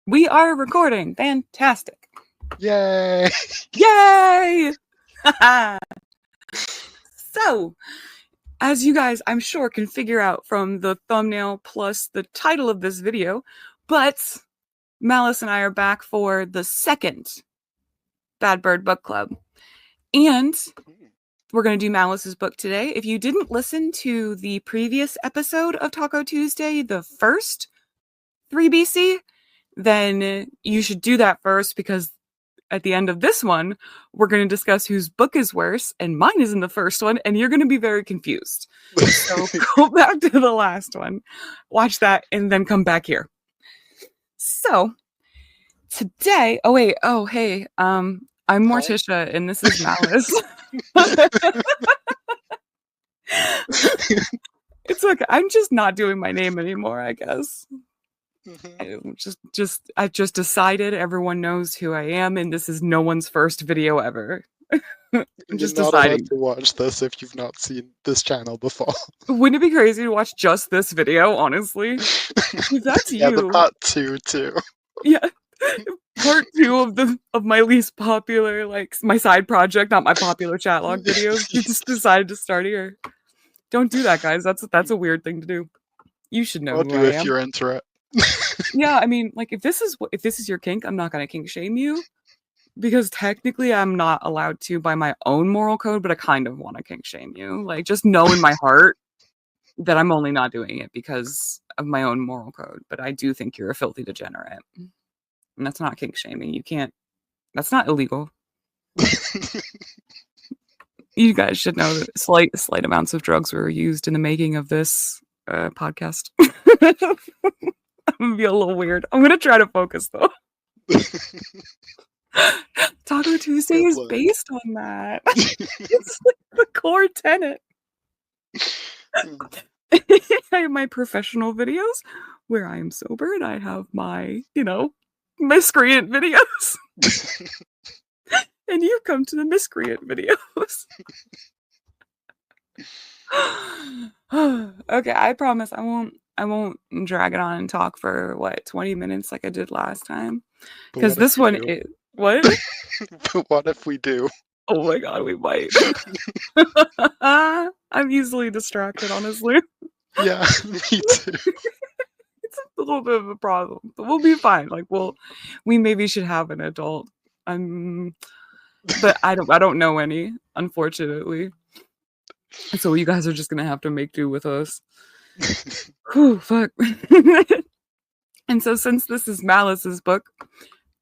We are recording. Fantastic. Yay! Yay! So, as you guys, I'm sure, can figure out from the thumbnail plus the title of this video, but Malice and I are back for the second Bad Bird Book Club. And we're going to do Malice's book today. If you didn't listen to the previous episode of Taco Tuesday, the first 3BC, then you should do that first, because at the end of this one, we're going to discuss whose book is worse, and mine is in the first one, and you're going to be very confused. So go back to the last one, watch that, and then come back here. So today, hey, I'm Morticia, and this is Malice. It's okay. I'm just not doing my name anymore, I guess. I just decided everyone knows who I am, and this is no one's first video ever. I'm just not allowed to watch this if you've not seen this channel before. Wouldn't it be crazy to watch just this video, honestly? That's you. Yeah, the part 2 too. Yeah. Part 2 of my least popular, like, my side project, not my popular chat log videos. You just decided to start here. Don't do that, guys. That's a weird thing to do. You should know who I am. If you're into it. Yeah, I mean, like, if this is your kink, I'm not gonna kink shame you, because technically I'm not allowed to by my own moral code, but I kind of want to kink shame you. Like, just know in my heart that I'm only not doing it because of my own moral code. But I do think you're a filthy degenerate, and that's not kink shaming. You can't. That's not illegal. You guys should know that slight amounts of drugs were used in the making of this podcast. I'm gonna be a little weird. I'm gonna try to focus though. Taco Tuesday is based on that. It's like the core tenet. I have my professional videos where I am sober, and I have my, miscreant videos. And you come to the miscreant videos. Okay, I promise I won't drag it on and talk for 20 minutes like I did last time. Because this one is what? But what if we do? Oh my god, we might. I'm easily distracted, honestly. Yeah, me too. It's a little bit of a problem, but we'll be fine. Like, we maybe should have an adult. But I don't know any, unfortunately. So you guys are just gonna have to make do with us. Whew, fuck. And so since this is Malice's book,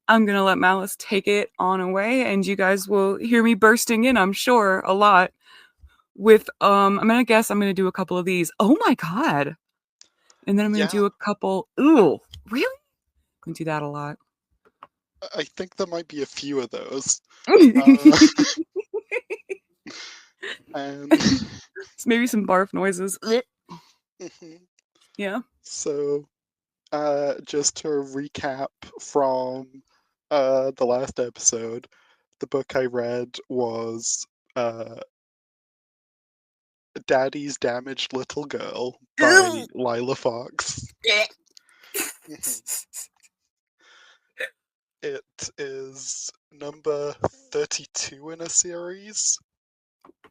I'm gonna let Malice take it on away, and you guys will hear me bursting in, I'm sure, a lot with I'm gonna do a couple of these. Oh my god. And then I'm gonna do a couple. Ooh, really? I'm gonna do that a lot. I think there might be a few of those. And maybe some barf noises. Yeah. So, just to recap from the last episode, the book I read was Daddy's Damaged Little Girl by Lila Fox. It is number 32 in a series.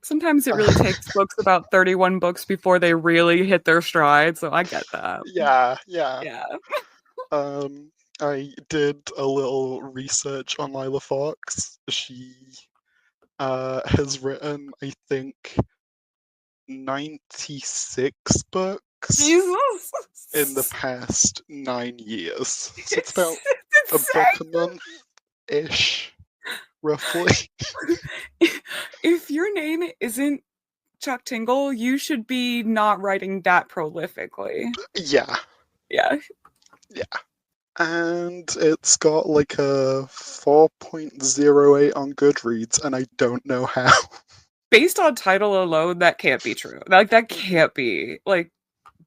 Sometimes it really takes books about 31 books before they really hit their stride, so I get that. Yeah. I did a little research on Lila Fox. She has written, I think, 96 books Jesus. in the past 9 years. So it's about a book a month-ish, roughly. If your name isn't Chuck Tingle, you should be not writing that prolifically. Yeah. Yeah. And it's got like a 4.08 on Goodreads, and I don't know how. Based on title alone, that can't be true. Like, that can't be. Like,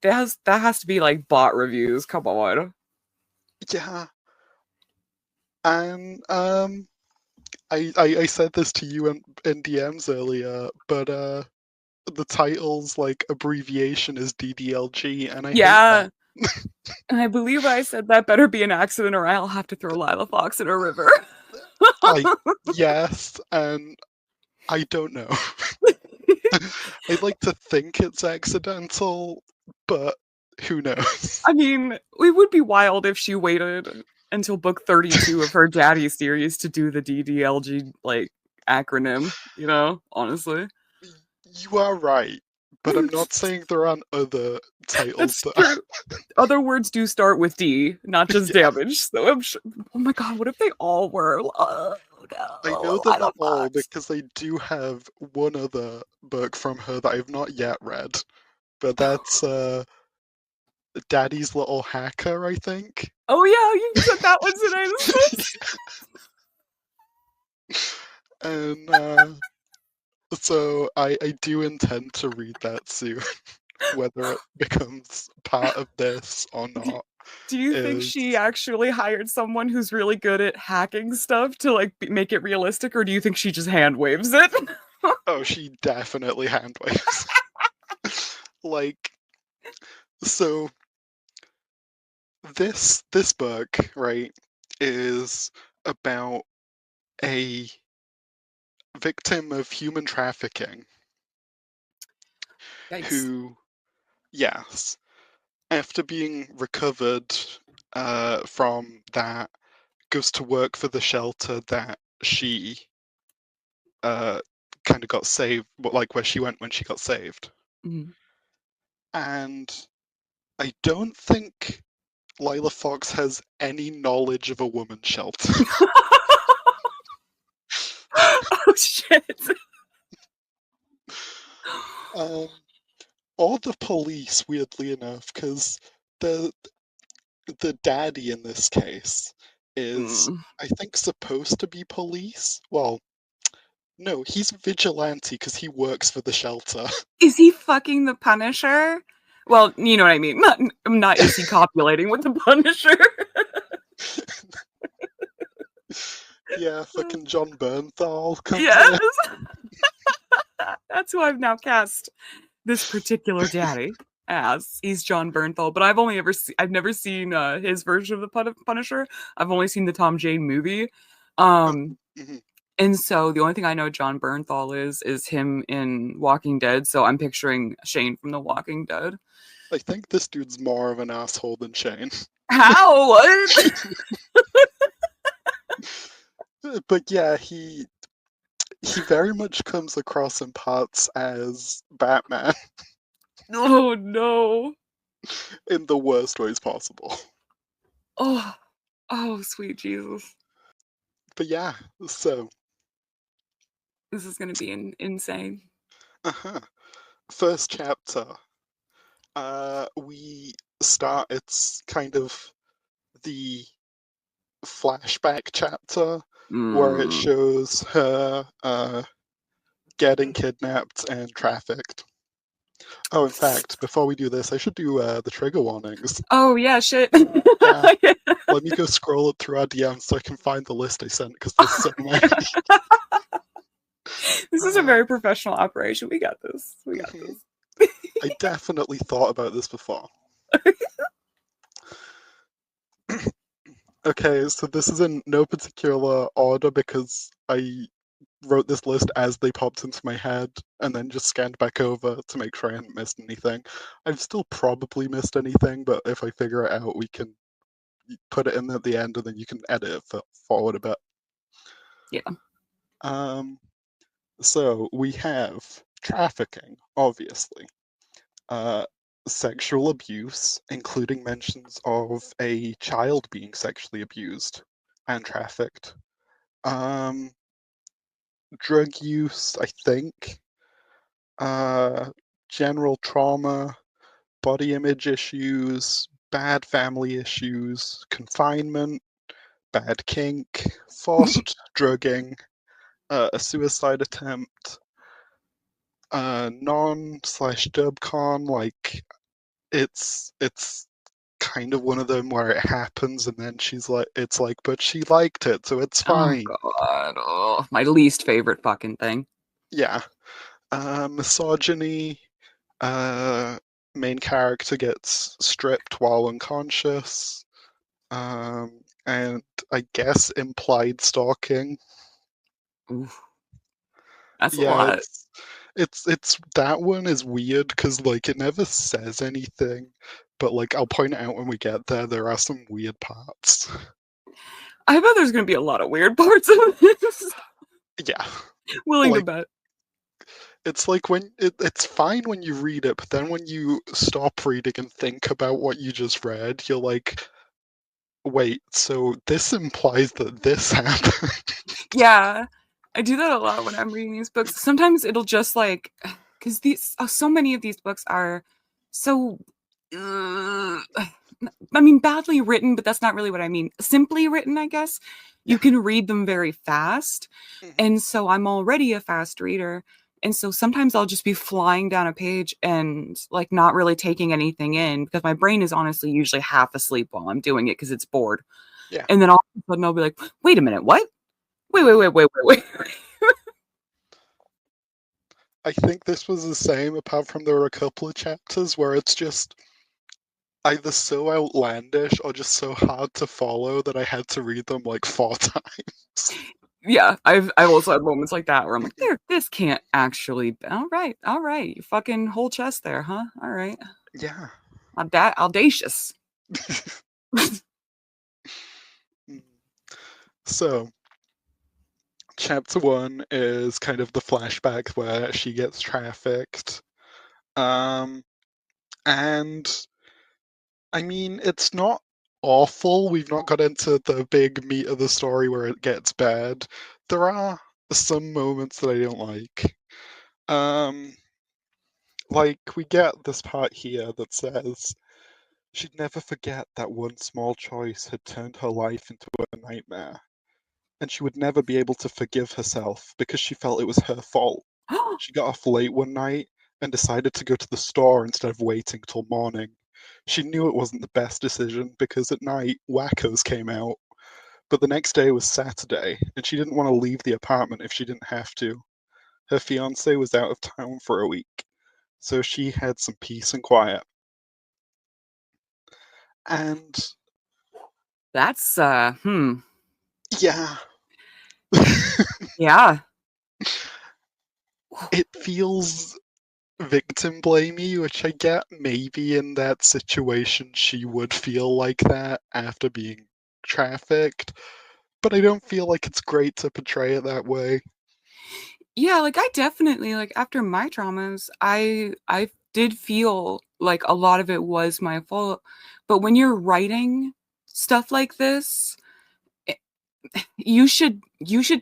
that has to be like bot reviews. Come on. Yeah. And I said this to you in DMs earlier, but the title's like abbreviation is DDLG, and I hate that. And I believe I said that better be an accident or I'll have to throw Lila Fox in a river. I yes, and I don't know. I'd like to think it's accidental, but who knows? I mean, it would be wild if she waited until book 32 of her daddy series to do the DDLG like acronym, honestly. You are right, but I'm not saying there aren't other titles That's that true. Other words do start with D, not just yeah. damage. So I'm sure. Oh my god, what if they all were? Oh I know no, they're Lila not all Fox. because I do have one other book from her that I've not yet read, but that's Daddy's Little Hacker, I think. Oh yeah, you said that one today. This is And so I do intend to read that soon. Whether it becomes part of this or do, not do you think is she actually hired someone who's really good at hacking stuff to like make it realistic, or do you think she just hand waves it? oh, she definitely hand waves. Like, so this book, right, is about a victim of human trafficking Yikes. who, yes, after being recovered from that, goes to work for the shelter that she uh, kind of got saved, like where she went when she got saved. Mm. And I don't think Lila Fox has any knowledge of a woman's shelter. Oh shit. um, or the police, weirdly enough, because the the daddy in this case is, Mm. I think, supposed to be police. Well, no, he's vigilante because he works for the shelter. Is he fucking the Punisher? Well, you know what I mean. Not is he copulating with the Punisher? Yeah, fucking John Bernthal comes Yes. in. That's who I've now cast this particular daddy as. He's John Bernthal, but I've never seen his version of the Punisher. I've only seen the Tom Jane movie. Um Mhm. and so the only thing I know John Bernthal is him in Walking Dead, so I'm picturing Shane from The Walking Dead. I think this dude's more of an asshole than Shane. How? What? But yeah, he very much comes across in parts as Batman Oh no. in the worst ways possible. Oh, oh, sweet Jesus. But yeah, so This is gonna be insane. uh-huh. First chapter, we start. It's kind of the flashback chapter where it Mm. shows her getting kidnapped and trafficked. Oh, in fact, before we do this, I should do the trigger warnings. Oh yeah, shit. Yeah, let me go scroll it through our DMs so I can find the list I sent because there's so many. This is a Uh, very professional operation. We got this. We got mhm. this. I definitely thought about this before. Okay, so this is in no particular order because I wrote this list as they popped into my head and then just scanned back over to make sure I hadn't missed anything. I've still probably missed anything, but if I figure it out, we can put it in at the end and then you can edit it forward a bit. Yeah. Um, so we have trafficking, obviously. Uh, Sexual abuse, including mentions of a child being sexually abused and trafficked. Um, Drug use, I think. Uh, General trauma, body image issues, bad family issues, confinement, bad kink, forced drugging, a suicide attempt, non slash dub con, like it's kind of one of them where it happens and then she's like it's like but she liked it so it's Oh fine. god. Oh, my least favorite fucking thing. Yeah. Misogyny, uh main character gets stripped while unconscious, and I guess implied stalking. Oof, that's a Yeah, lot. it's that one is weird because like it never says anything, but like I'll point it out when we get there. There are some weird parts. I bet there's gonna be a lot of weird parts of this. Yeah, Willing to like bet. it's like when it's fine when you read it, but then when you stop reading and think about what you just read, you're like, wait, so this implies that this happened. Yeah, I do that a lot when I'm reading these books. Sometimes it'll just like, because these so many of these books are so. I mean, badly written, but that's not really what I mean. Simply written, I guess. You Yeah. can read them very fast. Hmm. And so I'm already a fast reader. And so sometimes I'll just be flying down a page and like not really taking anything in because my brain is honestly usually half asleep while I'm doing it because it's bored. Yeah. And then all of a sudden I'll be like, wait a minute, what? Wait, wait, Hmm. wait, wait, wait, wait. I think this was the same, apart from there were a couple of chapters where it's just either so outlandish or just so hard to follow that I had to read them like 4 times. Yeah, I've also had moments like that where I'm like, Mhm. this can't actually be. All right, you fucking whole chest there, huh? All right, Yeah. audacious. Mm. So, chapter one is kind of the flashback where she gets trafficked. Um, and I mean, it's not awful. We've not got into the big meat of the story where it gets bad. There are some moments that I don't like. Um, like we get this part here that says she'd never forget that one small choice had turned her life into a nightmare, and she would never be able to forgive herself because she felt it was her fault. She got off late one night and decided to go to the store instead of waiting till morning. She knew it wasn't the best decision because at night wackos came out, but the next day was Saturday and she didn't want to leave the apartment if she didn't have to. Her fiance was out of town for a week, so she had some peace and quiet. And That's yeah, yeah. it feels victim blamey, which I get maybe in that situation she would feel like that after being trafficked, but I don't feel like it's great to portray it that way. Yeah, like I definitely like after my traumas, I did feel like a lot of it was my fault. But when you're writing stuff like this, you should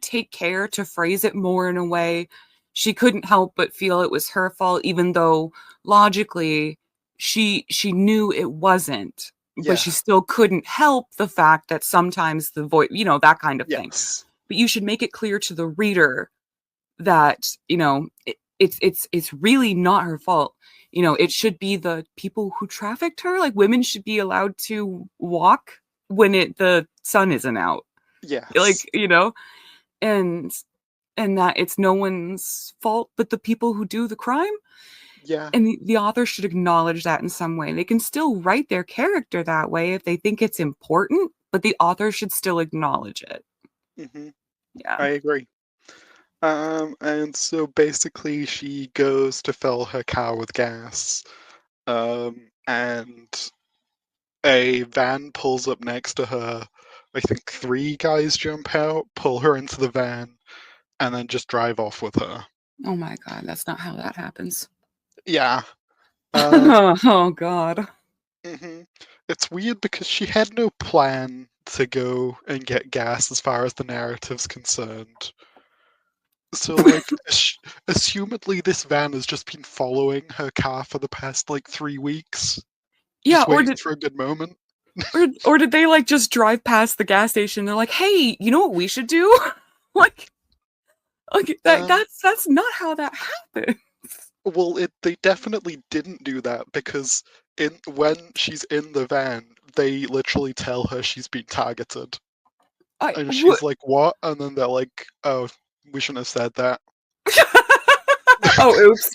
take care to phrase it more in a way she couldn't help but feel it was her fault even though logically she knew it wasn't, but Yeah, she still couldn't help the fact that sometimes the voice, that kind of thing. yes, But you should make it clear to the reader that it's really not her fault. It should be the people who trafficked her. Like women should be allowed to walk when the sun isn't out, yes, like and that it's no one's fault but the people who do the crime. yeah, And the author should acknowledge that in some way. They can still write their character that way if they think it's important, but the author should still acknowledge it. hmm, Yeah. I agree. And so basically she goes to fill her car with gas, and a van pulls up next to her. I think 3 guys jump out, pull her into the van, and then just drive off with her. Oh my god, that's not how that happens. Yeah. Um, Oh god. mhm. It's weird because she had no plan to go and get gas as far as the narrative's concerned. So, like, assumedly, this van has just been following her car for the past, like, 3 weeks, Yeah, just waiting for a good moment. or did they like just drive past the gas station? They're like, "Hey, you know what we should do?" like like Um, that's not how that happened. well, they definitely didn't do that because when she's in the van, they literally tell her she's been targeted. I And what she's like, "What?" And then they're like, "Oh, we shouldn't have said that." Oh, oops.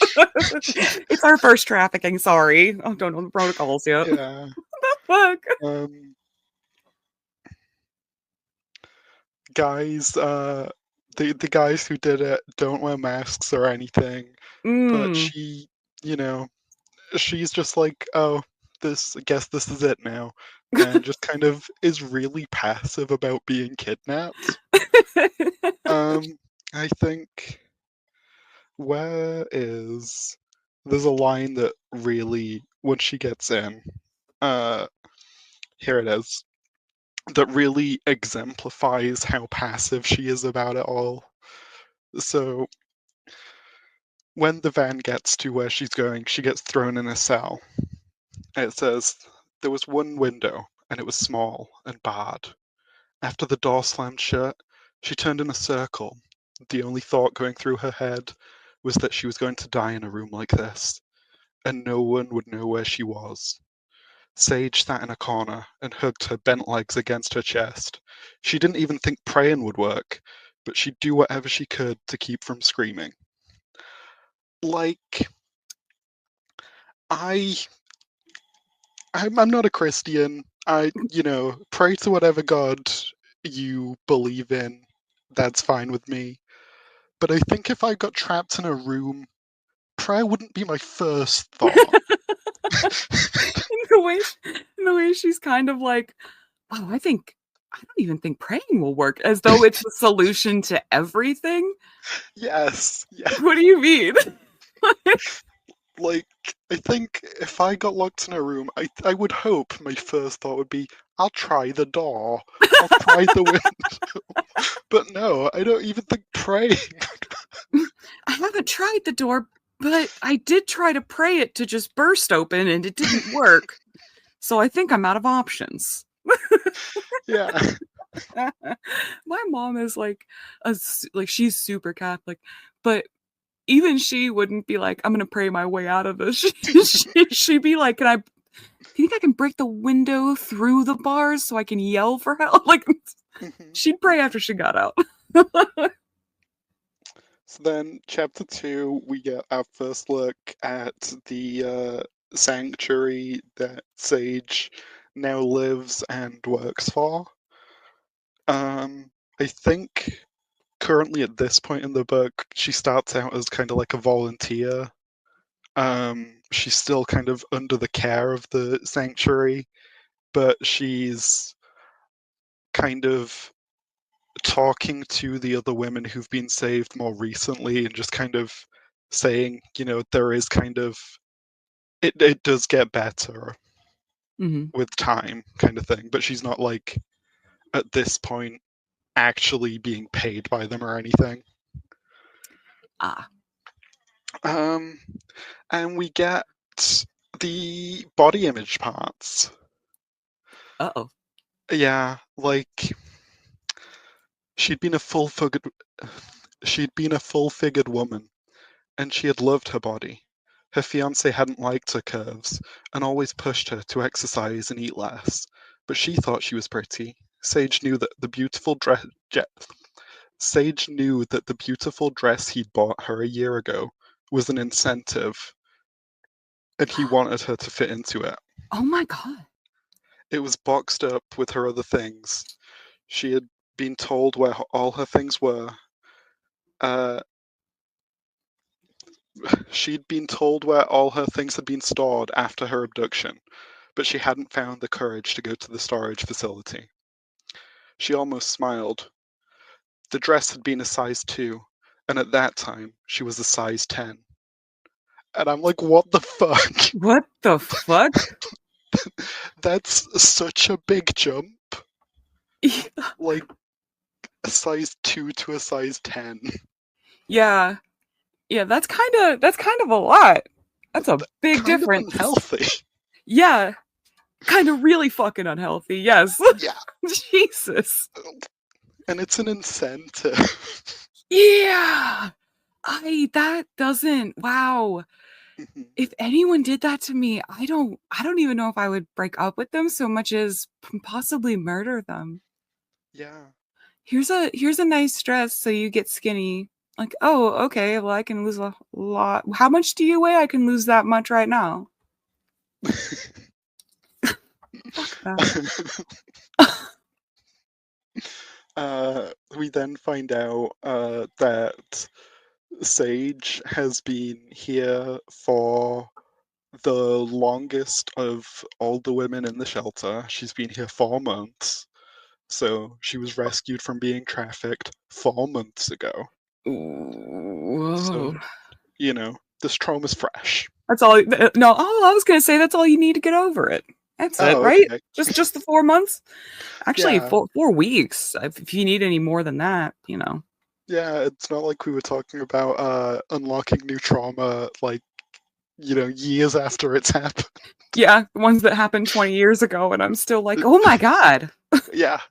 It's our first trafficking, sorry. Oh, don't know the protocols yet. Yeah. Fuck. Um, guys, the guys who did it don't wear masks or anything, but Mm. she, you know, she's just like, oh, I guess this is it now, and just kind of is really passive about being kidnapped. I think there's a line that really, when she gets in, uh, here it is, that really exemplifies how passive she is about it all. So when the van gets to where she's going, she gets thrown in a cell. It says, there was one window, and it was small and barred. After the door slammed shut, she turned in a circle. The only thought going through her head was that she was going to die in a room like this, and no one would know where she was. Sage sat in a corner and hugged her bent legs against her chest. She didn't even think praying would work, but she'd do whatever she could to keep from screaming. Like, I I'm not a Christian. Pray to whatever God you believe in. That's fine with me. But I think if I got trapped in a room, prayer wouldn't be my first thought. in the way she's kind of like, wow, I don't even think praying will work, as though it's the solution to everything. Yes, yeah. What do you mean? Like, I think if I got locked in a room, I would hope my first thought would be, I'll try the door. I'll try the window. But no, I don't even think praying. I haven't tried the door, but I did try to pray it to just burst open and it didn't work. So I think I'm out of options. Yeah. My mom is like like she's super Catholic, but even she wouldn't be like, I'm gonna pray my way out of this. She'd be like, do you think I can break the window through the bars so I can yell for help? Like, Mhm. she'd pray after she got out. So then, chapter 2, we get our first look at the sanctuary that Sage now lives and works for. I think currently at this point in the book, she starts out as kind of like a volunteer. She's still kind of under the care of the sanctuary, but she's kind of talking to the other women who've been saved more recently and just kind of saying, there is kind of it does get better Mhm. with time kind of thing, but she's not like at this point actually being paid by them or anything. Ah. Um and we get the body image parts. Uh-oh. Yeah, like she'd been a she'd been a full-figured woman, and she had loved her body. Her fiance hadn't liked her curves and always pushed her to exercise and eat less, but she thought she was pretty. Sage knew that the beautiful dress he'd bought her a year ago was an incentive, and he wanted her to fit into it. Oh my god. It was boxed up with her other things. She had been told where all her things were. Uh, she'd been told where all her things had been stored after her abduction, but she hadn't found the courage to go to the storage facility. She almost smiled. The dress had been a size 2, and at that time, she was a size 10. And I'm like, what the fuck? What the fuck? That's such a big jump. Like, a size 2 to a size 10. Yeah. Yeah, that's kind of a lot. That's a big Kind of difference. unhealthy. Yeah. Kind of really fucking unhealthy. Yes. Yeah. Jesus. And it's an incentive. Yeah. That doesn't, wow. If anyone did that to me, I don't even know if I would break up with them so much as possibly murder them. Yeah. Here's a nice dress so you get skinny. Like, oh, okay, well, I can lose a lot. How much do you weigh? I can lose that much right now. Fuck that. We then find out that Sage has been here for the longest of all the women in the shelter. She's been here 4 months. So she was rescued from being trafficked 4 months ago. Whoa. So, this trauma's fresh. That's all. No, oh, I was gonna say that's all you need to get over it. That's it, Oh, right? okay. Just the 4 months. Actually, Yeah. 4 weeks. If you need any more than that, Yeah, it's not like we were talking about unlocking new trauma, like, years after it's happened. Yeah, the ones that happened 20 years ago, and I'm still like, oh my god. Yeah.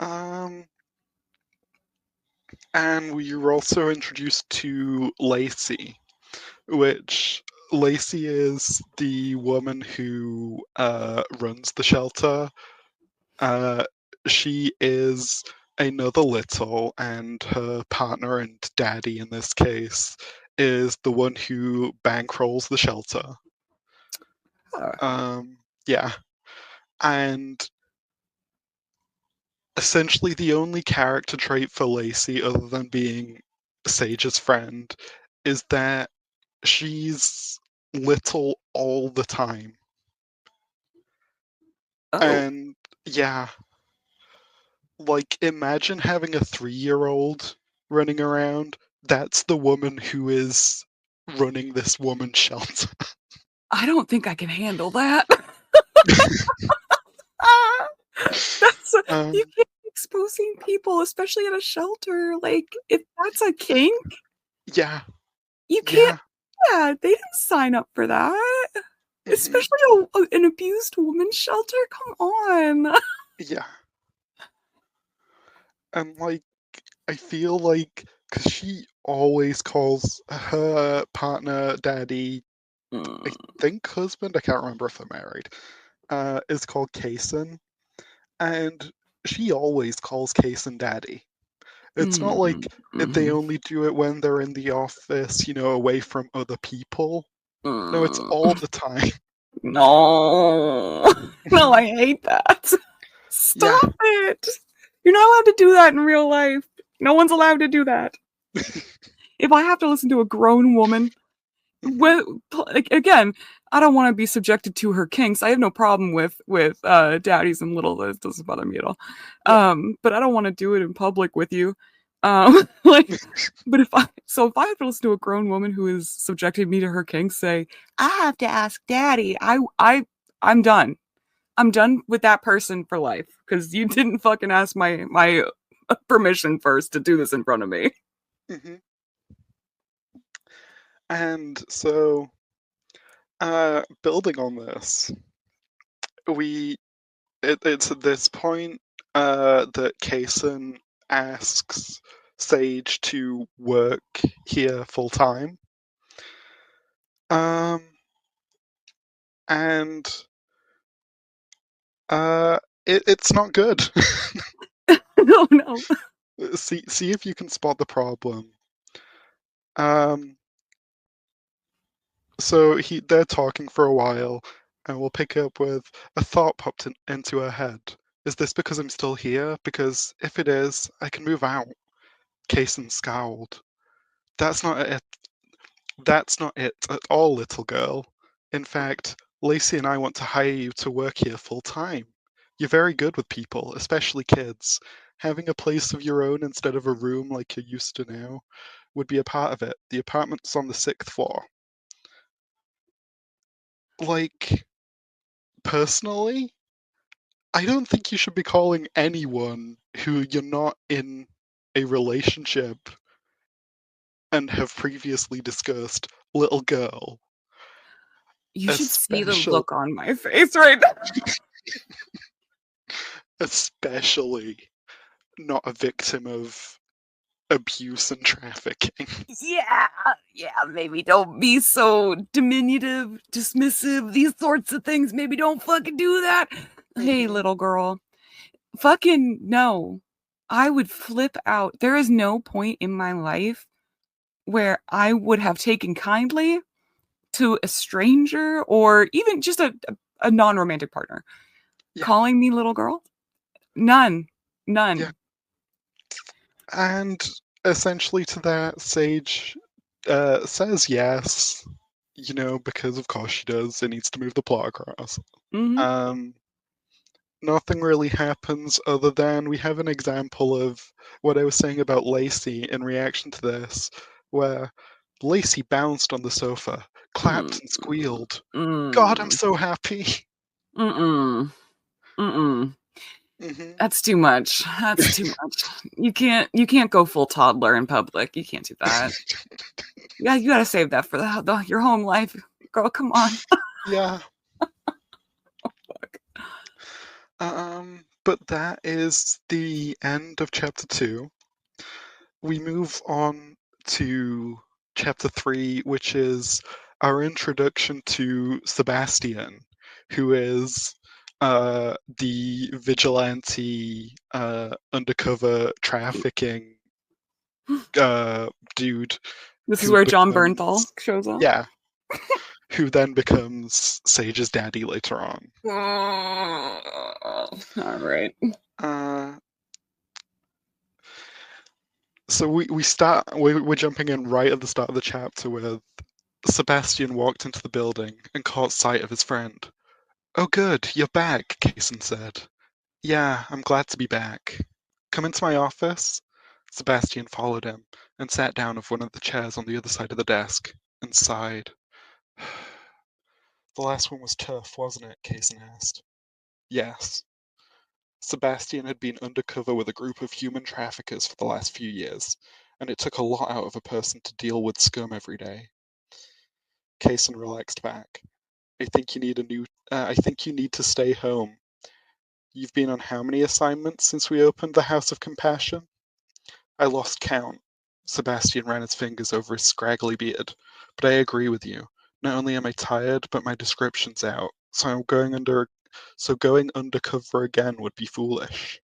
Um, and we were also introduced to Lacey, which Lacey is the woman who runs the shelter. She is another little, and her partner and daddy in this case is the one who bankrolls the shelter. Yeah, and essentially the only character trait for Lacey, other than being Sage's friend, is that she's little all the time. Oh, And yeah, like imagine having a 3-year-old running around. That's the woman who is running this woman's shelter. I don't think I can handle that. Ah, that's you um, can't be exposing people, especially at a shelter. Like, if that's a kink, yeah, you can't. yeah, Yeah, they didn't sign up for that. hmm Especially an abused woman's shelter. Come on. yeah. And like, I feel like because she always calls her partner daddy, I Mm, think husband, I can't remember if they're married, is called Kason, and she always calls Kason daddy. It's not mm, like they mhm, only do it when they're in the office, away from other people. No, it's mm. all the time. No. No, I hate that. Yeah. Stop it. You're not allowed to do that in real life. No one's allowed to do that. If I have to listen to a grown woman, hmm again, I don't want to be subjected to her kinks. I have no problem with daddies and little. That doesn't bother me at all. Yeah. But I don't want to do it in public with you. Like, but if I have to listen to a grown woman who is subjecting me to her kinks, say I have to ask daddy. I'm done. I'm done with that person for life because you didn't fucking ask my permission first to do this in front of me. hmm And so, building on this, we it's at this point that Kason asks Sage to work here full time. Um, and it's not good. No, no. See if you can spot the problem. Um, so they're talking for a while, and we'll pick up with a thought popped into her head. Is this because I'm still here? Because if it is, I can move out. Kason scowled. That's not it. That's not it at all, little girl. In fact, Lacey and I want to hire you to work here full time. You're very good with people, especially kids. Having a place of your own instead of a room like you're used to now would be a part of it. The apartment's on the 6th floor. Like, personally, I don't think you should be calling anyone who you're not in a relationship and have previously discussed little girl, You should see the especially look on my face right now. especially not a victim of abuse and trafficking. Yeah, yeah, maybe don't be so diminutive, dismissive, these sorts of things. Maybe don't fucking do that. Hey, hmm little girl. Fucking no. I would flip out. There is no point in my life where I would have taken kindly to a stranger or even just a non-romantic partner Yeah, calling me little girl. None. yeah. None. And essentially to that, Sage says yes, because of course she does. It needs to move the plot across. Hmm. Um, Nothing really happens other than we have an example of what I was saying about Lacey in reaction to this, where Lacey bounced on the sofa, clapped Mm, and squealed. God, I'm mm, so happy. mm-mm, mm-mm. Hmm. That's too much. That's too much. You can't go full toddler in public. You can't do that. Yeah, you gotta save that for your home life, girl. Come on. Yeah. Fuck. But that is the end of chapter 2. We move on to chapter 3, which is our introduction to Sebastian, who is the vigilante, undercover trafficking dude This is who where John Bernthal becomes, shows up. yeah, who then becomes Sage's daddy later on. All right. Uh, so we're jumping in right at the start of the chapter with Sebastian walked into the building and caught sight of his friend. "Oh good, you're back," Kaysen said. "Yeah, I'm glad to be back. Come into my office?" Sebastian followed him and sat down on one of the chairs on the other side of the desk and sighed. "The last one was tough, wasn't it?" Kaysen asked. "Yes." Sebastian had been undercover with a group of human traffickers for the last few years, and it took a lot out of a person to deal with scum every day. Kaysen relaxed back. I think you need to stay home. You've been on how many assignments since we opened the House of Compassion?" "I lost count." Sebastian ran his fingers over his scraggly beard. "But I agree with you. Not only am I tired, but my description's out. So going undercover again would be foolish."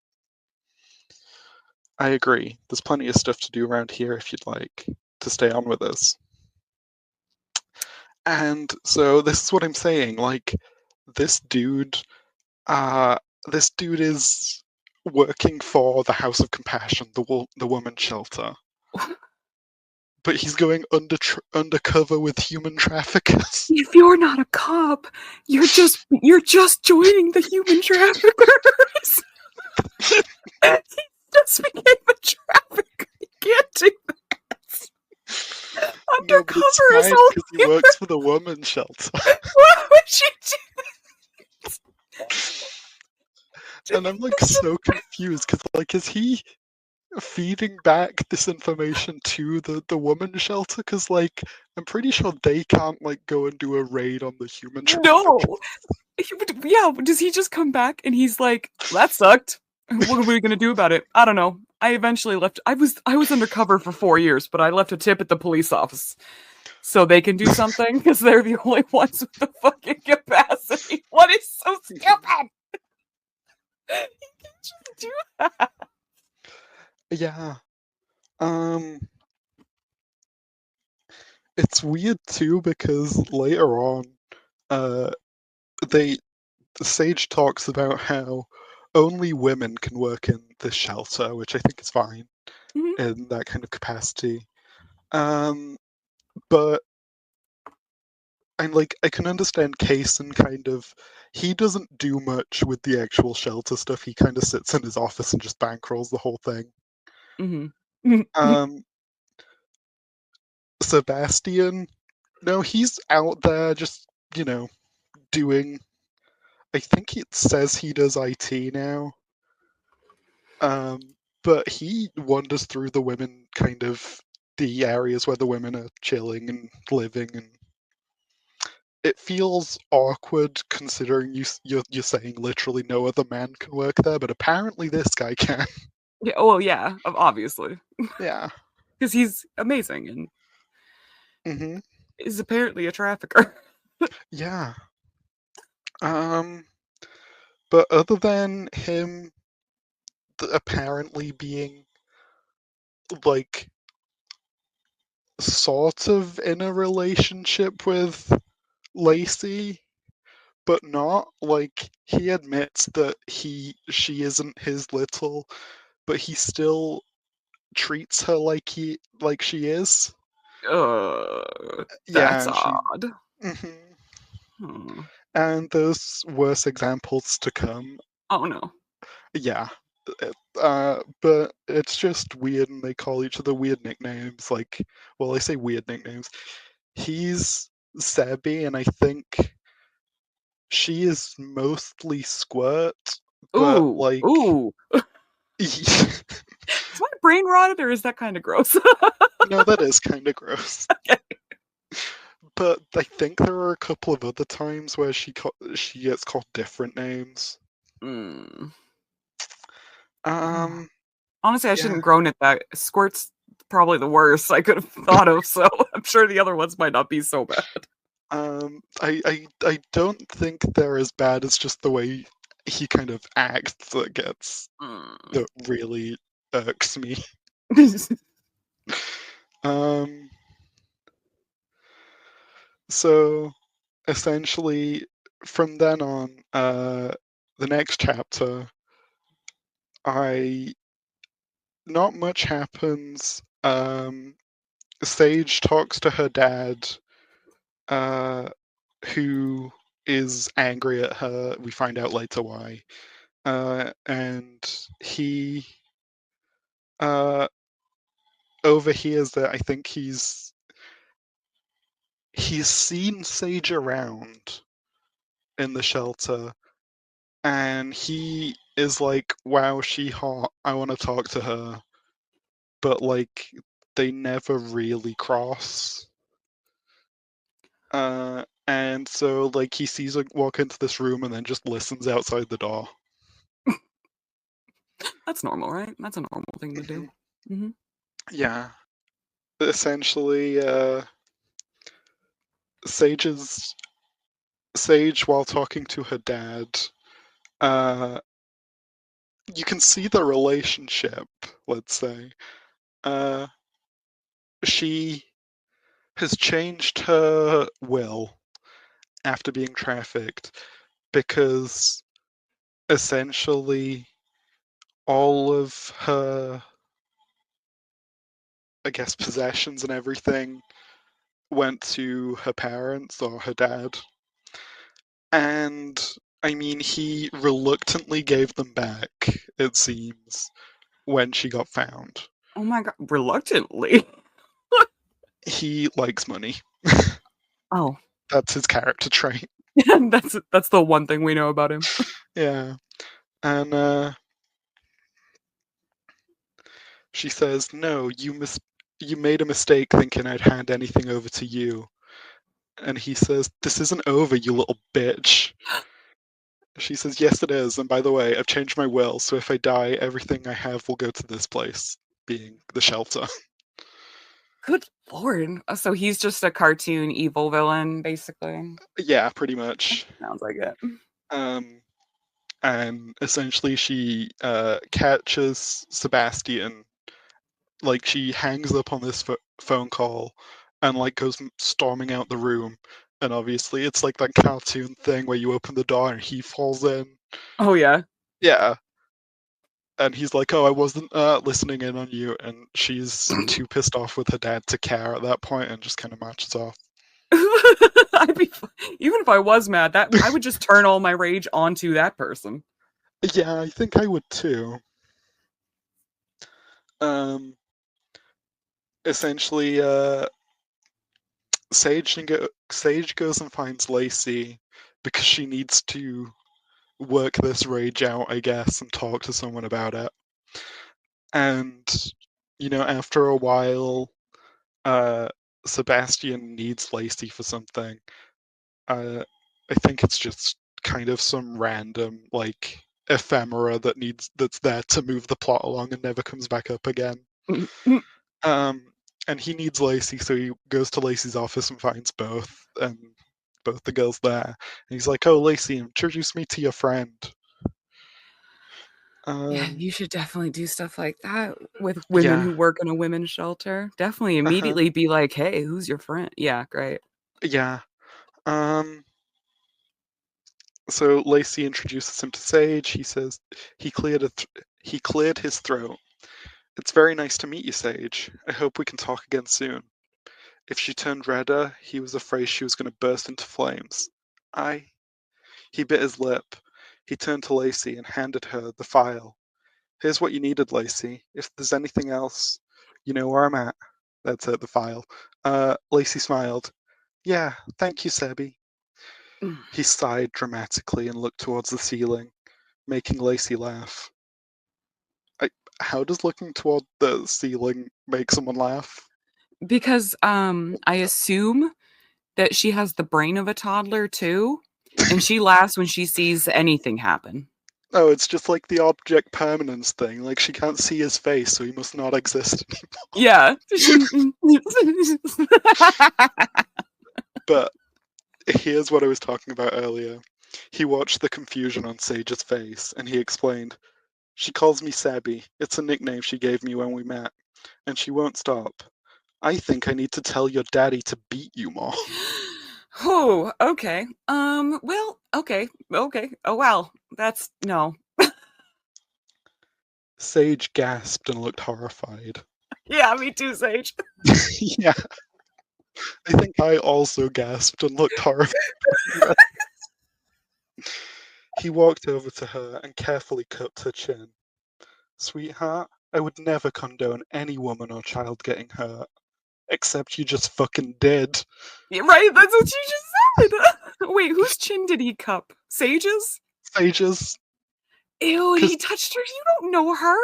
"I agree. There's plenty of stuff to do around here if you'd like to stay on with us." And so this is what I'm saying. Like, this dude Uh, this dude is working for the House of Compassion, the woman shelter, but he's going undercover with human traffickers. If you're not a cop, you're just joining the human traffickers. He just became a trafficker. You can't do that. No, but it's Undercover is fine only because he works for the woman shelter. why would you do And I'm like so confused because like is he feeding back this information to the woman shelter? Because like I'm pretty sure they can't like go and do a raid on the human traffickers. no? Yeah, does he just come back and he's like, that sucked. What are we gonna do about it? I don't know. I eventually left. I was undercover for 4 years, but I left a tip at the police office so they can do something because they're the only ones with the fucking capacity. What is so stupid? You can just do that. Yeah. Um, it's weird too because later on, uh, they Sage talks about how only women can work in this shelter, which I think is fine Mhm, in that kind of capacity. Um, but I can understand Kaysen kind of he doesn't do much with the actual shelter stuff. He kind of sits in his office and just bankrolls the whole thing. mhm, mhm, mhm. Um, Sebastian, no, he's out there just doing. I think it says he does IT now. But he wanders through the women kind of the areas where the women are chilling and living, and it feels awkward considering you're saying literally no other man can work there, but apparently this guy can. Yeah, well, yeah, obviously, Yeah. because he's amazing and Hmm. is apparently a trafficker. Yeah. Um. But other than him apparently being like sort of in a relationship with Lacey, but not. Like he admits that she isn't his little, but he still treats her like she is. Yeah, That's and she. odd. Mhm. Hmm. And there's worse examples to come. Oh no. Yeah. But it's just weird, and they call each other weird nicknames. Like, well, I say weird nicknames. He's Sebby, and I think she is mostly Squirt, but Ooh, like, ooh. Is my brain rotted or is that kind of gross? no, that is kind of gross. But I think there are a couple of other times where she gets called different names. Mm. Um, Honestly, I yeah. shouldn't groan at that. Squirt's probably the worst I could have thought of, so I'm sure the other ones might not be so bad. I don't think they're as bad as just the way he kind of acts Mm. that really irks me. Um, so essentially, from then on, the next chapter, I not much happens. Sage talks to her dad, uh, who is angry at her. We find out later why. And he uh, overhears that I think he's seen Sage around in the shelter, and he is like, "Wow, she hot. I want to talk to her," but like they never really cross. And so like he sees her walk into this room and then just listens outside the door. That's normal, right? That's a normal thing to Hmm. do. Hmm. Yeah, essentially, Sage's Sage, while talking to her dad, uh, you can see the relationship. Let's say, uh, she has changed her will after being trafficked because essentially all of her, I guess, possessions and everything went to her parents or her dad. And I mean, he reluctantly gave them back, it seems, when she got found. Oh my god, reluctantly. He likes money. Oh, That's his character trait. that's the one thing we know about him. Yeah. And she says, "No, you made a mistake thinking I'd hand anything over to you." And he says, "This isn't over, you little bitch." She says, "Yes, it is. And by the way, I've changed my will, so if I die, everything I have will go to this place, being the shelter." Good lord. So he's just a cartoon evil villain, basically. Yeah, pretty much. Sounds like it. Um, and essentially, she catches Sebastian. Like, she hangs up on this phone call and like goes storming out the room. And obviously, it's like that cartoon thing where you open the door and he falls in. Oh yeah. Yeah, and he's like, "Oh, I wasn't listening in on you," and she's too pissed off with her dad to care at that point, and just kind of marches off. I'd be even if I was mad, that I would just turn all my rage onto that person. Yeah, I think I would too. Um, essentially, Sage goes and finds Lacey because she needs to work this rage out, I guess, and talk to someone about it. And after a while, uh, Sebastian needs Lacey for something. I think it's just kind of some random like ephemera that's there to move the plot along and never comes back up again. Um, and he needs Lacey, so he goes to Lacey's office and finds both the girls there. And he's like, "Oh, Lacey, introduce me to your friend." Yeah, Um, you should definitely do stuff like that with women yeah, who work in a women's shelter. Definitely uh-huh, immediately be like, "Hey, who's your friend?" Yeah, great. yeah. Um, so Lacey introduces him to Sage. He says he cleared his throat. It's very nice to meet you, Sage. I hope we can talk again soon. If she turned redder, he was afraid she was going to burst into flames. I. He bit his lip. He turned to Lacey and handed her the file. Here's what you needed, Lacey. If there's anything else, you know where I'm at. That's it, the file. Lacey smiled. Yeah, thank you, Sebi. He sighed dramatically and looked towards the ceiling, making Lacey laugh. I, how does looking toward the ceiling make someone laugh? Because I assume that she has the brain of a toddler too, and she laughs when she sees anything happen. Oh, it's just like the object permanence thing. Like she can't see his face, so he must not exist. Yeah. But here's what I was talking about earlier. He watched the confusion on Sage's face, and he explained, She calls me Sabby. It's a nickname she gave me when we met, and she won't stop. I think I need to tell your daddy to beat you more. Oh, okay. Well, okay. Okay. Oh, well, that's no. Sage gasped and looked horrified. Yeah, me too, Sage. Yeah, I think I also gasped and looked horrified. He walked over to her and carefully cupped her chin. Sweetheart, I would never condone any woman or child getting hurt. Except you just fucking did. Yeah, right? That's what you just said. Wait, whose chin did he cup? Sage's? Sages. Ew, Because, he touched her. You don't know her.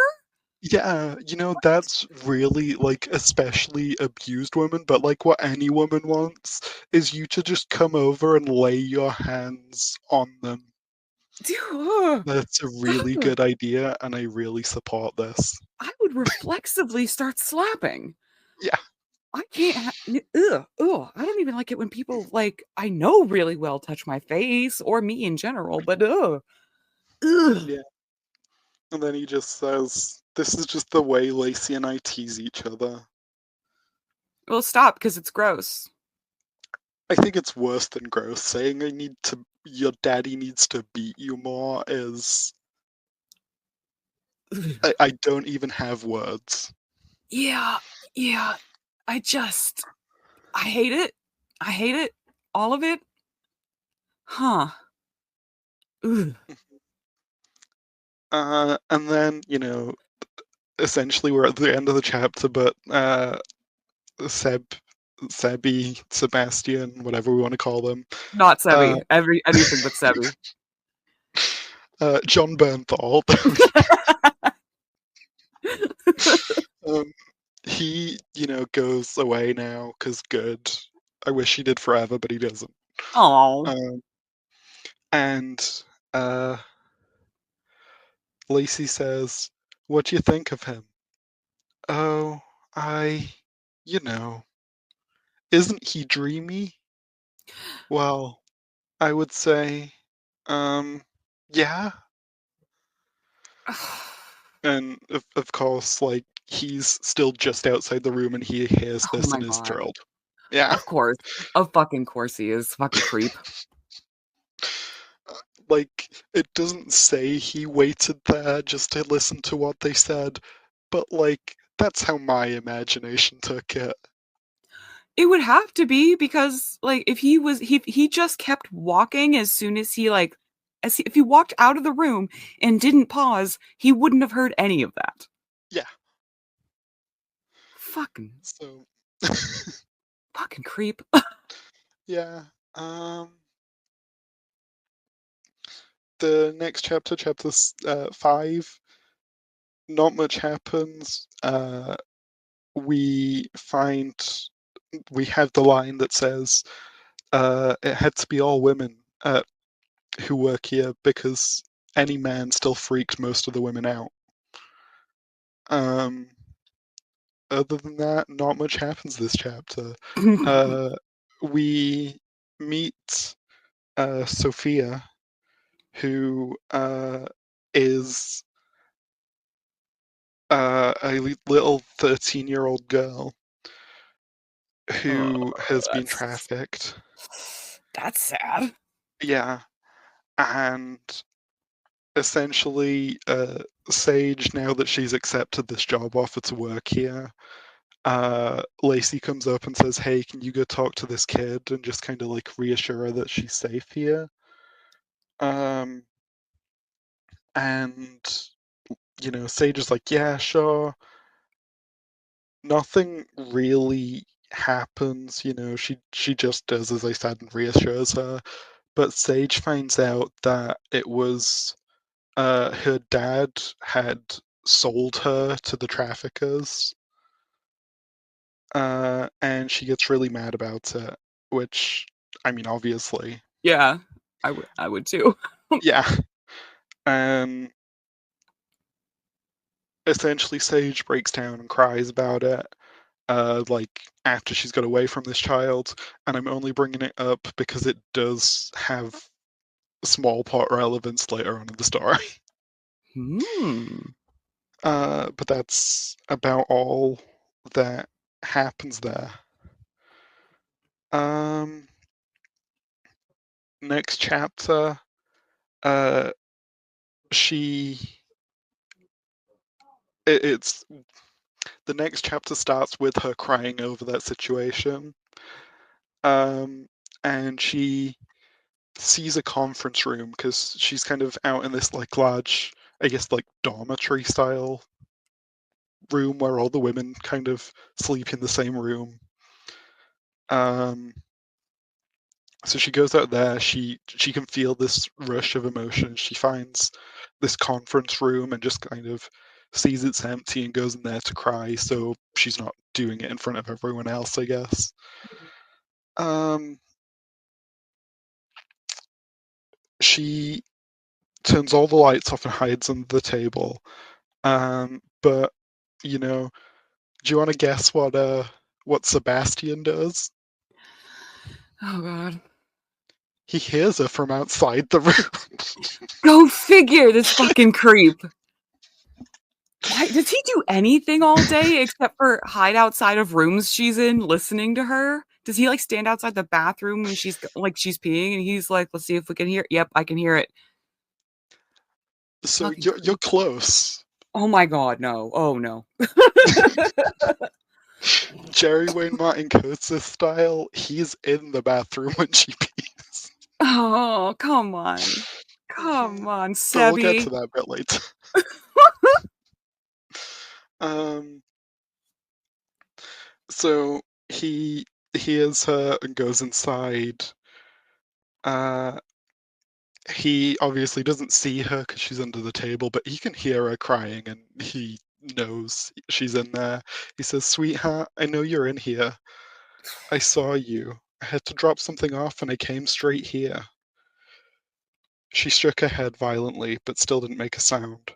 yeah, that's really, like, especially abused women, but, like, what any woman wants is you to just come over and lay your hands on them. Dude, That's a really ugh. good idea, and I really support this. I would reflexively start slapping. Yeah, I can't. Ugh, ugh. I don't even like it when people like I know really well touch my face or me in general. But ugh. yeah. And then he just says, This is just the way Lacey and I tease each other. Well, stop because it's gross. I think it's worse than gross. Saying your daddy needs to beat you more is, I don't even have words. Yeah, yeah. I just, I hate it. I hate it. All of it. Huh. Ugh. And then, essentially we're at the end of the chapter, but Seb, Sebi, Sebastian, whatever we want to call them, Not uh, Sebby. Anything but Sebby. John Bernthal, um, he, goes away now because good. I wish he did forever, but he doesn't. Oh. Um, and uh, Lacey says, "What do you think of him?" Oh, I, you know, isn't he dreamy? Well, I would say, um, yeah. And of course, like he's still just outside the room and he hears Oh this my and is god. thrilled. Yeah. Of course. Of fucking course he is. Fucking creep. Like it doesn't say he waited there just to listen to what they said, but like that's how my imagination took it. It would have to be because like if he just kept walking as soon as he like if he walked out of the room and didn't pause, he wouldn't have heard any of that. Yeah. Fucking So fucking creep. yeah. Um the next chapter, chapter 5, not much happens. We find we have the line that says it had to be all women who work here because any man still freaked most of the women out. Um, Other than that, not much happens this chapter. Uh, we meet Sophia, who is A little 13-year-old girl Oh, who has been that's trafficked. that's sad. Yeah, and essentially, Sage, now that she's accepted this job offer to work here, Lacey comes up and says, "Hey, can you go talk to this kid and just kind of like reassure her that she's safe here?" Um, and Sage is like, "Yeah, sure." Nothing really happens. She just does as I said and reassures her. But Sage finds out that it was her dad had sold her to the traffickers, and she gets really mad about it. Which, I mean, obviously, Yeah, I would too. yeah. Um, Essentially, Sage breaks down and cries about it. Like after she's got away from this child, and I'm only bringing it up because it does have small plot relevance later on in the story. Hmm. But that's about all that happens there. Um, Next chapter, uh, she it's the next chapter starts with her crying over that situation. Um, and she sees a conference room because she's kind of out in this like large, I guess like dormitory style room where all the women kind of sleep in the same room. Um, so she goes out there. She can feel this rush of emotion. She finds this conference room and just kind of sees it's empty and goes in there to cry. So she's not doing it in front of everyone else, I guess. Um, she turns all the lights off and hides under the table. But you know, do you want to guess what Sebastian does? Oh god. He hears her from outside the room. Go figure, this fucking creep. Why does he do anything all day except for hide outside of rooms she's in listening to her? Does he like stand outside the bathroom when she's peeing and he's like, "Let's see if we can hear." Yep, I can hear it. So Fucking you're creep. close. Oh my god, no. Oh no. Jerry Wayne Martin Coates' style, he's in the bathroom when she pees. Oh, come on. Hmm. Come on, But we'll get Sebi. to that bit later. Um, so he hears her and goes inside. Uh, he obviously doesn't see her because she's under the table, but he can hear her crying and he knows she's in there. He says, "Sweetheart, I know you're in here. I saw you. I had to drop something off and I came straight here." She shook her head violently, but still didn't make a sound.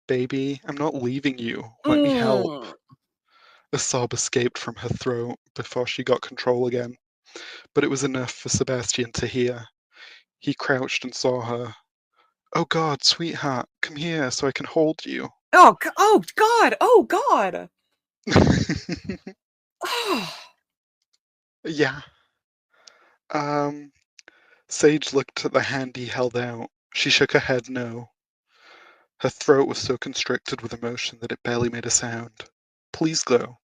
"Baby, I'm not leaving you. Let me help." Mm. A sob escaped from her throat before she got control again, but it was enough for Sebastian to hear. He crouched and saw her. "Oh God, sweetheart, come here so I can hold you." Oh god. Oh god. Oh. Yeah. Um, Sage looked at the hand he held out. She shook her head no. Her throat was so constricted with emotion that it barely made a sound. "Please go."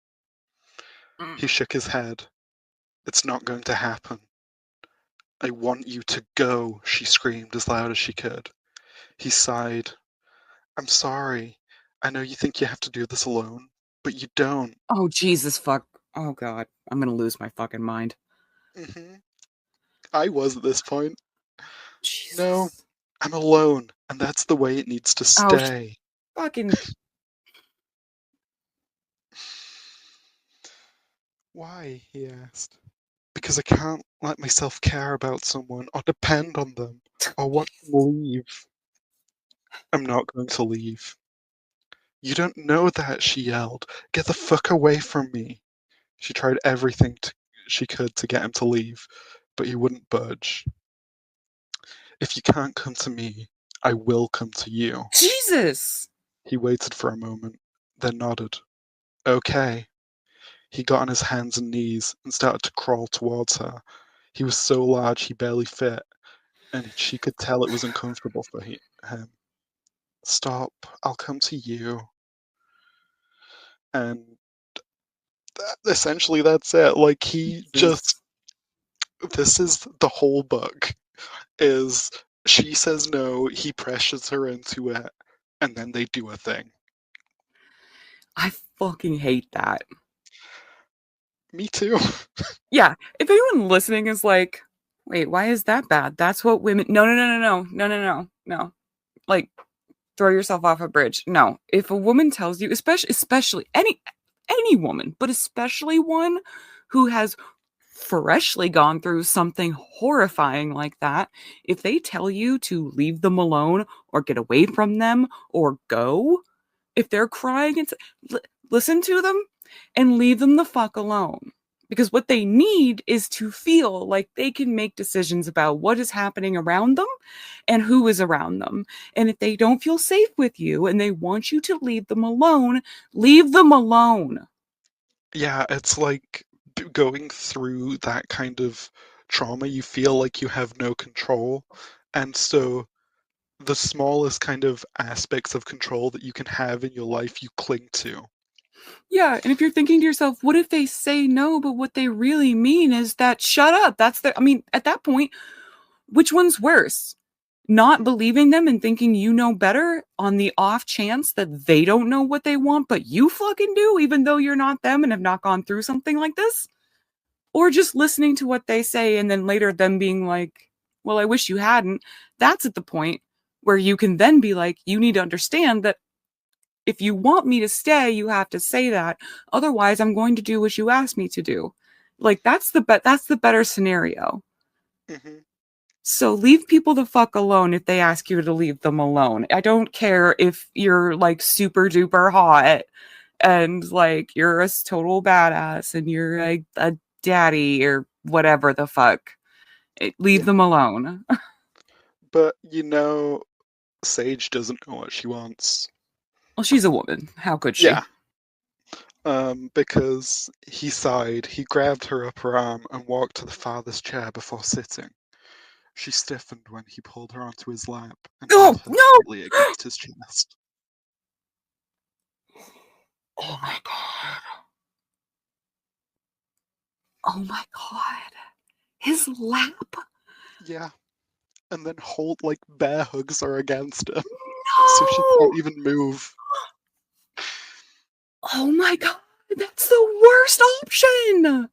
He Mm. shook his head. "It's not going to happen." "I want you to go," she screamed as loud as she could. He sighed. "I'm sorry. I know you think you have to do this alone, but you don't." Oh Jesus fuck. Oh god. I'm gonna lose my fucking mind. Hmm. I was at this point. "No, Jesus. I'm alone, and that's the way it needs to Oh stay." fucking "Why?" he asked. "Because I can't let myself care about someone or depend on them or want them to leave." "I'm not going to leave." "You don't know that," she yelled. "Get the fuck away from me." She tried everything she could to get him to leave, but he wouldn't budge. "If you can't come to me, I will come to you." Jesus. He waited for a moment, then nodded. Okay. He got on his hands and knees and started to crawl towards her. He was so large he barely fit, and she could tell it was uncomfortable for him. Stop, I'll come to you. And essentially that's it. Like, he just, Jesus. this is the whole book, is she says no, he pressures her into it, and then they do a thing. I fucking hate that. Me too. Yeah, if anyone listening is like, wait, why is that bad? That's what women. No, no, no, no, no, no, no, no, no. Like, throw yourself off a bridge. No, if a woman tells you, especially any woman, but especially one who has freshly gone through something horrifying like that, if they tell you to leave them alone or get away from them or go, if they're crying, listen to them and leave them the fuck alone. Because what they need is to feel like they can make decisions about what is happening around them and who is around them. And if they don't feel safe with you and they want you to leave them alone, leave them alone. Yeah, it's like going through that kind of trauma, you feel like you have no control. And so the smallest kind of aspects of control that you can have in your life, you cling to. Yeah, and if you're thinking to yourself, what if they say no, but what they really mean is that shut up. I mean, at that point, which one's worse? Not believing them and thinking you know better on the off chance that they don't know what they want, but you fucking do, even though you're not them and have not gone through something like this? Or just listening to what they say and then later them being like, well, I wish you hadn't. That's at the point where you can then be like, you need to understand that if you want me to stay, you have to say that. Otherwise, I'm going to do what you asked me to do. Like that's the better scenario. Hmm. So leave people the fuck alone if they ask you to leave them alone. I don't care if you're like super duper hot and like you're a total badass and you're like a daddy or whatever the fuck. Leave Yeah. them alone. But Sage doesn't know what she wants. Well, she's a woman. How could she? Yeah. Because he sighed, he grabbed her upper arm and walked to the farthest chair before sitting. She stiffened when he pulled her onto his lap and held Oh, her no! tightly against his chest. Oh my god. Oh my god. His lap? Yeah, and then Holt like bear hugs her against him, so she No! can't even move. Oh my god. That's the worst option.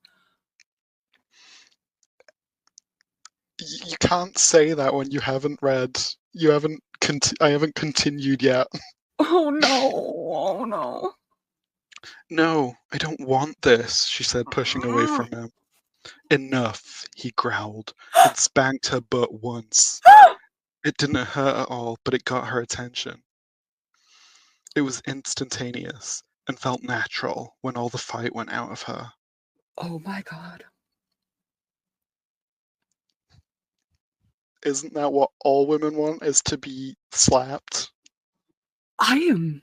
You can't say that when you haven't read. You haven't. I haven't continued yet. Oh no. Oh no. No, I don't want this, she said, pushing away from him. Enough, he growled, and spanked her butt once. It didn't hurt at all, but it got her attention. It was instantaneous and felt natural when all the fight went out of her. Oh my god. Isn't that what all women want, is to be slapped? I am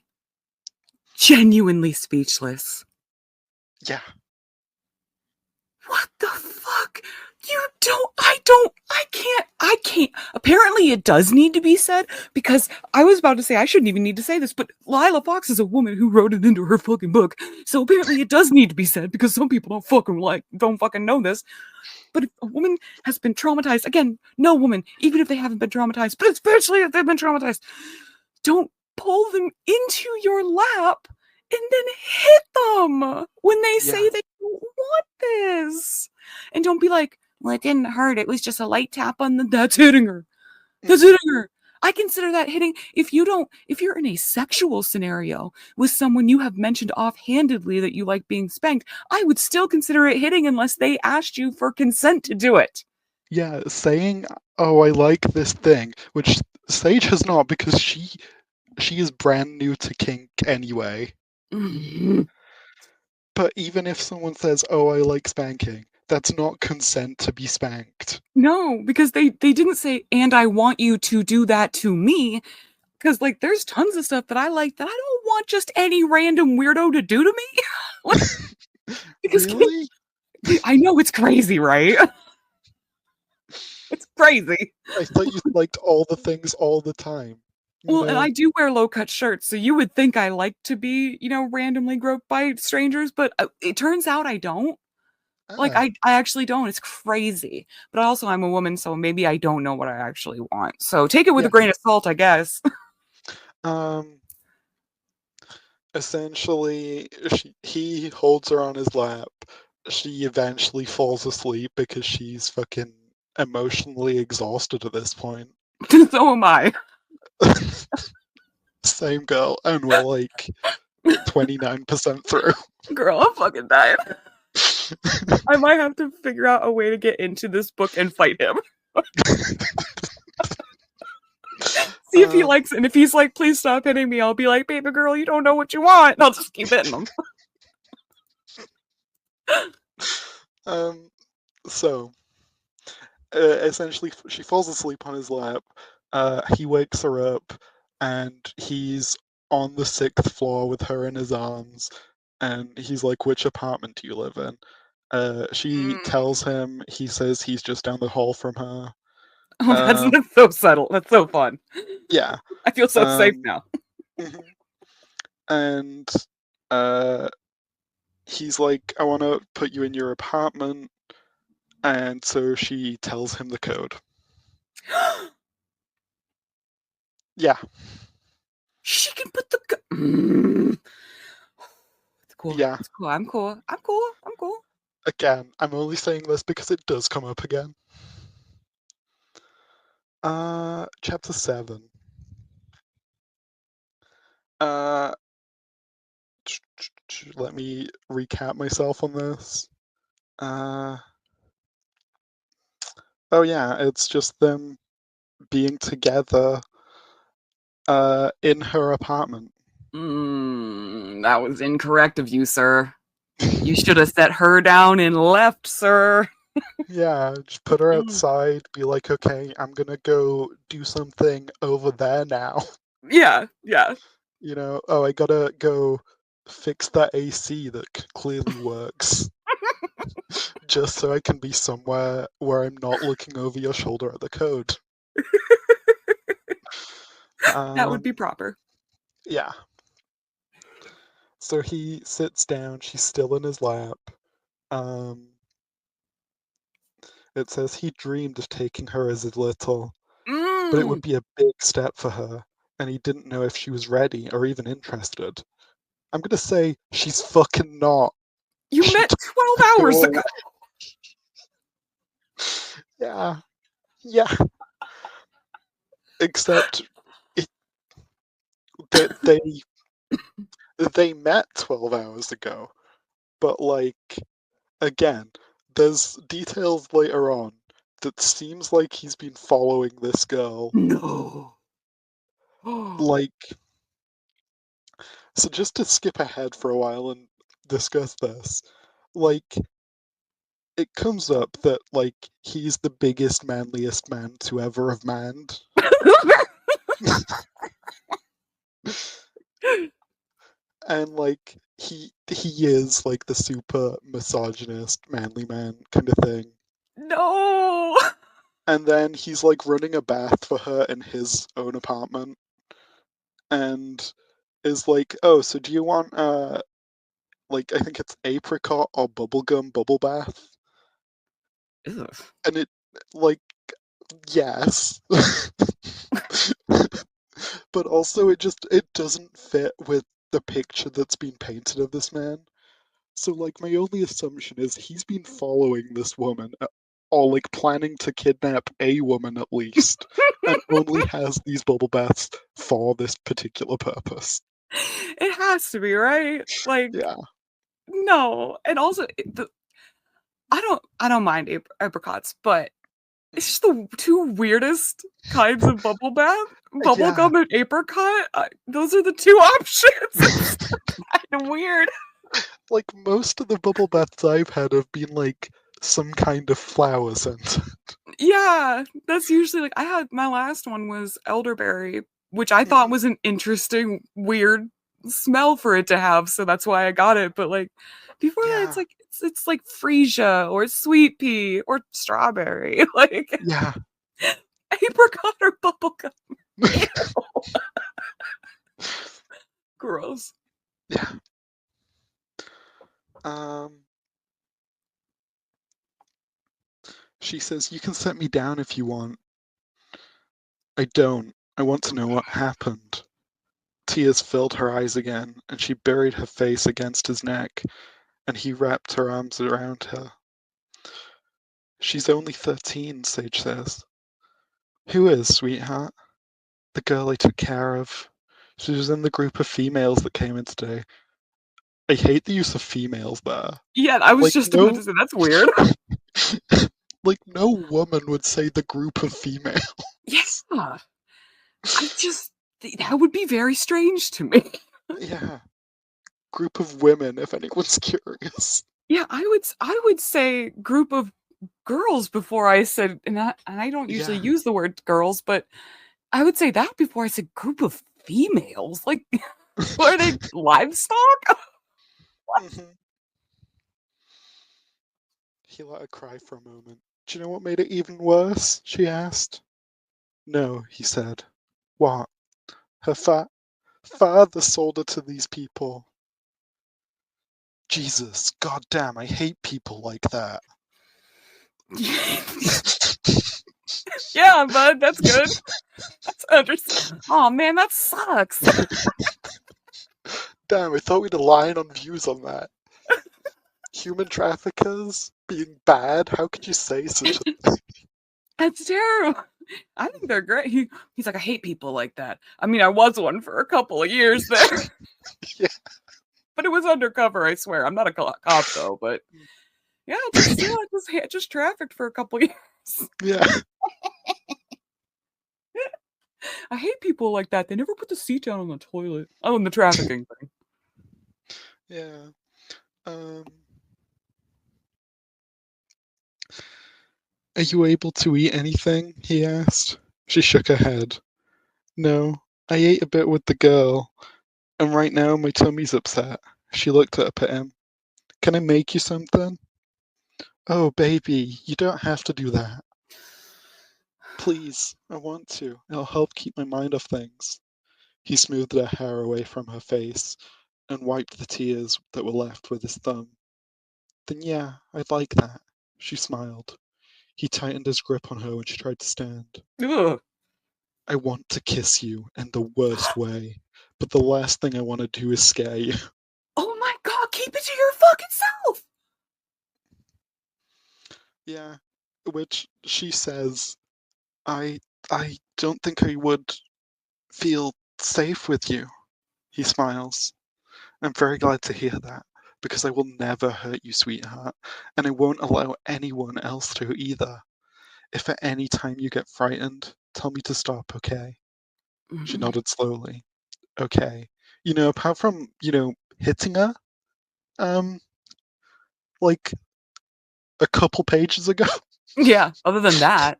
genuinely speechless. Yeah. What the fuck? I can't. Apparently it does need to be said because I was about to say I shouldn't even need to say this, but Lila Fox is a woman who wrote it into her fucking book. So apparently it does need to be said because some people don't fucking know this. But if a woman has been traumatized, again, no woman, even if they haven't been traumatized, but especially if they've been traumatized, don't pull them into your lap and then hit them when they Yeah. say they don't want this. And don't be like, well, it didn't hurt. It was just a light tap on the. That's hitting her. That's Hmm. hitting her. I consider that hitting. If you're in a sexual scenario with someone you have mentioned offhandedly that you like being spanked, I would still consider it hitting unless they asked you for consent to do it. Yeah, saying, "Oh, I like this thing," which Sage has not, because she is brand new to kink anyway. Mhm. But even if someone says, "Oh, I like spanking," that's not consent to be spanked. No, because they didn't say, and I want you to do that to me. Because like there's tons of stuff that I like that I don't want just any random weirdo to do to me. Like, because Really? I know it's crazy, right? It's crazy. I thought you liked all the things all the time. You Well, and know? I do wear low cut shirts, so you would think I like to be, randomly groped by strangers, but it turns out I don't. Like, Ah. I actually don't. It's crazy. But also, I'm a woman, so maybe I don't know what I actually want. So take it with Yeah. a grain of salt, I guess. Um. Essentially, he holds her on his lap. She eventually falls asleep because she's fucking emotionally exhausted at this point. So am I. Same girl, and we're like 29% through. Girl, I'm fucking dying. I might have to figure out a way to get into this book and fight him. See if he um, likes it. And if he's like, please stop hitting me, I'll be like, baby girl, you don't know what you want. And I'll just keep hitting him. um, so, essentially, she falls asleep on his lap. He wakes her up, and he's on the 6th floor with her in his arms. And he's like, which apartment do you live in? She tells him, he says he's just down the hall from her. Oh, Um, that's so subtle. That's so fun. yeah. I feel so safe Um, now. mhm. And uh, he's like, I want to put you in your apartment. And so she tells him the code. Yeah. She can put the. It's cool. Yeah. It's cool. I'm cool. I'm cool. I'm cool. Again, I'm only saying this because it does come up again. Chapter 7. Uh, let me recap myself on this. Uh, oh yeah, it's just them being together in her apartment. That was incorrect of you, sir. You should have set her down and left, sir. Yeah, just put her Mm. outside, be like, okay, I'm gonna go do something over there now. Yeah, yeah. Oh, I gotta go fix that AC that clearly works, just so I can be somewhere where I'm not looking over your shoulder at the code. That would Um, be proper. yeah. So he sits down, she's still in his lap. Um, it says he dreamed of taking her as a little, but it would Mm. be a big step for her, and he didn't know if she was ready or even interested. I'm gonna say she's fucking not. You She met took 12 to hours go ago. away. Yeah, yeah. Except it, that they met 12 hours ago, but like again, there's details later on that seems like he's been following this girl. No. Like, so just to skip ahead for a while and discuss this, like it comes up that like he's the biggest, manliest man to ever have manned. And like he is like the super misogynist, manly man kind of thing. No. And then he's like running a bath for her in his own apartment and is like, oh, so do you want like I think it's apricot or bubblegum bubble bath? Ugh. And it like yes. But also it doesn't fit with the picture that's been painted of this man. So like my only assumption is he's been following this woman or like planning to kidnap a woman at least and only has these bubble baths for this particular purpose. It has to be, right? Like, Yeah. no. And also, I don't mind apricots, but it's Mhm. just the two weirdest kinds of bubble bath. Yeah. Bubblegum and apricot. Those are the two options. It's kind of weird. Like most of the bubble baths I've had have been like some kind of flower scent. Yeah, that's usually like my last one was elderberry, which I thought Mhm. was an interesting, weird smell for it to have, so that's why I got it. But like before that, Yeah, it's like freesia or sweet pea or strawberry, like yeah. apricot or bubblegum. Ew, gross. Yeah. Um, she says, "You can set me down if you want." I don't. I want to know what happened. Tears filled her eyes again, and she buried her face against his neck, and he wrapped her arms around her. "She's only 13, Sage says. "Who is, sweetheart?" "The girl I took care of. She was in the group of females that came in today." I hate the use of females there. Yeah, I was Like just about no to say that's weird. like no woman would say the group of females. Yeah, I just that would be very strange to me. Yeah. Group of women, if anyone's curious. Yeah, I would say group of girls before I said, and I don't usually Yeah. use the word girls, but I would say that before I said group of females. Like, what are they, livestock? Mhm. He let her cry for a moment. "Do you know what made it even worse?" she asked. "No," he said. "What?" "Her father sold her to these people." Jesus, goddamn, I hate people like that. Yeah, bud, that's good. That's understand. Oh man, that sucks. Damn, I thought we'd align on views on that. Human traffickers being bad? How could you say such a That's terrible. I think they're great. He's like, I hate people like that. I mean, I was one for a couple of years there, yeah. but it was undercover. I swear, I'm not a cop though. But yeah, just trafficked for a couple of years. Yeah. I hate people like that. They never put the seat down on the toilet. Oh, and the trafficking thing. Yeah. Um Are you able to eat anything? He asked. She shook her head. "No, I ate a bit with the girl, and right now my tummy's upset." She looked up at him. "Can I make you something?" "Oh, baby, you don't have to do that." "Please, I want to. It'll help keep my mind off things." He smoothed her hair away from her face and wiped the tears that were left with his thumb. "Then yeah, I'd like that." She smiled. He tightened his grip on her when she tried to stand. Ugh. "I want to kiss you in the worst way, but the last thing I want to do is scare you." Oh my god, keep it to your fucking self. Yeah, which she says, I I don't think I would feel safe with you." He smiles. "I'm very glad to hear that, because I will never hurt you, sweetheart, and I won't allow anyone else to either. If at any time you get frightened, tell me to stop, okay?" She Mhm. nodded slowly. "Okay." Apart from, hitting her, um, like a couple pages ago. Yeah, other than that,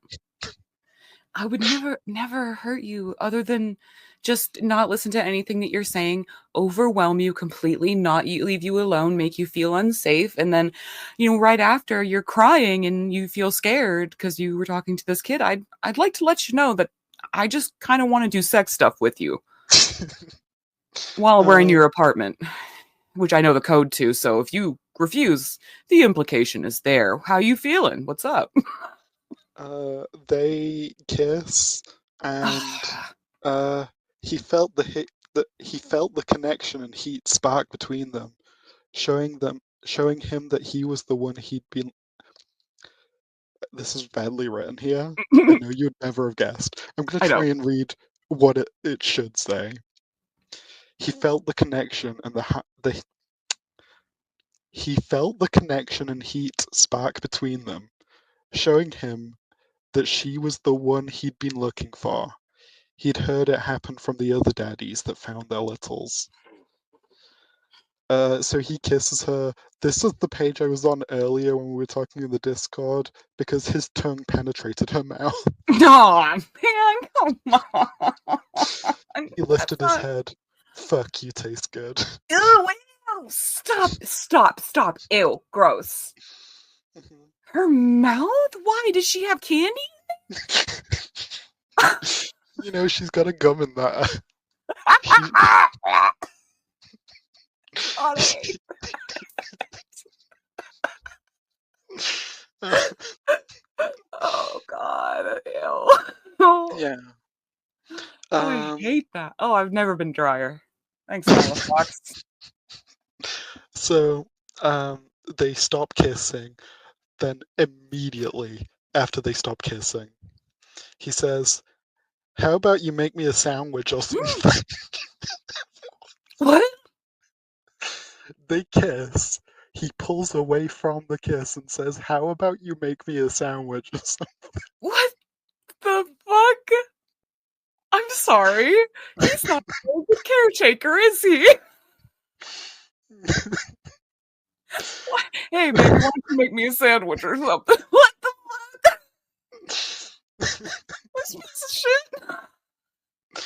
I would never hurt you other than just not listen to anything that you're saying, overwhelm you completely, not leave you alone, make you feel unsafe, and then, right after you're crying and you feel scared because you were talking to this kid, I'd like to let you know that I just kind of want to do sex stuff with you while we're in uh, your apartment, which I know the code to. So if you refuse, the implication is there. How you feeling? What's up? they kiss, and uh, he felt the hit. He felt the connection and heat spark between them, showing him that he was the one he'd been. This is badly written here. I know you'd never have guessed. I'm gonna I know. try and read what it should say. He felt the connection and he felt the connection and heat spark between them, showing him that she was the one he'd been looking for. He'd heard it happen from the other daddies that found their littles. So he kisses her. This is the page I was on earlier when we were talking in the Discord, because his tongue penetrated her mouth. Aw, man, come on. He lifted That's his not. head. Fuck, you taste good. Ew, ew, stop. Ew, gross. Mhm. Her mouth? Why? Does she have candy? You know, she's got a gum in that. She, God, I hate. she, Oh God, ew. Oh, yeah. I Um, hate that. Oh, I've never been drier. Thanks, Malice Fox. so, they stop kissing. Then immediately after they stop kissing, he says, "How about you make me a sandwich or something?" What? They kiss. He pulls away from the kiss and says, "How about you make me a sandwich or What the fuck? I'm sorry. He's not a good caretaker, is he? something?" What? Hey, baby, why don't you make me a sandwich or something? What the fuck? This piece of shit.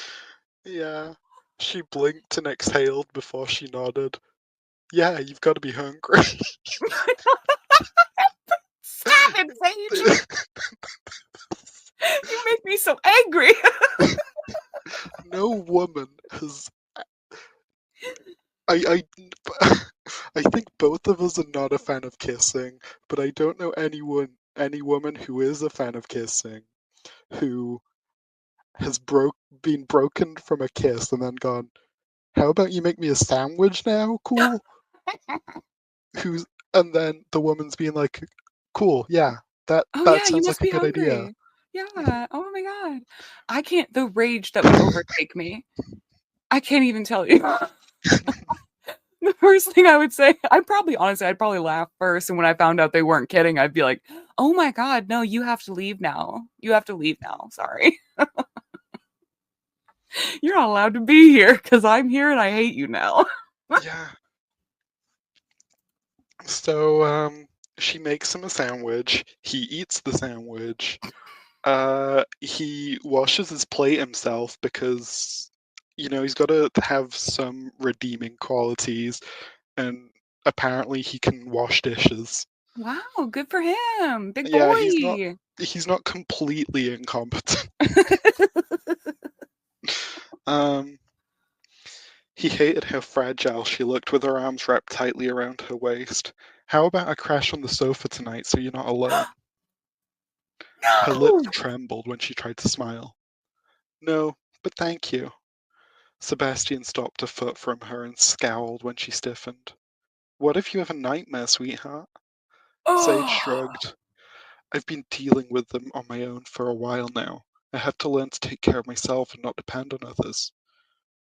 Yeah. She blinked and exhaled before she nodded. Yeah, you've got to be hungry. Stop it, Sage. You make me so angry. No woman has. I I think both of us are not a fan of kissing, but I don't know any woman who is a fan of kissing who has been broken from a kiss and then gone, "How about you make me a sandwich now? Cool." Who's and then the woman's being like, "Cool, yeah, Oh that yeah, you sounds must like a be good idea." hungry. Yeah. Oh my god. I can't the rage that would overtake me. I can't even tell you. The first thing I would say, I'd probably laugh first, and when I found out they weren't kidding, I'd be like, "Oh my god, no, you have to leave now. You have to leave now. Sorry. You're not allowed to be here because I'm here and I hate you now." Yeah. So she makes him a sandwich. He eats the sandwich. He washes his plate himself because he's got to have some redeeming qualities, and apparently he can wash dishes. Wow, good for him. Big Yeah, boy. he's not completely incompetent. Um, he hated how fragile she looked with her arms wrapped tightly around her waist. How about I crash on the sofa tonight so you're not alone? Her lips No. trembled when she tried to smile. No, but thank you. Sebastian stopped a foot from her and scowled when she stiffened. What if you have a nightmare, sweetheart? Sage Oh. shrugged. I've been dealing with them on my own for a while now. I have to learn to take care of myself and not depend on others.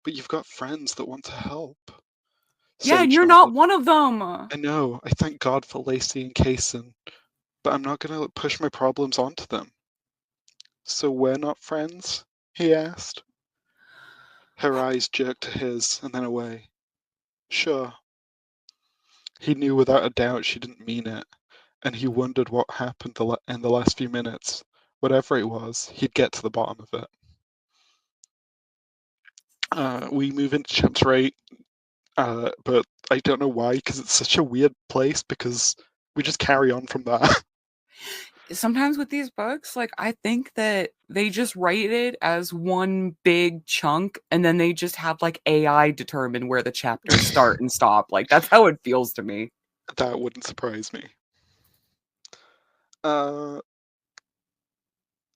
But you've got friends that want to help. Yeah, and Sage you're not nodded. one of them. I know, I thank God for Lacey and Kaysen, but I'm not going to push my problems onto them. So we're not friends? He asked. Her eyes jerked to his and then away. Sure. He knew without a doubt she didn't mean it, and he wondered what happened in the last few minutes. Whatever it was, he'd get to the bottom of it. We move into chapter 8, but I don't know why, because it's such a weird place, because we just carry on from that. Sometimes with these books, like I think that they just write it as one big chunk and then they just have like AI determine where the chapters start and stop. Like that's how it feels to me. That wouldn't surprise me. Uh,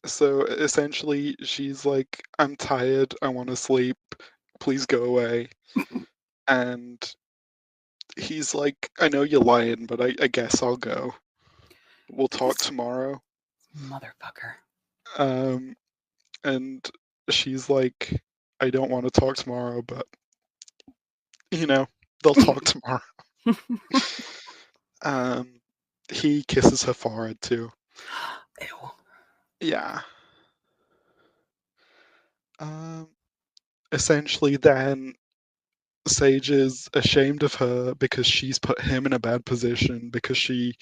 so essentially, she's like, I'm tired, I want to sleep, please go away. And he's like, I know you're lying, but I guess I'll go. We'll talk This tomorrow. motherfucker. Um, and she's like, I don't want to talk tomorrow, but you know, they'll talk tomorrow. Um, he kisses her forehead too. Ew. Yeah. Um, essentially, then Sage is ashamed of her because she's put him in a bad position because she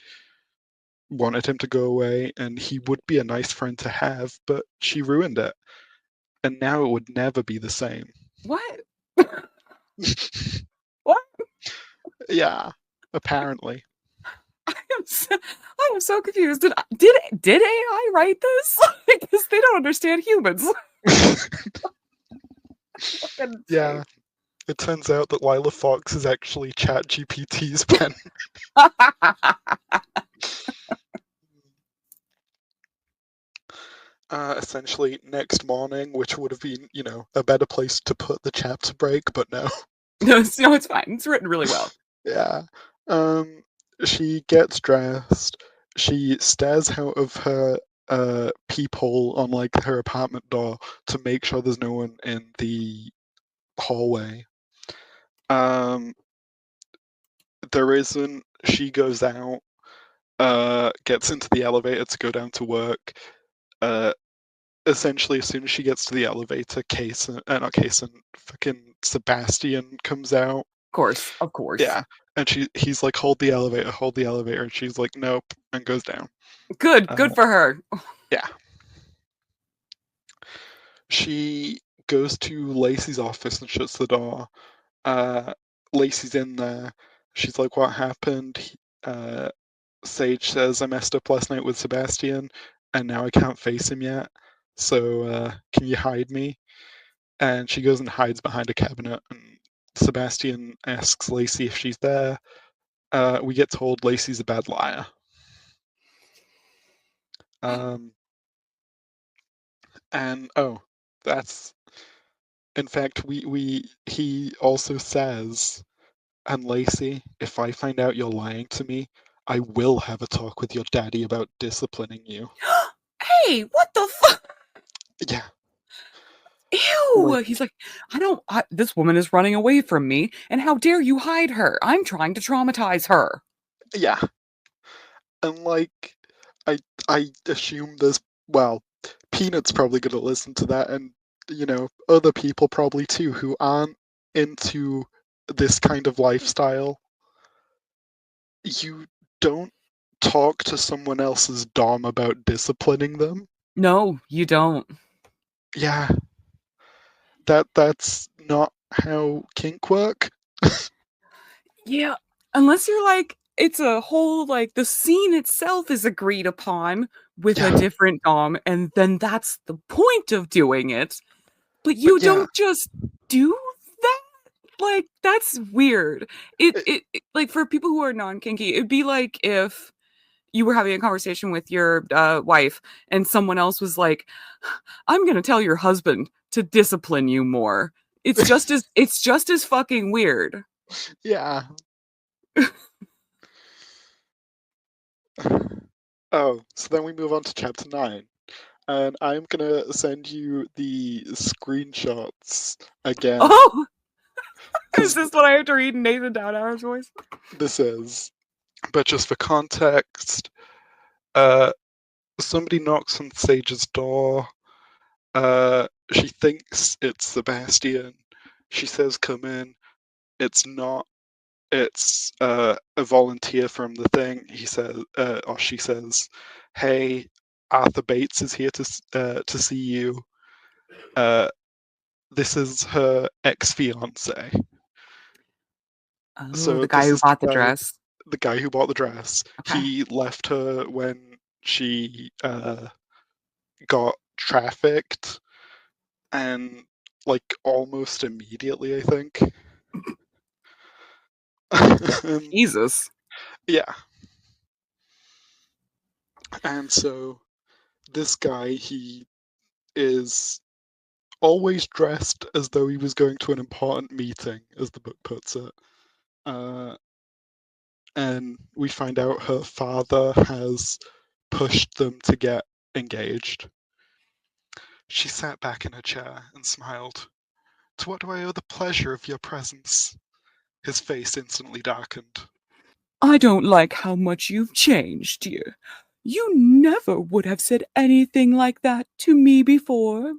wanted him to go away and he would be a nice friend to have, but she ruined it. And now it would never be the same. What? What? Yeah, apparently. I am so confused. Did AI write this? Because they don't understand humans. Fucking Yeah, say. it turns out that Lila Fox is actually ChatGPT's pen. Essentially, next morning, which would have been, a better place to put the chapter break, but no. No, it's fine. It's written really well. Yeah. Um, she gets dressed. She stares out of her peephole on like her apartment door to make sure there's no one in the hallway. Um, there isn't. She goes out, gets into the elevator to go down to work. Uh, Essentially, as soon as she gets to the elevator, not Kason, fucking Sebastian comes out. Of course. Yeah, and he's like, hold the elevator, and she's like, nope, and goes down. Good Uh, for her. yeah, she goes to Lacey's office and shuts the door. Uh, Lacey's in there. She's like, what happened? Sage says, I messed up last night with Sebastian, and now I can't face him yet. So can you hide me? And she goes and hides behind a cabinet. And Sebastian asks Lacey if she's there. We get told Lacey's a bad liar. Um, and oh, that's in fact we he also says, and Lacey, if I find out you're lying to me, I will have a talk with your daddy about disciplining you. Hey, what the fuck? Yeah, like Ew! He's like, this woman is running away from me, and how dare you hide her? I'm trying to traumatize her. yeah, and like I I assume there's well, Peanut's probably gonna listen to that, and other people probably too who aren't into this kind of lifestyle. You don't talk to someone else's dom about disciplining them. No, you don't. Yeah, that's not how kink work. Yeah, unless you're like, it's a whole, like, the scene itself is agreed upon with a Yeah, different dom, and then that's the point of doing it. But but you yeah, don't just do that? Like, that's weird. it, Like, for people who are non-kinky, it'd be like if you were having a conversation with your wife and someone else was like, I'm gonna tell your husband to discipline you more. It's just as fucking weird. yeah. Oh, so then we move on to chapter 9. And I'm gonna send you the screenshots again, Oh, is because this what I have to read in Nathan Downhour's voice? this is. But just for context, uh, somebody knocks on Sage's door. She thinks it's Sebastian. She says, "Come in." It's not. It's a volunteer from the thing. He says, or she says, "Hey, Arthur Bates is here to see you." Uh, this is her ex-fiance. Oh, So the guy this who is the bought the guy, dress. the guy who bought the dress. Okay. He left her when she got trafficked, and like almost immediately, I think. um, Jesus. yeah, and so this guy, he is always dressed as though he was going to an important meeting, as the book puts it. Uh, and we find out her father has pushed them to get engaged. She sat back in her chair and smiled. To what do I owe the pleasure of your presence? His face instantly darkened. I don't like how much you've changed, dear. You never would have said anything like that to me before.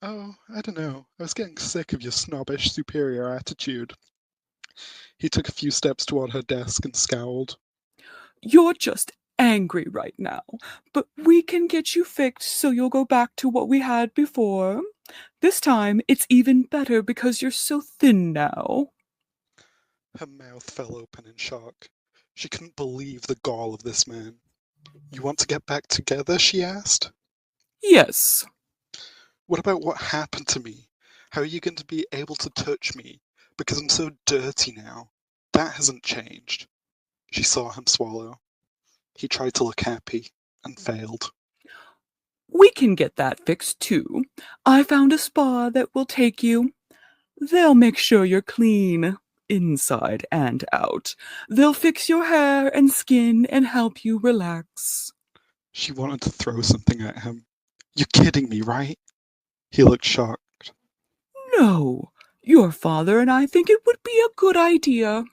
Oh, I don't know. I was getting sick of your snobbish, superior attitude. He took a few steps toward her desk and scowled. You're just angry right now, but we can get you fixed so you'll go back to what we had before. This time, it's even better because you're so thin now. Her mouth fell open in shock. She couldn't believe the gall of this man. You want to get back together? She asked. Yes. What about what happened to me? How are you going to be able to touch me? Because I'm so dirty now. That hasn't changed. She saw him swallow. He tried to look happy and failed. We can get that fixed too. I found a spa that will take you. They'll make sure you're clean, inside and out. They'll fix your hair and skin and help you relax. She wanted to throw something at him. You're kidding me, right? He looked shocked. No, your father and I think it would be a good idea.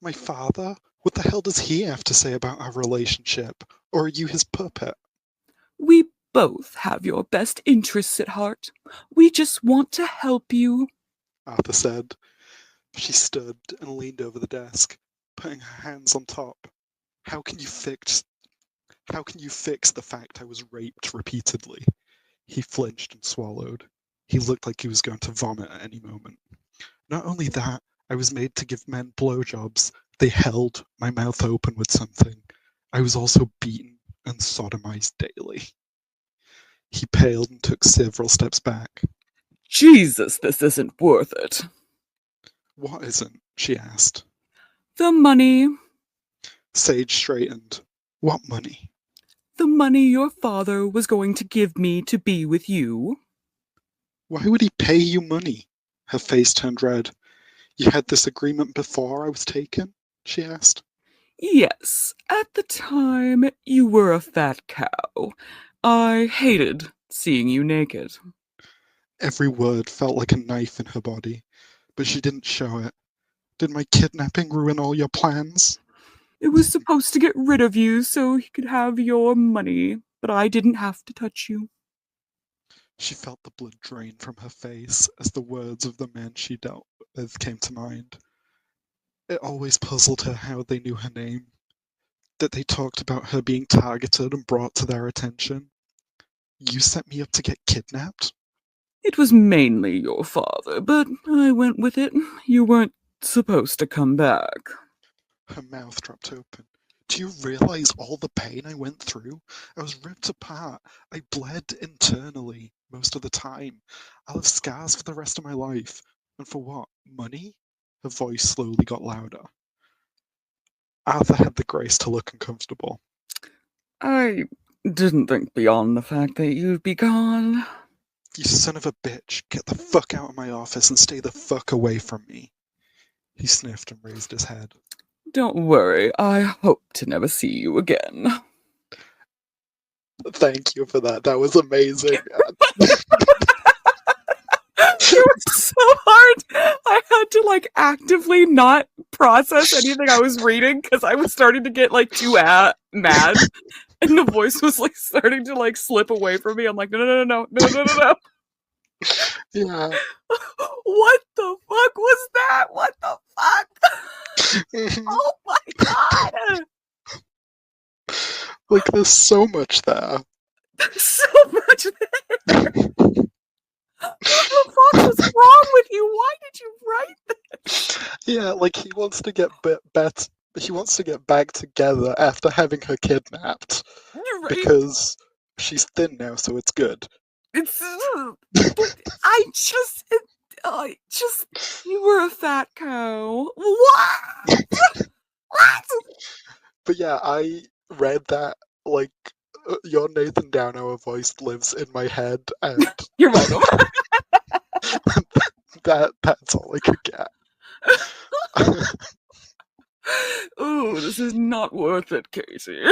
My father? What the hell does he have to say about our relationship? Or are you his puppet? We both have your best interests at heart. We just want to help you. Arthur said. She stood and leaned over the desk, putting her hands on top. How can you fix the fact I was raped repeatedly? He flinched and swallowed. He looked like he was going to vomit at any moment. Not only that, I was made to give men blowjobs. They held my mouth open with something. I was also beaten and sodomized daily. He paled and took several steps back. Jesus, this isn't worth it. What isn't? She asked. The money. Sage straightened. What money? The money your father was going to give me to be with you. Why would he pay you money? Her face turned red. You had this agreement before I was taken? She asked. Yes, at the time you were a fat cow. I hated seeing you naked. Every word felt like a knife in her body, but she didn't show it. Did my kidnapping ruin all your plans? It was supposed to get rid of you so he could have your money, but I didn't have to touch you. She felt the blood drain from her face as the words of the men she dealt with came to mind. It always puzzled her how they knew her name, that they talked about her being targeted and brought to their attention. You set me up to get kidnapped? It was mainly your father, but I went with it. You weren't supposed to come back. Her mouth dropped open. Do you realize all the pain I went through? I was ripped apart. I bled internally most of the time. I'll have scars for the rest of my life. And for what? Money? Her voice slowly got louder. Arthur had the grace to look uncomfortable. I didn't think beyond the fact that you'd be gone. You son of a bitch. Get the fuck out of my office and stay the fuck away from me. He sniffed and raised his head. Don't worry, I hope to never see you again. Thank you for that. That was amazing. It was so hard. I had to actively not process anything I was reading because I was starting to get too mad, and the voice was starting to slip away from me. I'm like, no, no, no, no, no, no, no, no. Yeah. What the fuck was that? What the fuck? Oh my god! There's so much there. There's so much there. What the fuck was wrong with you? Why did you write this? Yeah, he wants to get he wants to get back together after having her kidnapped. Right? Because she's thin now, so it's good. It's you were a fat cow. What? What? But yeah, I read that your Nathan Downhour voice lives in my head, and You're welcome. that's all I could get. Ooh, this is not worth it, Casey.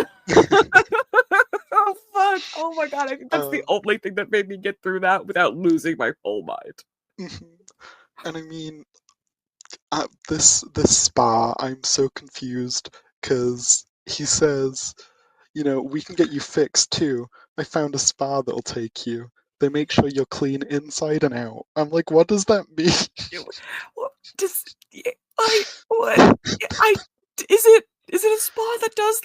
Oh fuck! Oh my god! I think that's the only thing that made me get through that without losing my whole mind. And I mean, at this spa, I'm so confused because he says, we can get you fixed too. I found a spa that'll take you. They make sure you're clean inside and out. I'm like, what does that mean? Is it a spa that does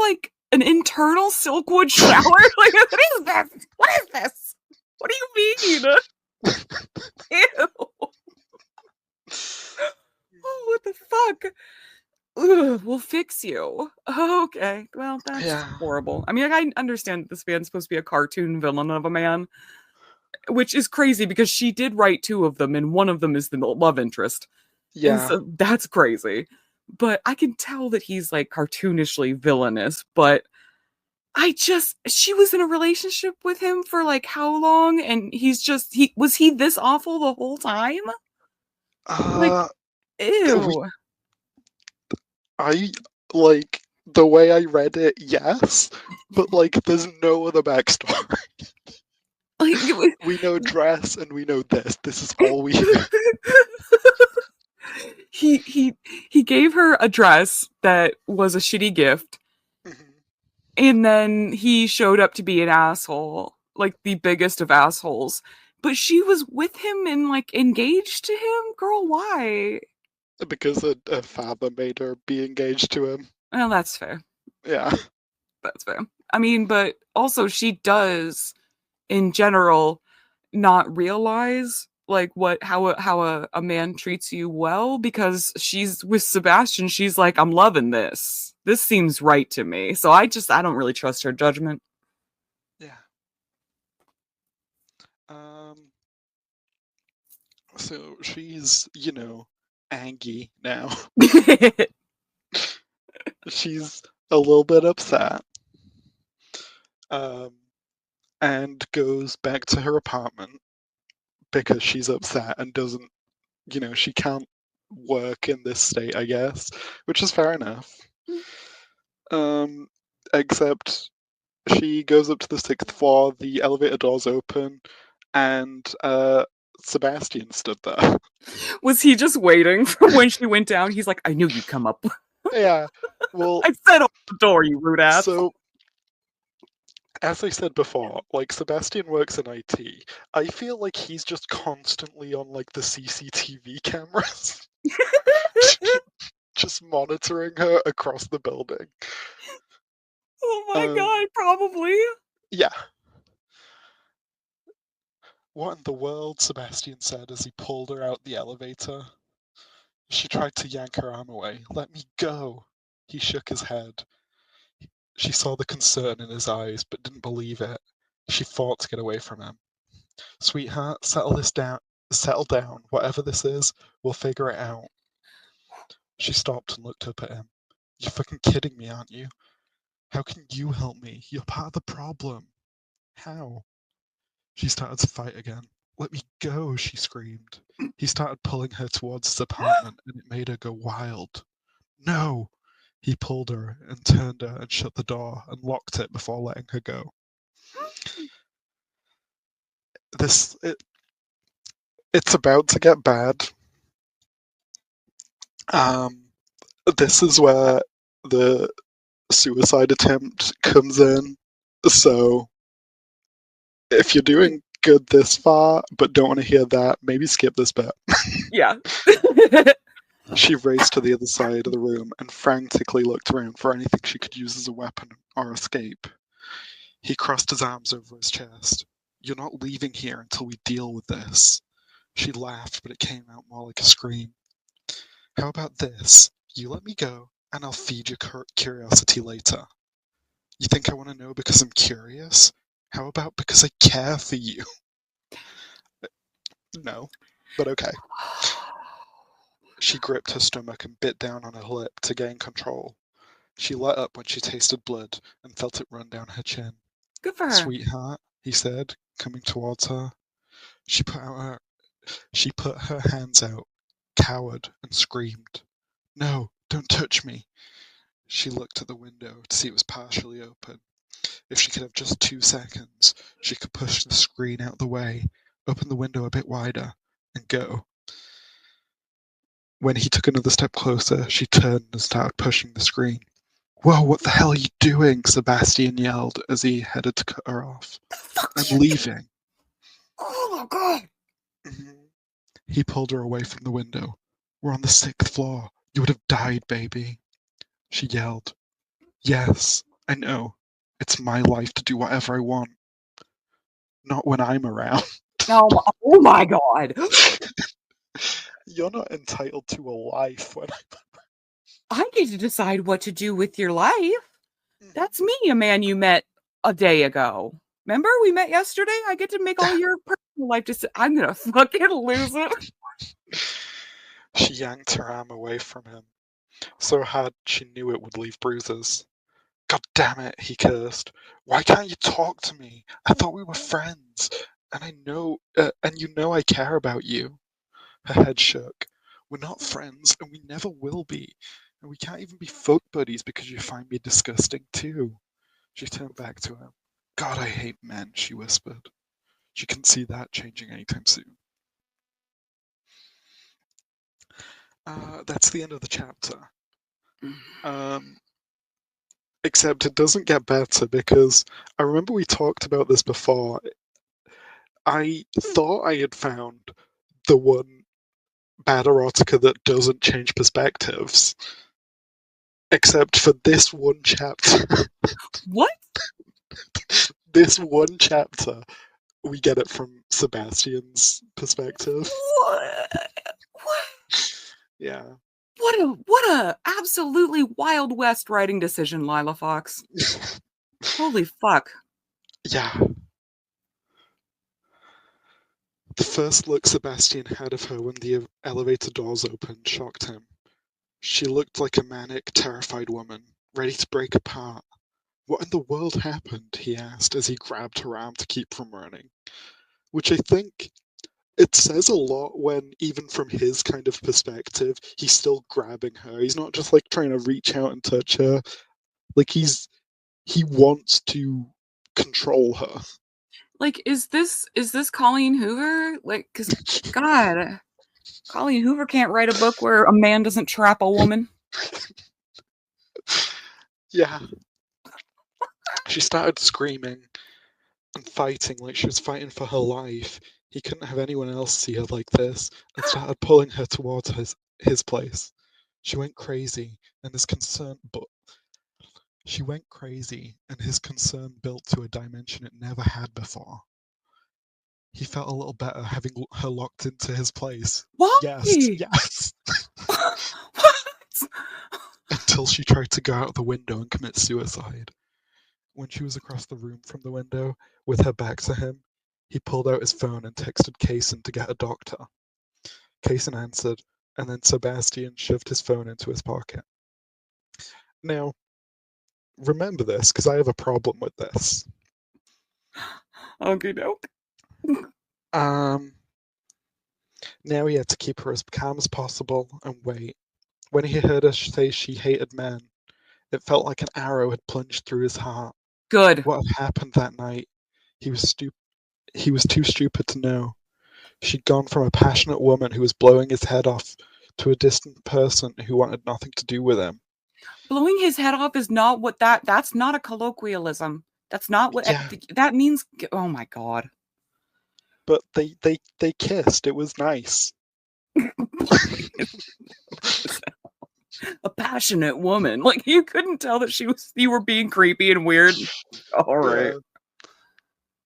an internal Silkwood shower? What is this? What is this? What do you mean? Ew. Oh, what the fuck? Ugh, we'll fix you. Okay, well, that's Yeah. horrible. I mean, like, I understand that this man's supposed to be a cartoon villain of a man, which is crazy because she did write two of them, and one of them is the love interest. And Yeah. so that's crazy. But I can tell that he's like cartoonishly villainous, but she was in a relationship with him for like how long? And was he this awful the whole time? Like, Uh, we, ew. I like the way I read it, yes, but like there's no other backstory. Like, it was. We know dress and we know this. This is all we know. He gave her a dress that was a shitty gift, Mhm. and then he showed up to be an asshole, like the biggest of assholes. But she was with him and like engaged to him. Girl, why? Because a father made her be engaged to him. Well, that's fair. Yeah. That's fair. I mean, but also she does in general not realize like what how a man treats you well, because she's with Sebastian, she's like, I'm loving this seems right to me, so I don't really trust her judgment. Yeah. Um. So she's, Angie now. She's a little bit upset. Um. And goes back to her apartment because she's upset and doesn't, she can't work in this state, I guess, which is fair enough. Um, except she goes up to the sixth floor, the elevator doors open, and Sebastian stood there. Was he just waiting for when she went down? He's like, I knew you'd come up. Yeah, well, I said open the door, you rude ass. so as I said before, like Sebastian works in IT. I feel like he's just constantly on like the CCTV cameras, just monitoring her across the building. Oh my Um, god, probably. yeah. What in the world? Sebastian said as he pulled her out the elevator. She tried to yank her arm away. Let me go. He shook his head. She saw the concern in his eyes, but didn't believe it. She fought to get away from him. Sweetheart, settle this down. Settle down. Whatever this is, we'll figure it out. She stopped and looked up at him. You're fucking kidding me, aren't you? How can you help me? You're part of the problem. How? She started to fight again. Let me go, she screamed. He started pulling her towards his apartment, and it made her go wild. No! He pulled her and turned her and shut the door and locked it before letting her go. This it's about to get bad. Um, this is where the suicide attempt comes in. So if you're doing good this far but don't want to hear that, maybe skip this bit. Yeah. She raced to the other side of the room and frantically looked around for anything she could use as a weapon or escape. He crossed his arms over his chest. You're not leaving here until we deal with this. She laughed, but it came out more like a scream. How about this? You let me go, and I'll feed your curiosity later. You think I want to know because I'm curious? How about because I care for you? No, but okay. She gripped her stomach and bit down on her lip to gain control. She let up when she tasted blood and felt it run down her chin. Good for her. Sweetheart, he said, coming towards her. She put out her She put her hands out, cowered, and screamed. No, don't touch me. She looked at the window to see it was partially open. If she could have just 2 seconds, she could push the screen out the way, open the window a bit wider, and go. When he took another step closer, she turned and started pushing the screen. Whoa, what the hell are you doing? Sebastian yelled as he headed to cut her off. Fuck I'm you. leaving. Oh my god. Mhm. He pulled her away from the window. We're on the 6th floor. You would have died, baby. She yelled. Yes, I know. It's my life to do whatever I want. Not when I'm around. Oh my god. You're not entitled to a life when I get to decide what to do with your life. Mhm. That's me, a man you met a day ago. Remember we met yesterday? I get to make all your personal life decisions. I'm gonna fucking lose it. She yanked her arm away from him, so hard she knew it would leave bruises. God damn it, he cursed. Why can't you talk to me? I thought we were friends. And you know I care about you. Her head shook. We're not friends, and we never will be. And we can't even be fuck buddies because you find me disgusting too. She turned back to him. God, I hate men, she whispered. She couldn't see that changing anytime soon. That's the end of the chapter. Um, except it doesn't get better because I remember we talked about this before. I thought I had found the one bad erotica that doesn't change perspectives, except for this one chapter. What? This one chapter, we get it from Sebastian's perspective. What? Yeah. What a absolutely Wild West writing decision, Lila Fox. Holy fuck. Yeah. The first look Sebastian had of her when the elevator doors opened shocked him. She looked like a manic, terrified woman, ready to break apart. What in the world happened? He asked as he grabbed her arm to keep from running. Which I think it says a lot when, even from his kind of perspective, he's still grabbing her. He's not just like trying to reach out and touch her. Like he wants to control her. Like, is this Colleen Hoover? Like, cause God, Colleen Hoover can't write a book where a man doesn't trap a woman. Yeah. She started screaming and fighting like she was fighting for her life. He couldn't have anyone else see her like this and started pulling her towards his place. She went crazy and his concern but she went crazy and his concern built to a dimension it never had before. He felt a little better having her locked into his place. Yes, Why? yes. What? Until she tried to go out the window and commit suicide. When she was across the room from the window, with her back to him, he pulled out his phone and texted Kaysen to get a doctor. Kaysen answered, and then Sebastian shoved his phone into his pocket. Now, remember this, because I have a problem with this. Okay, doke. Um, Now he had to keep her as calm as possible and wait. When he heard her say she hated men, it felt like an arrow had plunged through his heart. Good. What had happened that night? He was He was too stupid to know. She'd gone from a passionate woman who was blowing his head off to a distant person who wanted nothing to do with him. Blowing his head off is not what that's not a colloquialism. That's not what Yeah, that means. Oh my god. but they kissed. It was nice. A passionate woman. Like you couldn't tell that you were being creepy and weird. All right. Yeah.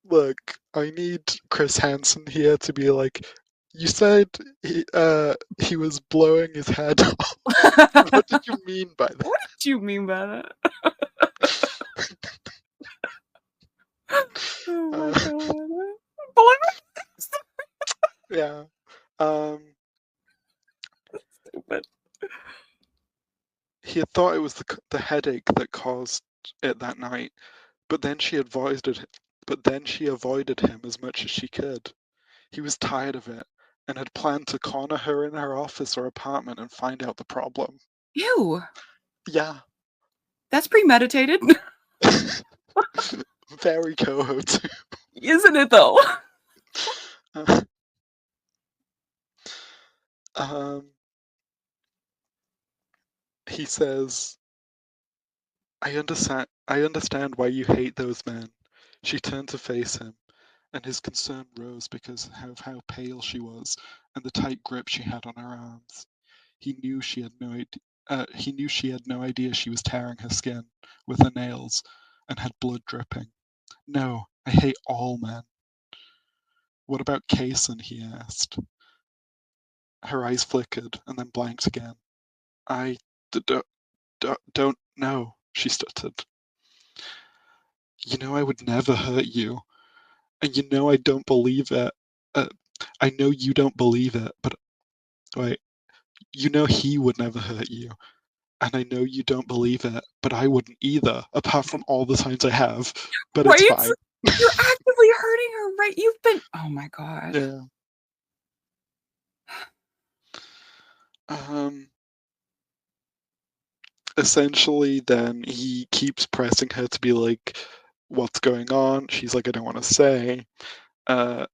Look, I need Chris Hansen here to be like, you said he was blowing his head off. What did you mean by that? What did you mean by that? Oh my Uh, god. yeah. Um, Stupid. he had thought it was the headache that caused it that night, but then she avoided him as much as she could. He was tired of it and had planned to corner her in her office or apartment and find out the problem. Ew. Yeah. That's premeditated. Very coho too. Isn't it though? um, he says, I understand why you hate those men. She turned to face him, and his concern rose because of how pale she was and the tight grip she had on her arms. He knew she had no idea she was tearing her skin with her nails and had blood dripping. No, I hate all men. What about Kaysen? He asked. Her eyes flickered and then blanked again. I don't know, she stuttered. You know I would never hurt you, and you know I don't believe it. Uh, I know you don't believe it, but wait, you know he would never hurt you, and I know you don't believe it, but I wouldn't either, apart from all the times I have, but it's Right? fine. You're actively hurting her, right? You've been. Oh my god. Yeah. Um, Essentially, then he keeps pressing her to be like, what's going on? She's like, I don't want to say. Uh,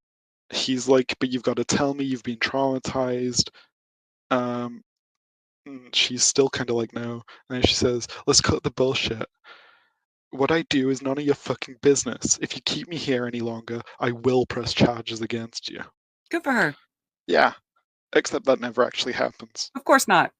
he's like, but you've got to tell me, you've been traumatized. Um, she's still kind of like, no. And then she says, let's cut the bullshit. What I do is none of your fucking business. If you keep me here any longer, I will press charges against you. Good for her. Yeah, except that never actually happens. Of course not.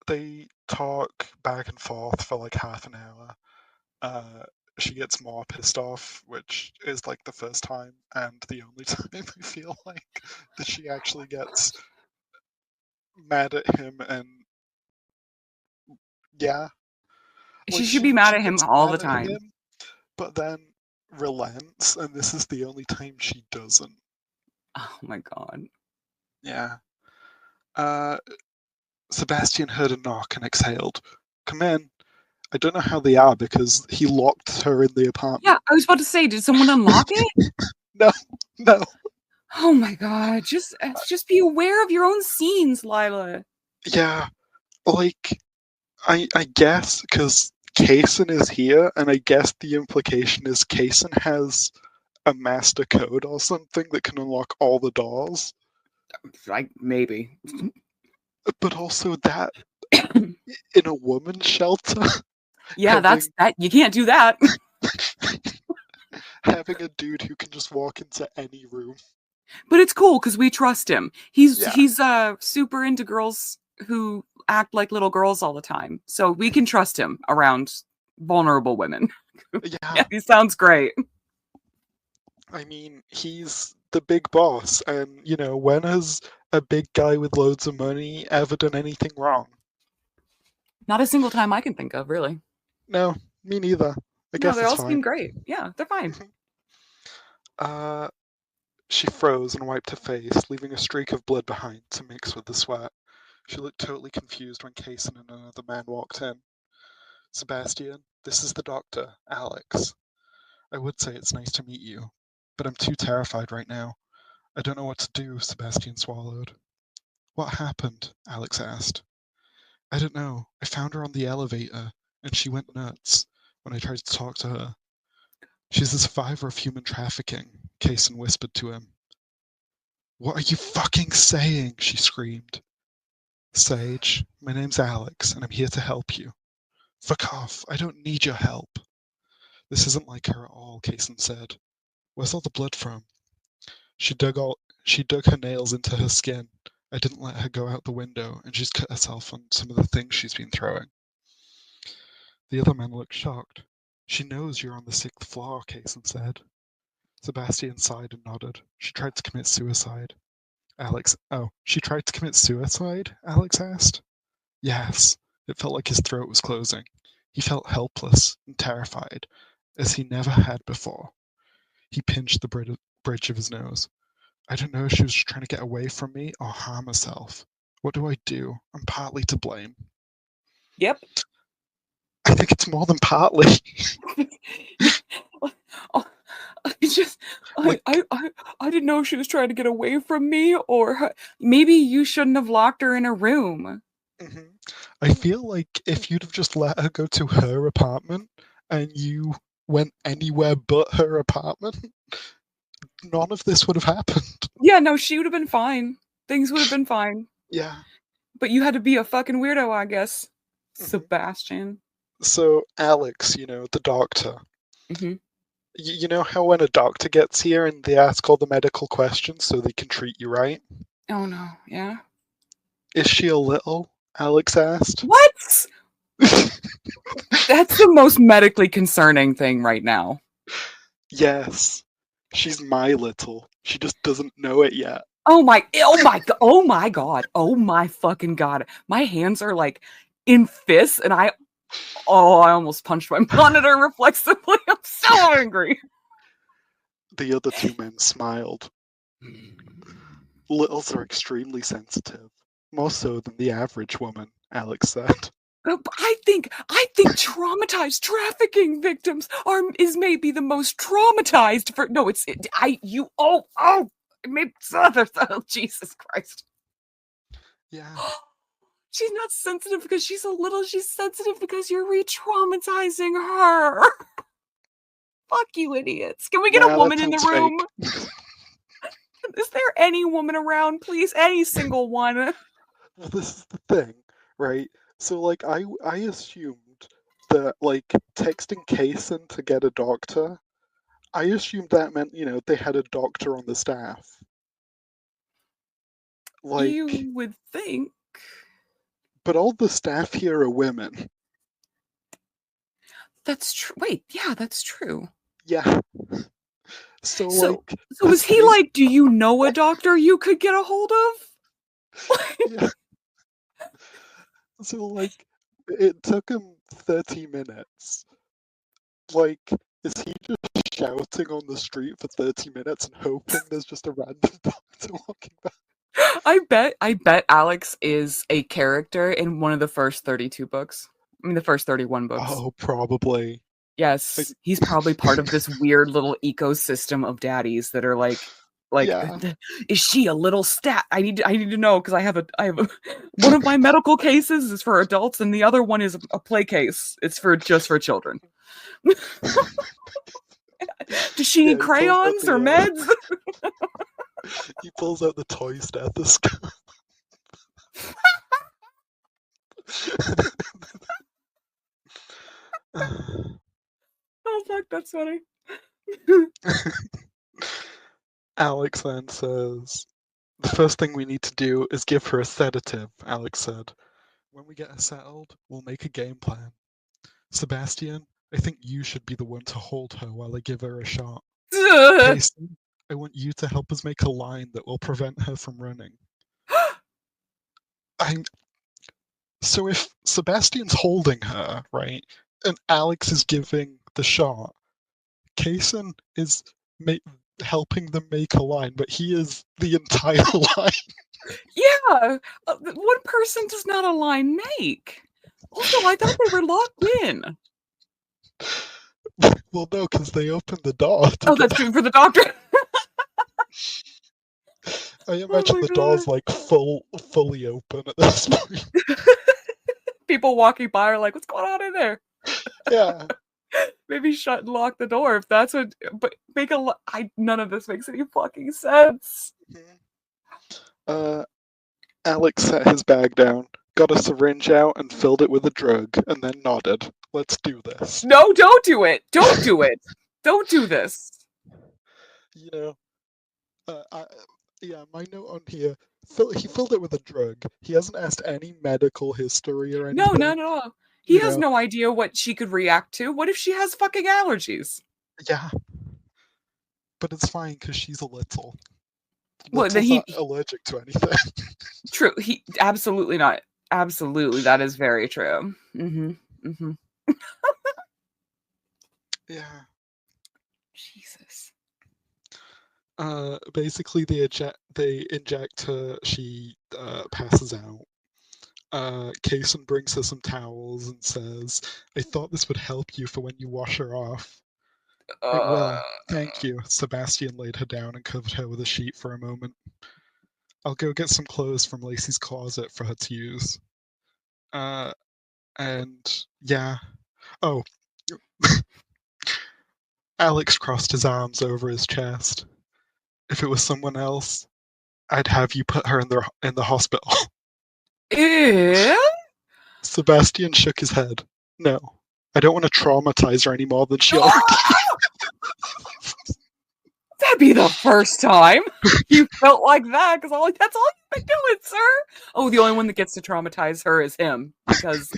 They talk back and forth for like half an hour. She gets more pissed off, which is like the first time and the only time I feel like that she actually gets mad at him. And yeah, She like should be mad she at him gets all mad the at time. him, but then relents, and this is the only time she doesn't. Oh my god. Yeah. Uh, Sebastian heard a knock and exhaled. Come in. I don't know how they are because he locked her in the Yeah, apartment. I was about to say, did someone unlock it? No, no. Oh my god. Just be aware of your own scenes, Lila. Yeah, like I guess because Kaysen is here, and I guess the implication is Kaysen has a master code or something that can unlock all the doors. Like maybe. But also that in a woman's shelter, Yeah, that's having that. You can't do that. having a dude who can just walk into any room. But it's cool because we trust him. He's Yeah, he's super into girls who act like little girls all the time. So we can trust him around vulnerable women. yeah. Yeah, he sounds great. I mean, he's the big boss, and when has a big guy with loads of money ever done anything wrong? Not a single time I can think of, really. No, me neither. I No, guess they it's all fine. seem great. Yeah, they're fine. uh, she froze and wiped her face, leaving a streak of blood behind to mix with the sweat. She looked totally confused when Kaysen and another man walked in. Sebastian, this is the doctor, Alex. I would say it's nice to meet you, but I'm too terrified right now. I don't know what to do, Sebastian swallowed. What happened? Alex asked. I don't know. I found her on the elevator, and she went nuts when I tried to talk to her. She's a survivor of human trafficking, Kaysen whispered to him. What are you fucking saying? She screamed. Sage, my name's Alex, and I'm here to help you. Fuck off. I don't need your help. This isn't like her at all, Kaysen said. Where's all the blood from? She dug her nails into her skin. I didn't let her go out the window, and she's cut herself on some of the things she's been throwing. The other man looked shocked. She knows you're on the 6th floor, Kaysen said. Sebastian sighed and nodded. She tried to commit suicide. She tried to commit suicide? Alex asked. Yes. It felt like his throat was closing. He felt helpless and terrified, as he never had before. He pinched the bridge of his nose. I don't know if she was trying to get away from me or harm herself. What do I do? I'm partly to blame. Yep. I think it's more than partly. Oh, I just, Like, I didn't know she was trying to get away from me, or maybe you shouldn't have locked her in a room. mhm. I feel like if you'd have just let her go to her apartment and you went anywhere but her apartment, none of this would have happened. Yeah, no, she would have been fine. Things would have been fine. Yeah. But you had to be a fucking weirdo, I guess. hmm Sebastian. So, Alex, the doctor, Hmm. you know how when a doctor gets here and they ask all the medical questions so they can treat you right? Oh no, yeah. Is she a little? Alex asked. What? That's the most medically concerning thing right now. Yes. She's my little. She just doesn't know it yet. Oh my, oh my, oh my god, oh my fucking god. My hands are like in fists, and I almost punched my monitor reflexively. I'm so angry. The other two men smiled. Littles are extremely sensitive, more so than the average woman, Alex said. I think traumatized trafficking victims is maybe the most traumatized for no, it's maybe Jesus Christ. Yeah. She's not sensitive because she's a little, she's sensitive because you're re-traumatizing her. Fuck you, idiots. Can we get a Nah, that woman in the sounds room? fake. Is there any woman around, please? Any single one? Well, this is the thing, right? So, like, I assumed that, like, texting Kaysen to get a doctor, I assumed that meant, they had a doctor on the staff. Like, You would think. but all the staff here are women. That's true. Wait, yeah, that's true. Yeah. So, So, like, so was he like, do you know a doctor you could get a hold of? yeah. So, like, it took him 30 minutes. Like, is he just shouting on the street for 30 minutes and hoping there's just a random doctor walking by? I bet Alex is a character in one of the first 32 books. I mean, the first 31 books. Oh, probably. Yes, he's probably part of this weird little ecosystem of daddies that are like, Yeah. is she a little stat? I need to know because I have a one of my medical cases is for adults and the other one is a play case. It's for just for children. Does she Yeah, need he pulls out crayons or meds? he pulls out the toy stethoscope. Oh fuck, that's funny. Alex then says, "The first thing we need to do is give her a sedative," Alex said. "When we get her settled, we'll make a game plan. Sebastian, I think you should be the one to hold her while I give her a shot. Casey, I want you to help us make a line that will prevent her from running." I'm So if Sebastian's holding her, right, and Alex is giving the shot, Kaysen is ma- helping them make a line, but he is the entire line. Yeah, one person does not a line make. Also, I thought they were locked in. Well, no, because they opened the door to Oh, get. that's true for the doctor. I Oh imagine my the god. door's like fully open at this point. People walking by are like, what's going on in there? Yeah. Maybe shut and lock the door if that's what. But make a. None of this makes any fucking sense. Mhm. Uh, Alex set his bag down, got a syringe out, and filled it with a drug, and then nodded. "Let's do this." No, don't do it. Don't do it. Don't do this. You know, I, yeah, my note on here. He filled it with a drug. He hasn't asked any medical history or No, anything. not at all. He You has know, no idea what she could react to. What if she has fucking allergies? yeah, but it's fine because she's a little. Well, then Little's not allergic to anything. true. He absolutely not. Absolutely, that is very true. Mm-hmm. Mm-hmm. Yeah. Jesus. Basically, they inject her. She passes out. Kaysen brings her some towels and says, "I thought this would help you for when you wash her off." "It Uh, will. Thank you." Sebastian laid her down and covered her with a sheet for a moment. "I'll go get some clothes from Lacey's closet for her to use." Uh, and yeah. Oh, Alex crossed his arms over his chest. "If it was someone else, I'd have you put her in the hospital." eh? Sebastian shook his head. "No, I don't want to traumatize her any more than she already." That'd be the first time you felt like that, because that's all you've been doing, sir. Oh, the only one that gets to traumatize her is him, because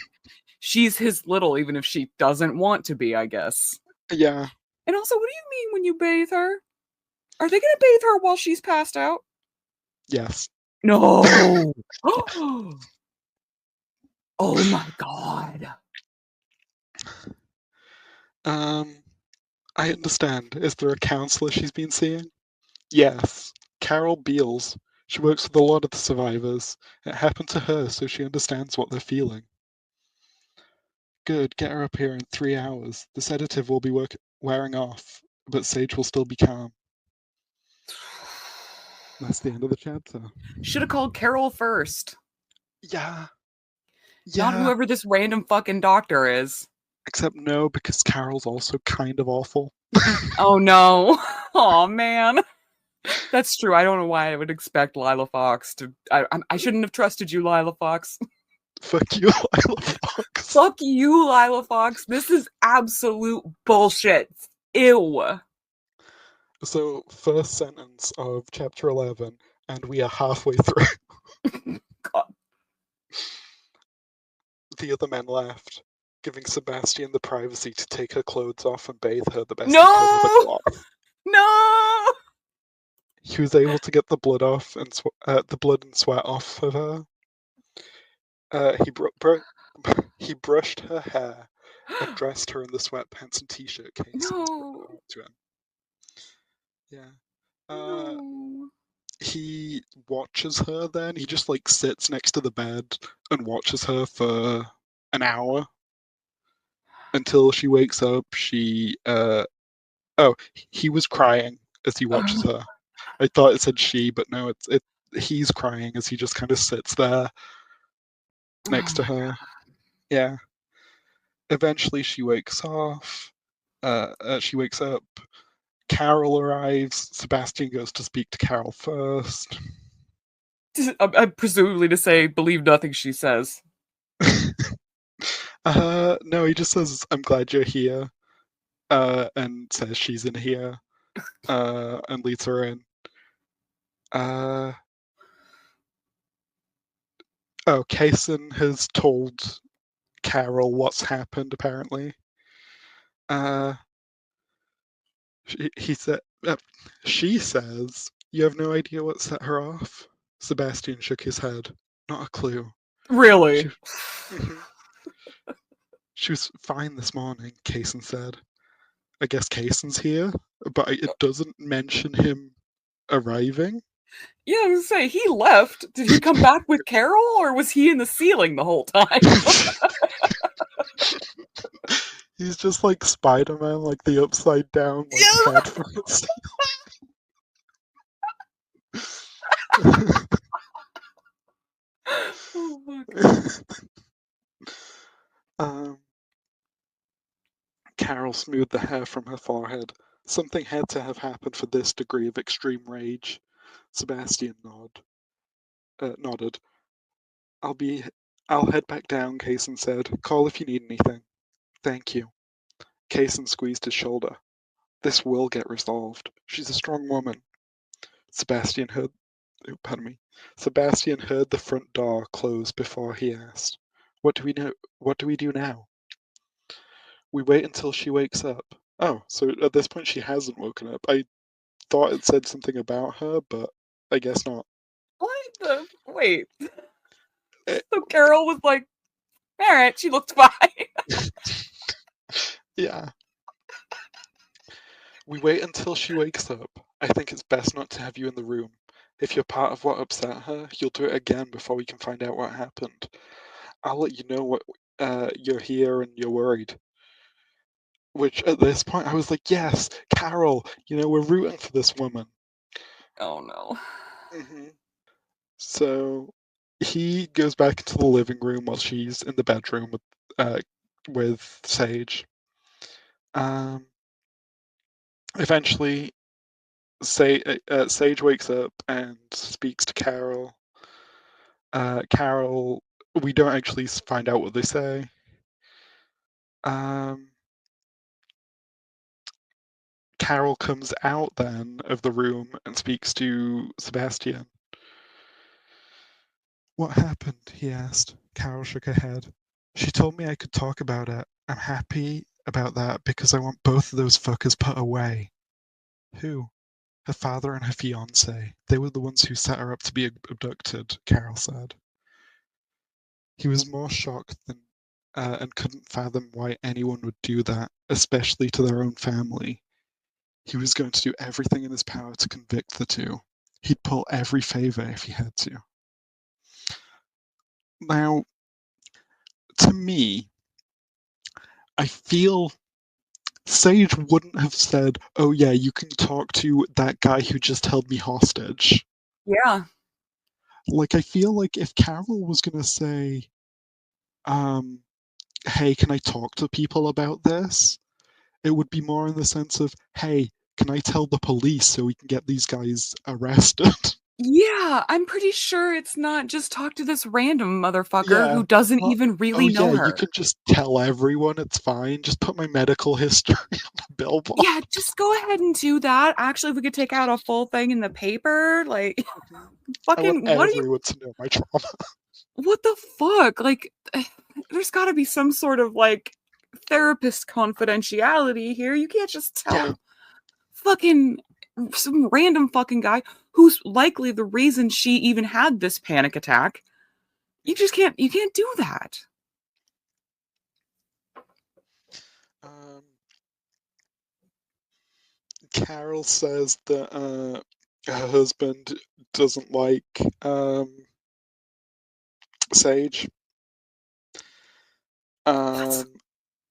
she's his little, even if she doesn't want to be, I guess. Yeah. And also, what do you mean when you bathe her? Are they gonna bathe her while she's passed out? Yes. No. Oh my god. Um, I understand. Is there a counselor she's been seeing? Yes. Carol Beals. She works with a lot of the survivors. It happened to her, so she understands what they're feeling. Good, get her up here in 3 hours. The sedative will be wearing off, but Sage will still be calm. That's the end of the chapter. Should have called Carol first. Yeah, Not yeah. whoever this random fucking doctor is. Except no, because Carol's also kind of awful. Oh no. Oh man. That's true. I don't know why I would expect Lila Fox to. I shouldn't have trusted you, Lila Fox. Fuck you, Lila Fox. Fuck you, Lila Fox. This is absolute bullshit. Ew. So, first sentence of chapter 11, and we are halfway through. God. The other men left, giving Sebastian the privacy to take her clothes off and bathe her the best he could with a No! cloth. No! He was able to get the blood off and the blood and sweat off of her. He brushed her hair and dressed her in the sweatpants and t-shirt Casey was bringing No. out to him. Yeah. No. He watches her then. He just like sits next to the bed and watches her for an hour until she wakes up. He was crying as he watches her. I thought it said she, but no, he's crying as he just kind of sits there next to her. Yeah. Eventually she wakes off. She wakes up. Carol arrives. Sebastian goes to speak to Carol first. Presumably to say, believe nothing she says. No, he just says, I'm glad you're here, and says she's in here, and leads her in. Kaysen has told Carol what's happened, apparently. He said, she says, you have no idea what set her off? Sebastian shook his head. Not a clue. She, Really? Mhm. She was fine this morning, Kaysen said. I guess Kaysen's here, but it doesn't mention him arriving. Yeah, I was gonna say, he left. Did he come back with Carol, or was he in the ceiling the whole time? He's just like Spider-Man, like the upside down, like Yeah. head from the Oh, fuck. um, Carol smoothed the hair from her forehead. Something had to have happened for this degree of extreme rage. Sebastian nodded. I'll head back down, Kaysen said. Call if you need anything. Thank you. Kaysen squeezed his shoulder. This will get resolved. She's a strong woman. Sebastian heard pardon me. Sebastian heard the front door close before he asked, What do we know? What do we do now? We wait until she wakes up. Oh, so at this point she hasn't woken up. I thought it said something about her, but I guess not. What the? Wait. Eh, So Carol was like, all right, she looked fine. yeah. We wait until she wakes up. I think it's best not to have you in the room. If you're part of what upset her, you'll do it again before we can find out what happened. I'll let you know what you're here and you're worried. Which at this point I was like, yes, Carol, we're rooting for this woman. Oh no. hmm So he goes back into the living room while she's in the bedroom with Sage. Um, Eventually, Sage wakes up and speaks to Carol. Carol, we don't actually find out what they say. Um, Carol comes out then of the room and speaks to Sebastian. What happened? He asked. Carol shook her head. She told me I could talk about it. I'm happy about that because I want both of those fuckers put away. Who? Her father and her fiance, they were the ones who set her up to be abducted, Carol said. He was more shocked than and couldn't fathom why anyone would do that, especially to their own family. He was going to do everything in his power to convict the two. He'd pull every favor if he had to. Now, to me, I feel Sage wouldn't have said, "Oh yeah, you can talk to that guy who just held me hostage." Yeah. Like, I feel like if Carol was gonna say, um, "Hey, can I talk to people about this?" It would be more in the sense of, "Hey, can I tell the police so we can get these guys arrested?" Yeah, I'm pretty sure it's not just talk to this random motherfucker Yeah. who doesn't Not, even "Oh really yeah, know you her. can just tell everyone it's fine. Just put my medical history on a billboard." Yeah, just go ahead and do that. Actually, we could take out a full thing in the paper. Like, Mhm. I want fucking, everyone to know my trauma. what the fuck? Like, there's gotta be some sort of, like, therapist confidentiality here. You can't just Yeah. tell fucking some random fucking guy who's likely the reason she even had this panic attack. You can't do that. Um, Carol says that her husband doesn't like Sage. What? Um,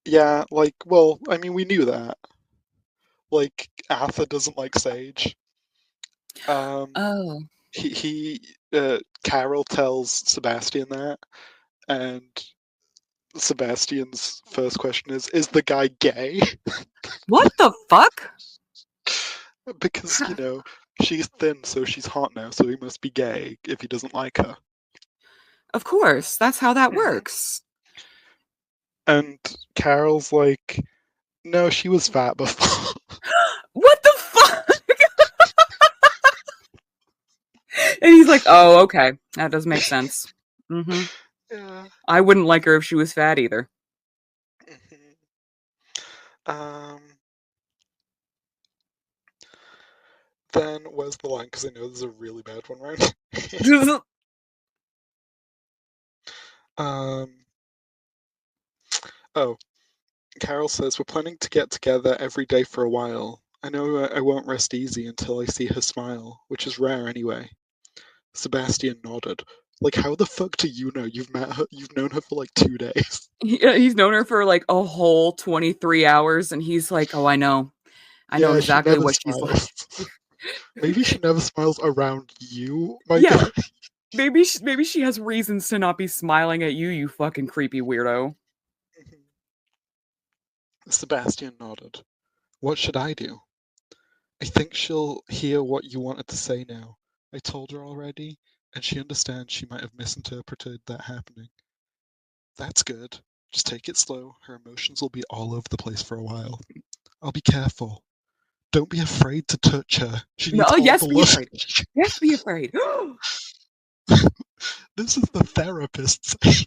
yeah, like, well, I mean, we knew that. Like, Arthur doesn't like Sage. Um, Oh. Carol tells Sebastian that, and Sebastian's first question is the guy gay? What the fuck? Because, she's thin, so she's hot now, so he must be gay if he doesn't like her. Of course, that's how that Mhm. works. And Carol's like, no, she was fat before. What the fuck? And he's like, "Oh, okay. That does make sense." Mhm. Yeah. I wouldn't like her if she was fat either. Mhm. Um, then where's the line? Because I know there's a really bad one right here. um, oh, Carol says, we're planning to get together every day for a while. I know I won't rest easy until I see her smile, which is rare anyway. Sebastian nodded. Like, how the fuck do you know? You've met her, you've known her for like 2 days. He's known her for like a whole 23 hours and he's like, "Oh, I know. I know Yeah, she exactly never what she's like." smiles. Maybe she never smiles around you, my Yeah, guy. maybe she has reasons to not be smiling at you, you fucking creepy weirdo. Sebastian nodded. What should I do? I think she'll hear what you wanted to say now. I told her already, and she understands she might have misinterpreted that happening. That's good. Just take it slow. Her emotions will be all over the place for a while. I'll be careful. Don't be afraid to touch her. She needs No, all yes, the be love. afraid. Yes, be afraid. This is the therapist saying.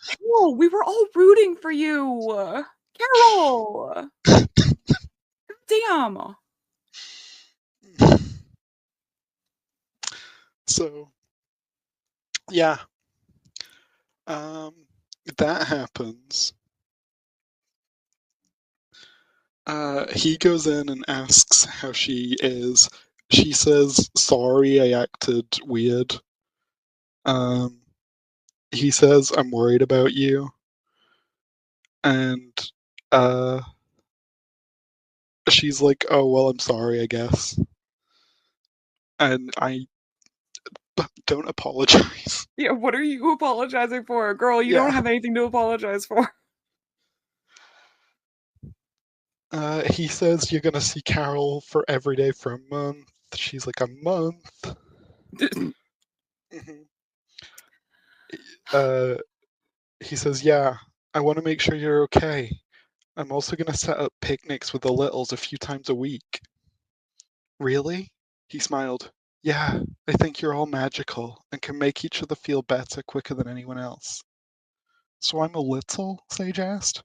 Carol, we were all rooting for you. Carol. Damn. So, yeah, um, that happens. He goes in and asks how she is. She says, sorry, I acted weird. Um, he says, I'm worried about you. And uh, she's like, oh, well, I'm sorry, I guess. And I don't apologize. Yeah, what are you apologizing for? Girl, you don't Yeah. have anything to apologize for. He says, you're going to see Carol for every day for a month. She's like, a month? Mhm. Uh, he says, yeah, I want to make sure you're okay. I'm also going to set up picnics with the littles a few times a week. Really? He smiled. Yeah, I think you're all magical and can make each other feel better quicker than anyone else. So I'm a little? Sage asked.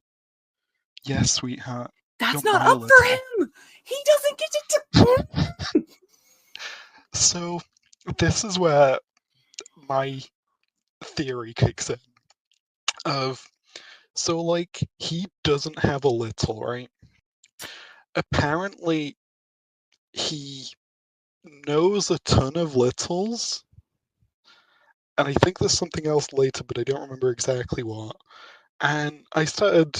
Yes, sweetheart. You're That's not my up for little. him. He doesn't get to. So, this is where my theory kicks in. Of so, like, he doesn't have a little, right? Apparently, he knows a ton of littles, and I think there's something else later, but I don't remember exactly what. And I started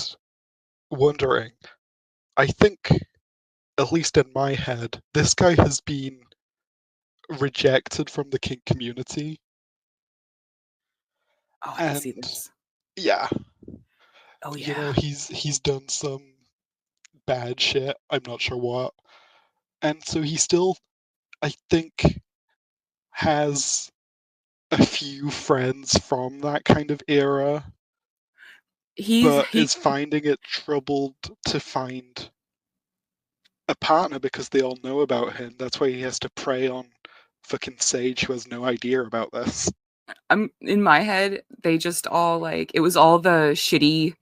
wondering. I think, at least in my head, this guy has been rejected from the kink community, Oh, I can see and this. yeah, Oh you know, yeah. he's done some bad shit. I'm not sure what, and so he still, I think, has a few friends from that kind of era, but He is finding it troubled to find a partner because they all know about him. That's why he has to prey on fucking Sage, who has no idea about this. I'm in my head, they just all like it was all the shitty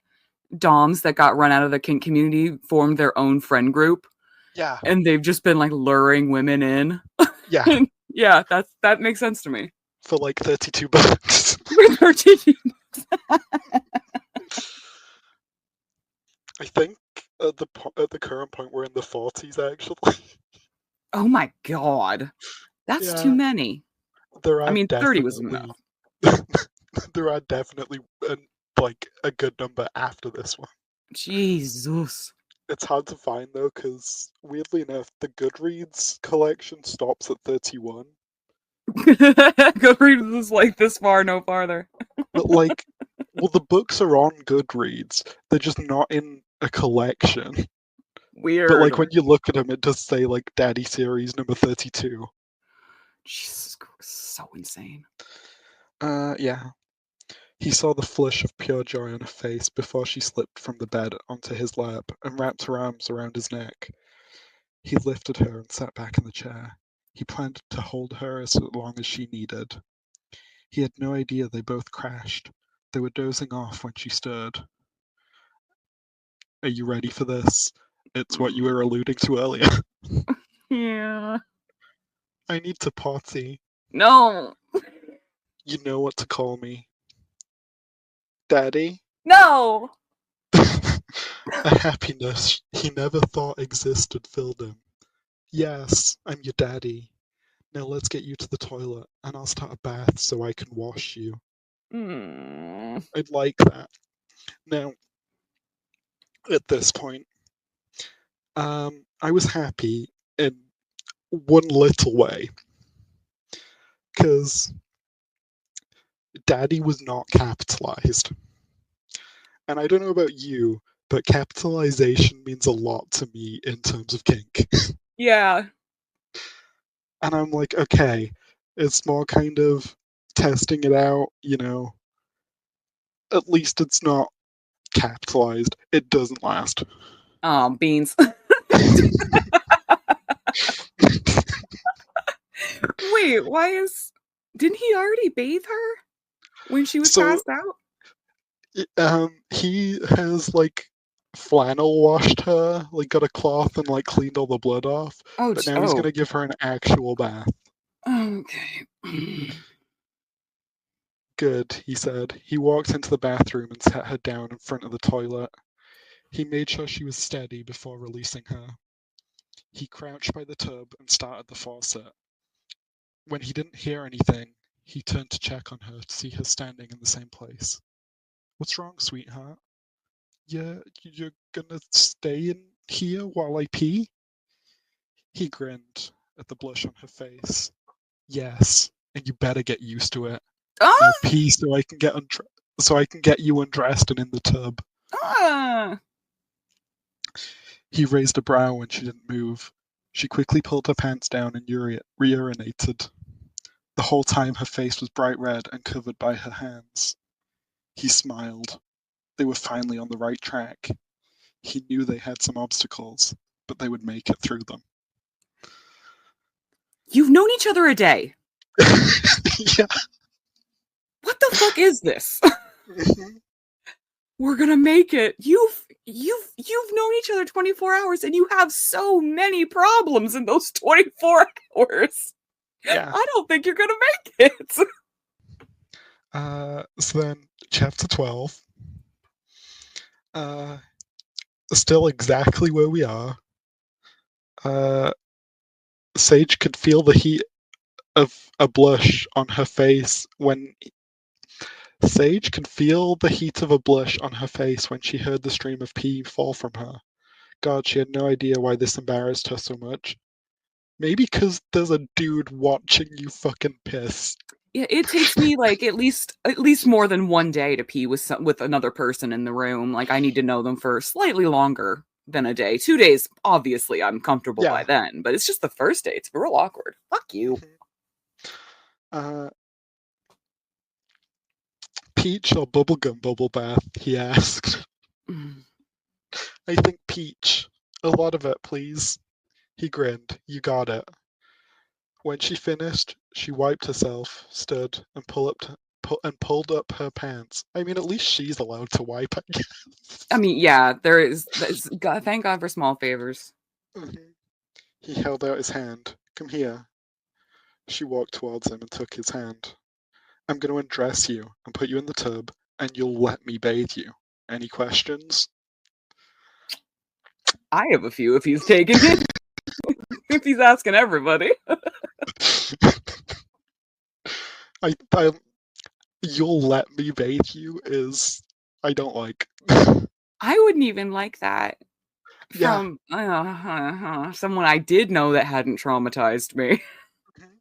doms that got run out of the kink community formed their own friend group Yeah, and they've just been like luring women in. yeah, Yeah, that makes sense to me. for like $32. For 13. I think at the current point we're in the 40s actually. Oh my god. That's too Yeah, many. there I are mean, 30 was definitely enough. there are definitely like a good number after this one. Jesus. It's hard to find though, because weirdly enough, the Goodreads collection stops at 31. Go read this like this far, no farther. But like, well, the books are on Goodreads. They're just not in a collection. But like Weird. when you look at them, it does say like Daddy Series number 32. Jesus Christ, so insane. Yeah. He saw the flush of pure joy on her face before she slipped from the bed onto his lap and wrapped her arms around his neck. He lifted her and sat back in the chair. He planned to hold her as long as she needed. He had no idea they both crashed. They were dozing off when she stirred. Are you ready for this? It's what you were alluding to earlier. Yeah. I need to potty. No. You know what to call me. Daddy? No. A happiness he never thought existed filled him. Yes, I'm your daddy. Now let's get you to the toilet, and I'll start a bath so I can wash you. Mm. I'd like that. Now, at this point, I was happy in one little way, because daddy was not capitalized. And I don't know about you, but capitalization means a lot to me in terms of kink. Yeah. And I'm like, okay, it's more kind of testing it out, you know. At least it's not capitalized. It doesn't last. Oh, beans. Wait, why is. Didn't he already bathe her when she was So passed out? he has like flannel washed her, like got a cloth and like cleaned all the blood off, Oh, but now he's oh. gonna give her an actual bath. Okay. Good, he said. He walked into the bathroom and sat her down in front of the toilet. He made sure she was steady before releasing her. He crouched by the tub and started the faucet. When he didn't hear anything, he turned to check on her to see her standing in the same place. What's wrong, sweetheart? Yeah, you're gonna stay in here while I pee? He grinned at the blush on her face. Yes, and you better get used to it. Now Ah! pee so I can get you undressed and in the tub. Ah! He raised a brow when she didn't move. She quickly pulled her pants down and urinated. The whole time her face was bright red and covered by her hands. He smiled. They were finally on the right track. He knew they had some obstacles, but they would make it through them. You've known each other a day. Yeah. What the fuck is this? Mhm. We're gonna make it. You've known each other 24 hours and you have so many problems in those 24 hours. Yeah. I don't think you're gonna make it. So then, chapter 12. Uh, Still exactly where we are. Sage could feel the heat of a blush on her face when Sage could feel the heat of a blush on her face when she heard the stream of pee fall from her. God, she had no idea why this embarrassed her so much. Maybe because there's a dude watching you fucking piss. Yeah, it takes me like at least more than one day to pee with another person in the room. Like I need to know them for slightly longer than a day. 2 days, obviously, I'm comfortable by Yeah. then, but it's just the first day. It's real awkward. Fuck you. Mhm. Uh, Peach or bubblegum bubble bath? He asked. Mm. I think peach. A lot of it, please. He grinned. You got it. When she finished, she wiped herself, stood, and pulled up her pants. I mean, at least she's allowed to wipe, I guess. I mean, yeah, there is. God, thank God for small favors. Mhm. He held out his hand. Come here. She walked towards him and took his hand. I'm going to undress you and put you in the tub, and you'll let me bathe you. Any questions? I have a few if he's taking it. If he's asking everybody. I you'll let me bathe you is I don't like. I wouldn't even like that Yeah. from someone I did know that hadn't traumatized me. Mhm.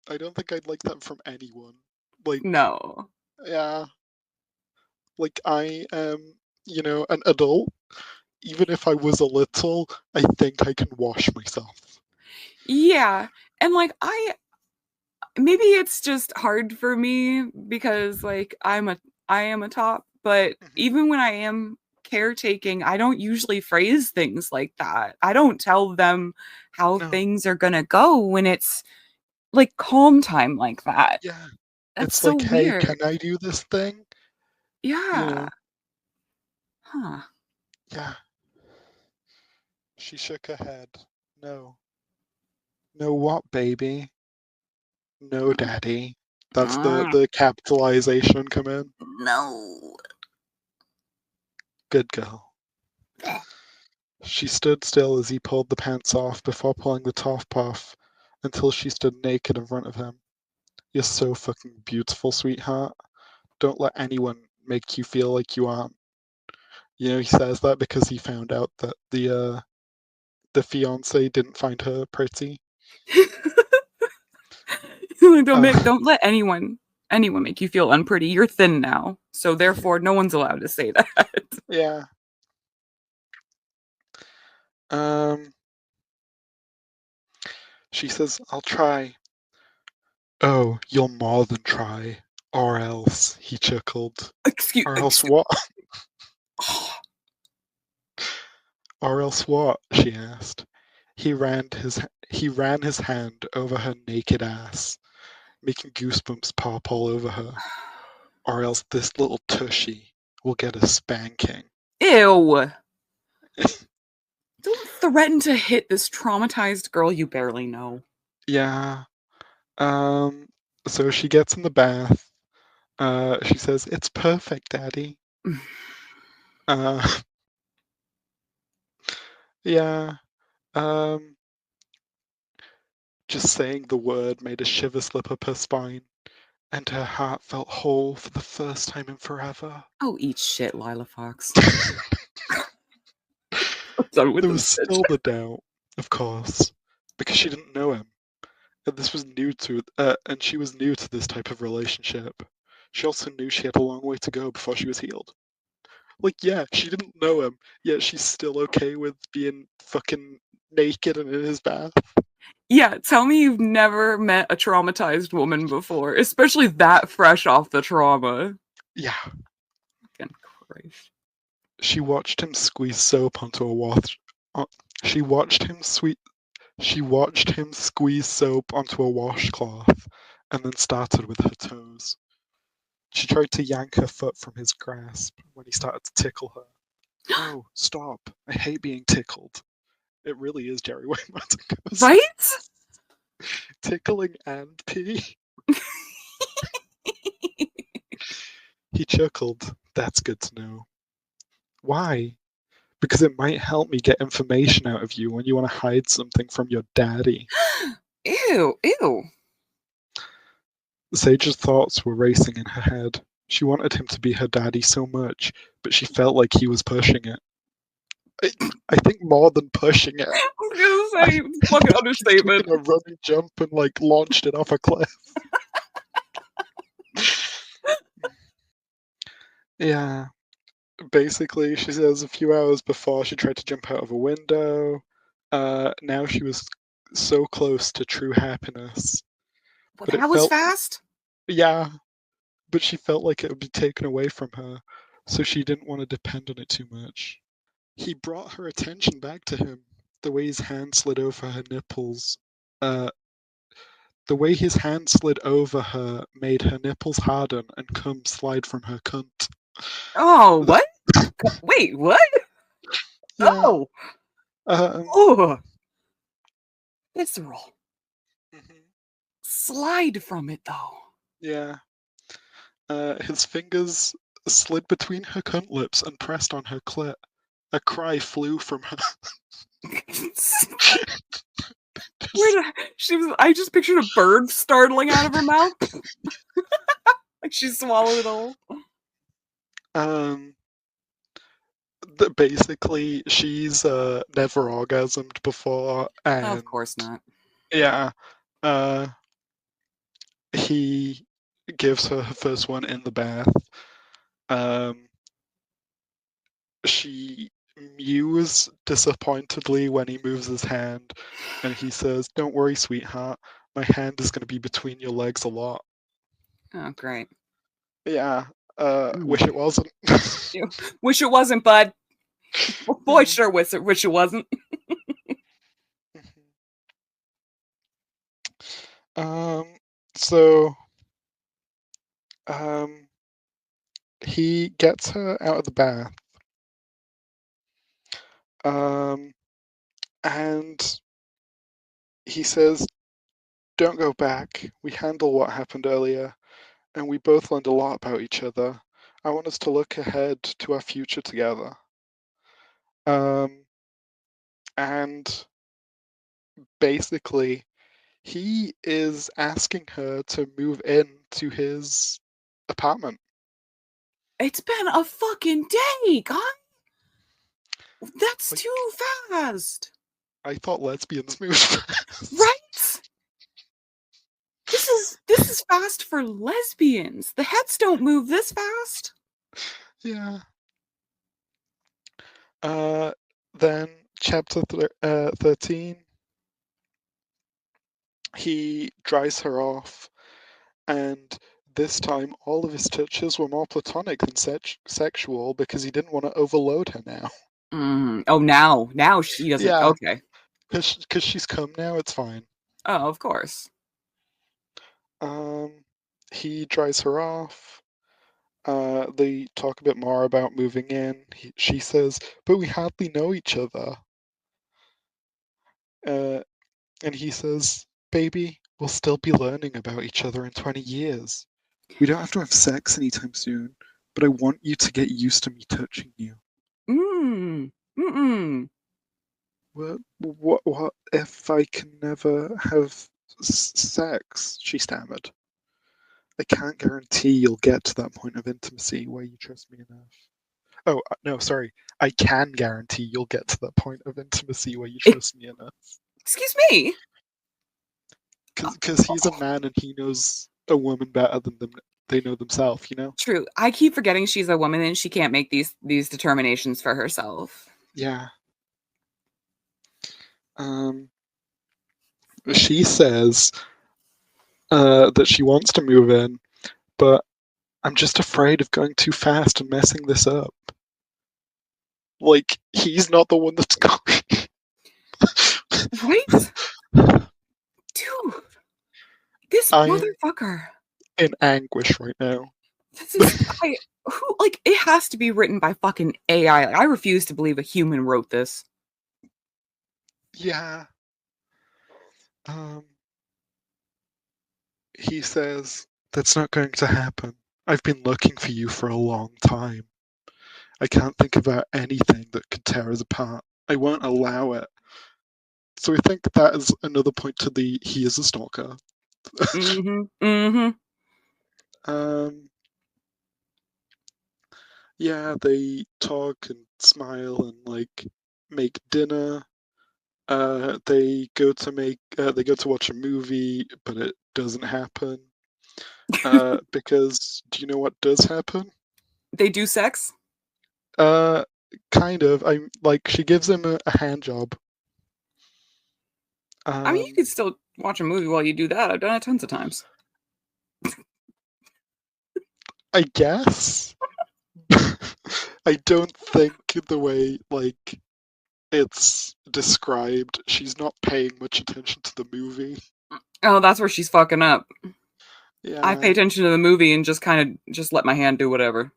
I don't think I'd like that from anyone. Like, No. yeah, like I am, an adult. Even if I was a little, I think I can wash myself. Yeah. And like maybe it's just hard for me because like I am a top, but Mhm. even when I am caretaking, I don't usually phrase things like that. I don't tell them how No, things are going to go when it's like calm time like that. yeah. That's It's so like, hey, can weird. I do this thing? You Yeah. know, Huh. yeah. She shook her head. No. No what, baby? No, daddy. That's the Mm, the capitalization come in. no. Good girl. She stood still as he pulled the pants off before pulling the top off until she stood naked in front of him. You're so fucking beautiful, sweetheart. Don't let anyone make you feel like you aren't. He says that because he found out that the fiance didn't find her pretty. Uh, Don't let anyone make you feel unpretty. You're thin now. So therefore no one's allowed to say that. yeah. Um. She says, "I'll try." Oh, you'll more than try. Or else, he chuckled. excuse, Or else excuse what? Or else what? She asked. He ran his hand over her naked ass, making goosebumps pop all over her. Or else this little tushy will get a spanking. Ew. Don't threaten to hit this traumatized girl you barely know. Yeah. Um. So she gets in the bath. She says, "It's perfect, Daddy." Uh. Yeah. Um. Just saying the word made a shiver slip up her spine, and her heart felt whole for the first time in forever. Oh, eat shit, Lila Fox. I'm done with There this was bitch. still the doubt, of course, because she didn't know him, and this was and she was new to this type of relationship. She also knew she had a long way to go before she was healed. Like, yeah, she didn't know him, yet she's still okay with being fucking naked and in his bath. Yeah, tell me you've never met a traumatized woman before, especially that fresh off the trauma. Yeah, Fucking Christ. she watched him squeeze soap onto a wash. Uh, she watched him sweet. She watched him squeeze soap onto a washcloth, and then started with her toes. She tried to yank her foot from his grasp when he started to tickle her. No, stop. I hate being tickled. It really is Jerry Wayne Martin Ghost. Right? tickling and pee? He chuckled. That's good to know. Why? Because it might help me get information out of you when you want to hide something from your daddy. Ew, ew. Sage's thoughts were racing in her head. She wanted him to be her daddy so much, but she felt like he was pushing it. I think more than pushing it. I was gonna I say, fucking think he's understatement. taken a running jump and like launched it off a cliff. Yeah. Basically, she says a few hours before she tried to jump out of a window. Now she was so close to true happiness. Well, But it that was felt, fast. yeah, but she felt like it would be taken away from her, so she didn't want to depend on it too much. He brought her attention back to him, the way his hand slid over her nipples. Uh, the way his hand slid over her made her nipples harden and cum slide from her cunt. Oh, what? Wait, what? Yeah. Oh, Um, oh, visceral. mhm, Slide from it though. yeah. His fingers slid between her cunt lips and pressed on her clit. A cry flew from her. Where did she was? I just pictured a bird startling out of her mouth, like she swallowed it all. um, basically, she's never orgasmed before, Of and course not. yeah, uh, he gives her her first one in the bath. Um, she mews disappointedly when he moves his hand, and he says, "Don't worry, sweetheart. My hand is going to be between your legs a lot." Oh, great. Yeah, wish Mm. it wasn't. You wish it wasn't, bud. Boy, Yeah. sure wish it wasn't. Um, so, um, he gets her out of the bath, um, and he says, "Don't go back. We handle what happened earlier, and we both learned a lot about each other. I want us to look ahead to our future together." Um, and basically, he is asking her to move in to his apartment. It's been a fucking day, God. That's Like, too fast. I thought lesbians moved fast. Right? This is fast for lesbians. The heads don't move this fast. Yeah. Uh, then chapter 13, he dries her off, and this time all of his touches were more platonic than sexual because he didn't want to overload her now. Oh, now she doesn't. Yeah, Okay. because she's come now, it's fine. Oh, of course. Um, he dries her off. They talk a bit more about moving in. She says, "But we hardly know each other." Uh, and he says, "Baby, we'll still be learning about each other in 20 years. We don't have to have sex anytime soon, but I want you to get used to me touching you." Mm. Mm-mm. What if I can never have sex? She stammered. "I can't guarantee you'll get to that point of intimacy where you trust me enough." Oh, no, sorry. "I can guarantee you'll get to that point of intimacy where you It, trust me enough." excuse me. Because he's a man and he knows a woman better than they know themselves, you know? True. I keep forgetting she's a woman and she can't make these determinations for herself. Yeah. Um, she says that she wants to move in, but "I'm just afraid of going too fast and messing this up." Like, he's not the one that's going. Right? Dude, this I'm motherfucker. in anguish right now. This is I who like it has to be written by fucking AI. Like, I refuse to believe a human wrote this. Yeah. Um, he says, "That's not going to happen. I've been looking for you for a long time. I can't think about anything that could tear us apart. I won't allow it." So I think that is another point to the he is a stalker. Mm-hmm. Mm-hmm. um, yeah, they talk and smile and like make dinner. They go to watch a movie, but it doesn't happen. Because do you know what does happen? They do sex. Uh, kind of. I'm like she gives him a hand job. I mean, you Um, could still watch a movie while you do that. I've done it tons of times. I guess. I don't think the way like it's described, she's not paying much attention to the movie. Oh, that's where she's fucking up. I pay Yeah, attention to the movie and just kind of just let my hand do whatever.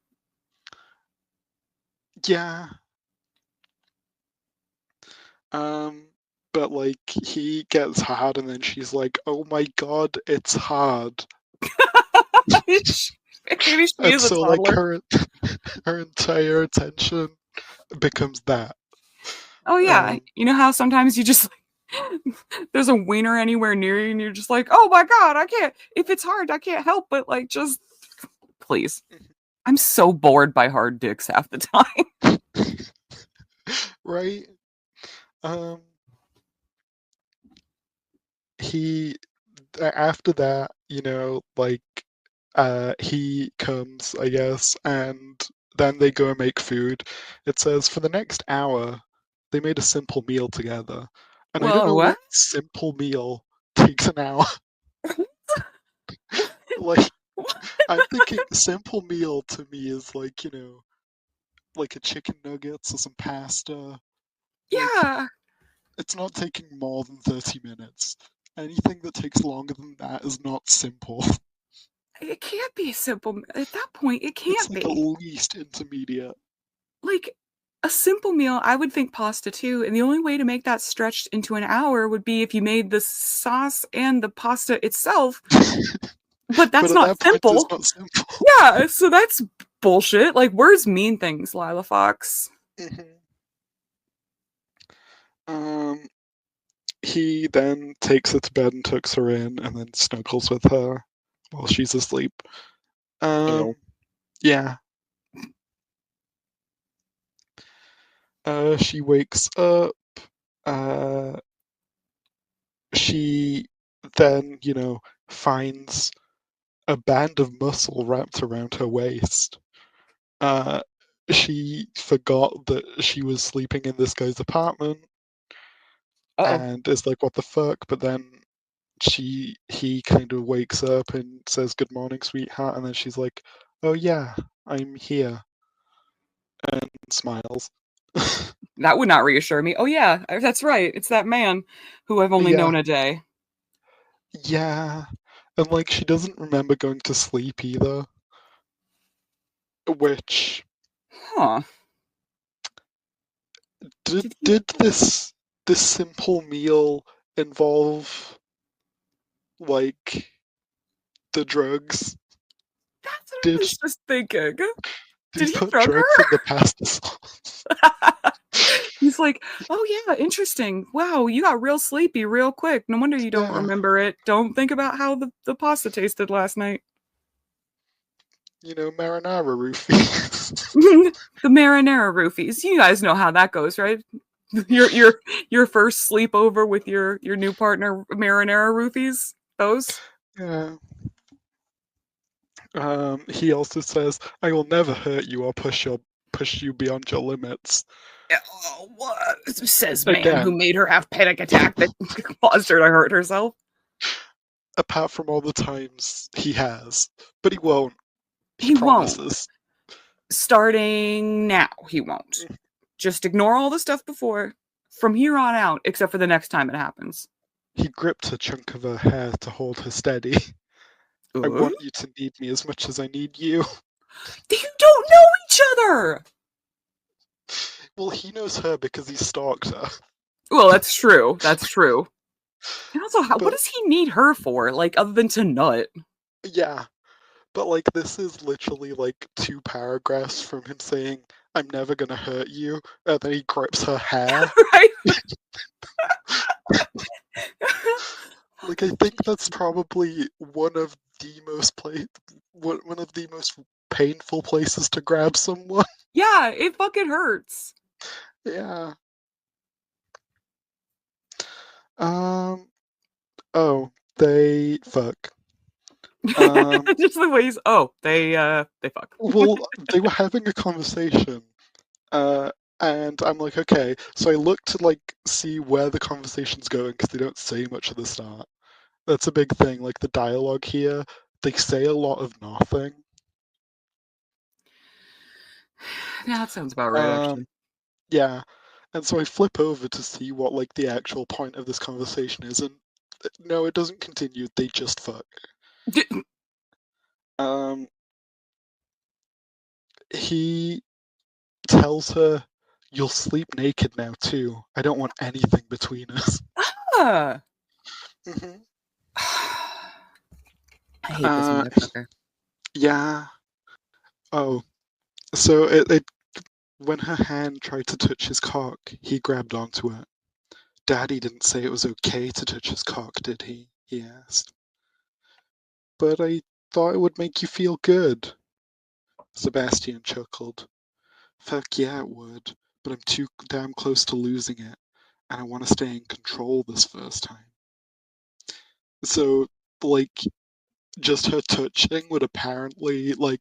yeah. Um, but like he gets hard, and then she's like, "Oh my god, it's hard." Maybe she And is a so like toddler. her entire attention becomes that. Oh yeah, Um, you know how sometimes you just there's a wiener anywhere near you and you're just like, oh my god, I can't. If it's hard, I can't help but like just please. I'm so bored by hard dicks half the time. right? Um, he after that, like he comes, I guess, and then they go and make food. It says for the next hour they made a simple meal together. And I don't Well, know what? what simple meal takes an hour. Like I'm thinking simple meal to me is like, like a chicken nuggets or some pasta. Like Yeah, it's not taking more than 30 minutes. Anything that takes longer than that is not simple. it can't be simple. At that point, it It's can't like at be. least intermediate. Like a simple meal, I would think pasta too. And the only way to make that stretched into an hour would be if you made the sauce and the pasta itself. But But that's at not that point, it's simple. not simple. Yeah, so that's bullshit. Like words mean things, Lila Fox. Mhm. Um, he then takes her to bed and tucks her in, and then snuggles with her while she's asleep. Ew. Yeah. She wakes up. Uh, she then, finds a band of muscle wrapped around her waist. Uh, she forgot that she was sleeping in this guy's apartment Uh-oh. and is like, "What the fuck?" But then he kind of wakes up and says, "Good morning, sweetheart," and then she's like, "Oh yeah, I'm here," and smiles. That would not reassure me. Oh yeah, that's right. It's that man who I've only Yeah, known a day. yeah, and like she doesn't remember going to sleep either, which Huh. did Did he did this simple meal involve like the drugs? That's what I Did was just thinking. did Did he he put drug drugs her? in the pasta sauce? He's like, "Oh yeah, interesting. Wow, you got real sleepy real quick. No wonder you don't Yeah, remember it. Don't think about how the pasta tasted last night." marinara roofies. The marinara roofies. You guys know how that goes, right? Your first sleepover with your new partner marinara roofies. Those. Yeah. He also says, "I will never hurt you or push you beyond your limits." Oh, what says man who Again, made her have panic attack that caused her to hurt herself? apart from all the times he has, but he won't. He He won't. promises. Starting now, he won't. Just ignore all the stuff before. From here on out, except for the next time it happens. He gripped a chunk of her hair to hold her steady. "I Uh? want you to need me as much as I need you." You don't know each other. Well, he knows her because he stalked her. Well, that's true. That's true. And also, what But does he need her for? Like, other than to nut? yeah, but like this is literally like 2 paragraphs from him saying, "I'm never gonna hurt you," and then he grips her hair. Right? Like I think that's probably one of the most painful places to grab someone. Yeah, it fucking hurts. Yeah. Um. Oh, they fuck. Um. Just the ways. Oh, they fuck. Well, they were having a conversation. Uh. And I'm like, okay. So I look to like see where the conversation's going because they don't say much at the start. That's a big thing. Like the dialogue here, they say a lot of nothing. Yeah, that sounds about right, Um. actually. Yeah. And so I flip over to see what like the actual point of this conversation is, and no, it doesn't continue. They just fuck. Um, he tells her, "You'll sleep naked now too. I don't want anything between us." Ah. hmm I hate this Uh, motherfucker. yeah. Oh, so it when her hand tried to touch his cock, he grabbed onto it. Daddy didn't say it was okay to touch his cock, did he? He asked. But I thought it would make you feel good. Sebastian chuckled. Fuck yeah, it would, but I'm too damn close to losing it, and I want to stay in control this first time. So, like, just her touching would apparently, like,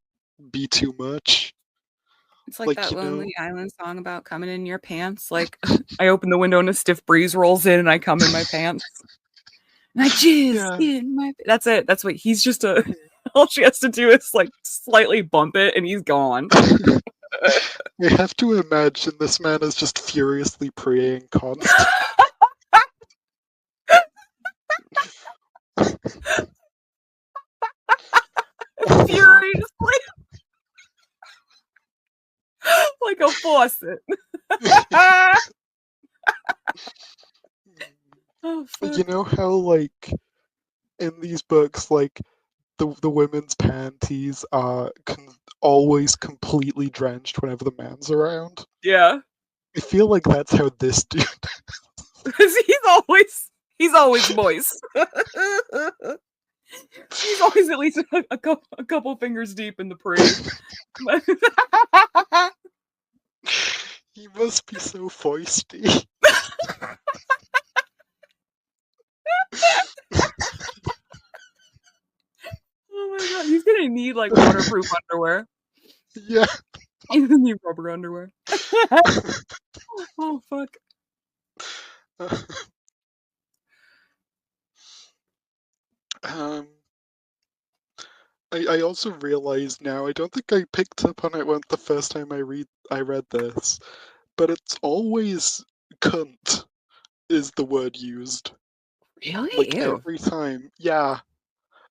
be too much. It's like Like, that Lonely Island song about coming in your pants. Like, I open the window and a stiff breeze rolls in and I come in my pants. And I jizz yeah. in my. That's it. That's what he's just a. All she has to do is like slightly bump it and he's gone. I have to imagine this man is just furiously praying constantly. Furiously. Like a faucet. Oh, You fuck. know how, like, in these books, like, the women's panties are always completely drenched whenever the man's around? Yeah. I feel like that's how this dude. Because he's always moist. He's always at least a couple fingers deep in the pre. He must be so feisty. Oh my god, he's gonna need like waterproof underwear. Yeah. He's gonna need rubber underwear. Oh fuck. um, I also realize now. I don't think I picked up on it when the first time I read this, but it's always cunt is the word used. Really? Like Ew. every time. Yeah.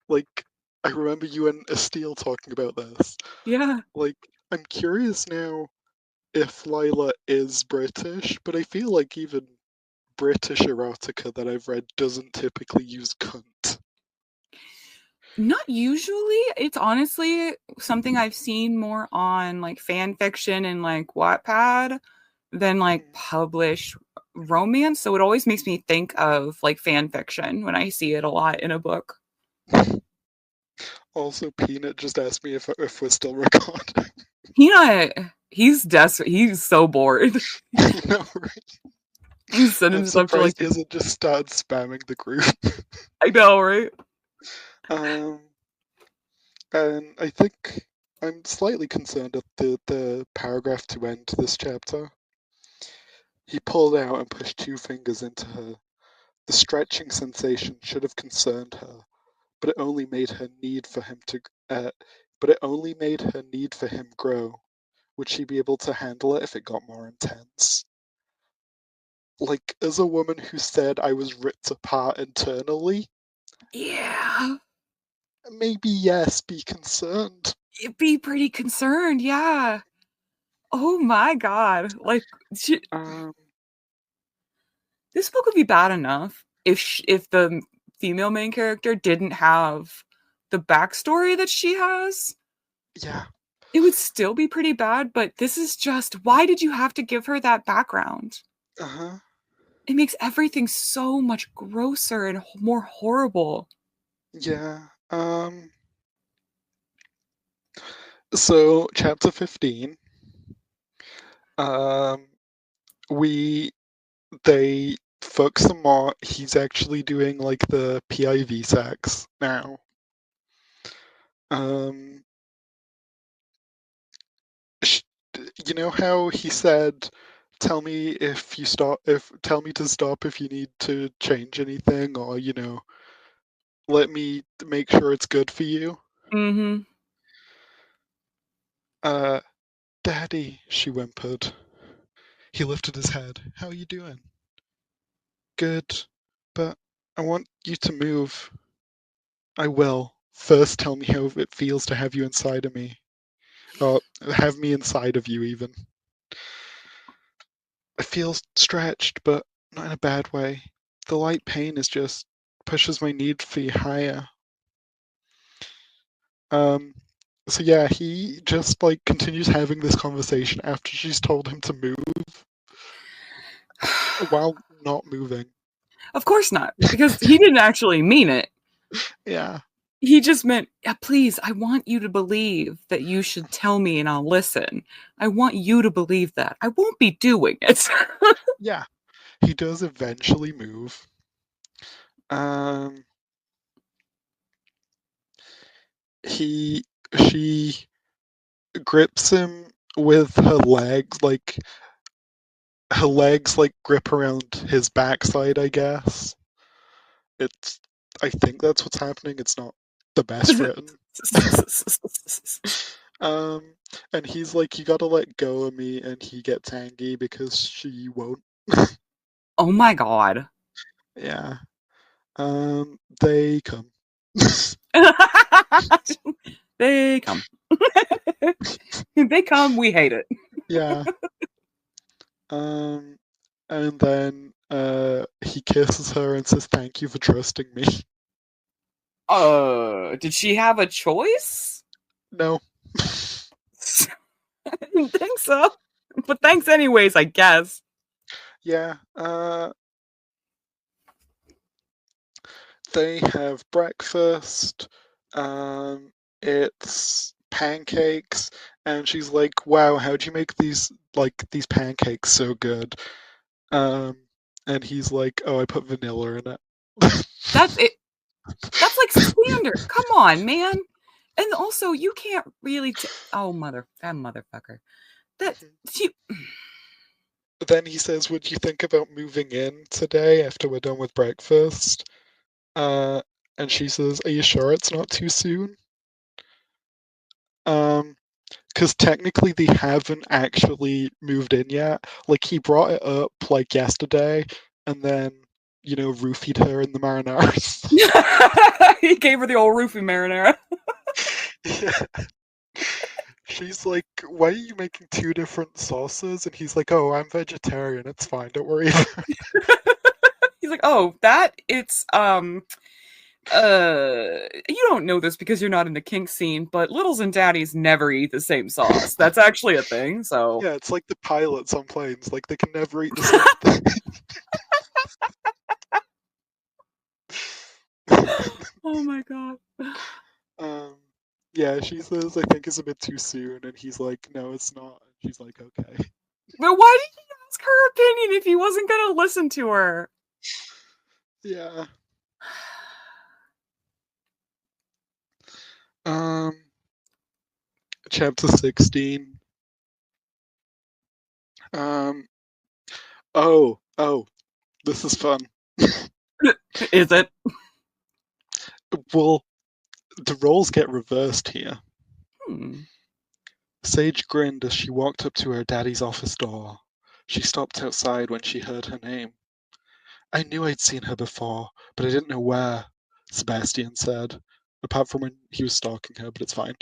Like I remember you and Estelle talking about this. Yeah. Like I'm curious now if Lila is British, but I feel like even British erotica that I've read doesn't typically use cunt. Not usually. It's honestly something I've seen more on like fan fiction and like Wattpad than like published romance. So it always makes me think of like fan fiction when I see it a lot in a book. Also, Peanut just asked me if we're still recording. Peanut, he's desperate. He's so bored. I know, right? He's sending I'm stuff to like surprised he hasn't just started spamming the group. I know, right? Um, and I think I'm slightly concerned at the paragraph to end this chapter. He pulled out and pushed 2 fingers into her. The stretching sensation should have concerned her, but it only made her need for him to. But it only made her need for him grow. Would she be able to handle it if it got more intense? Like, as a woman who said I was ripped apart internally, Yeah. maybe yes, be concerned. It'd be pretty concerned, yeah. Oh my god. Like Um, this book would be bad enough. if the female main character didn't have the backstory that she has, Yeah. it would still be pretty bad. But this is just, why did you have to give her that background? Uh-huh. It makes everything so much grosser and more horrible. Yeah. So chapter 15, um, we they fuck some more. He's actually doing like the PIV sex now. Um, sh- you know how he said, "Tell me if you stop. If tell me to stop if you need to change anything, or let me make sure it's good for you." Mm-hmm. Uh, Daddy, she whimpered. He lifted his head. How are you doing? Good, but I want you to move. I will. First, tell me how it feels to have you inside of me. Or have me inside of you, even. I feel stretched, but not in a bad way. The light pain is just pushes my need for you higher. Um, so yeah, he just like continues having this conversation after she's told him to move while not moving. Of course not, because he didn't actually mean it. Yeah, He just meant, yeah, please, I want you to believe that you should tell me and I'll listen. I want you to believe that. I won't be doing it. yeah. He does eventually move. Um, he she grips him with her legs, like her legs like grip around his backside, I guess. It's I think that's what's happening. It's not the best written. Um and he's like, you gotta let go of me, and he gets angry because she won't. Oh my god. Yeah. They come. They come. They come, we hate it. Yeah. Um and then he kisses her and says, thank you for trusting me. Did she have a choice? No. I didn't think so. But thanks anyways, I guess. Yeah. They have breakfast. Um, it's pancakes, and she's like, "Wow, how'd you make these pancakes so good?" Um, and he's like, "Oh, I put vanilla in it." That's it. That's like standard. Come on, man. And also, you can't really. Oh, that motherfucker. That you. Then he says, "Would you think about moving in today after we're done with breakfast?" Uh, and she says, "Are you sure it's not too soon?" Um, because technically they haven't actually moved in yet. Like he brought it up like yesterday, and then roofied her in the marinara. He gave her the old roofie marinara. Yeah. She's like, "Why are you making two different sauces?" And he's like, "Oh, I'm vegetarian. It's fine. Don't worry." He's like, oh, that it's you don't know this because you're not in the kink scene, but littles and daddies never eat the same sauce. That's actually a thing. So, Yeah, it's like the pilots on planes. Like they can never eat the same thing. oh my god. um, yeah, she says, "I think it's a bit too soon," and he's like, "No, it's not." And she's like, "Okay." But why did he ask her opinion if he wasn't gonna listen to her? Yeah. Um, chapter 16. Um, oh, this is fun. Is it? Well, the roles get reversed here. Hmm. Sage grinned as she walked up to her daddy's office door. She stopped outside when she heard her name. I knew I'd seen her before, but I didn't know where, Sebastian said. Apart from when he was stalking her, but it's fine.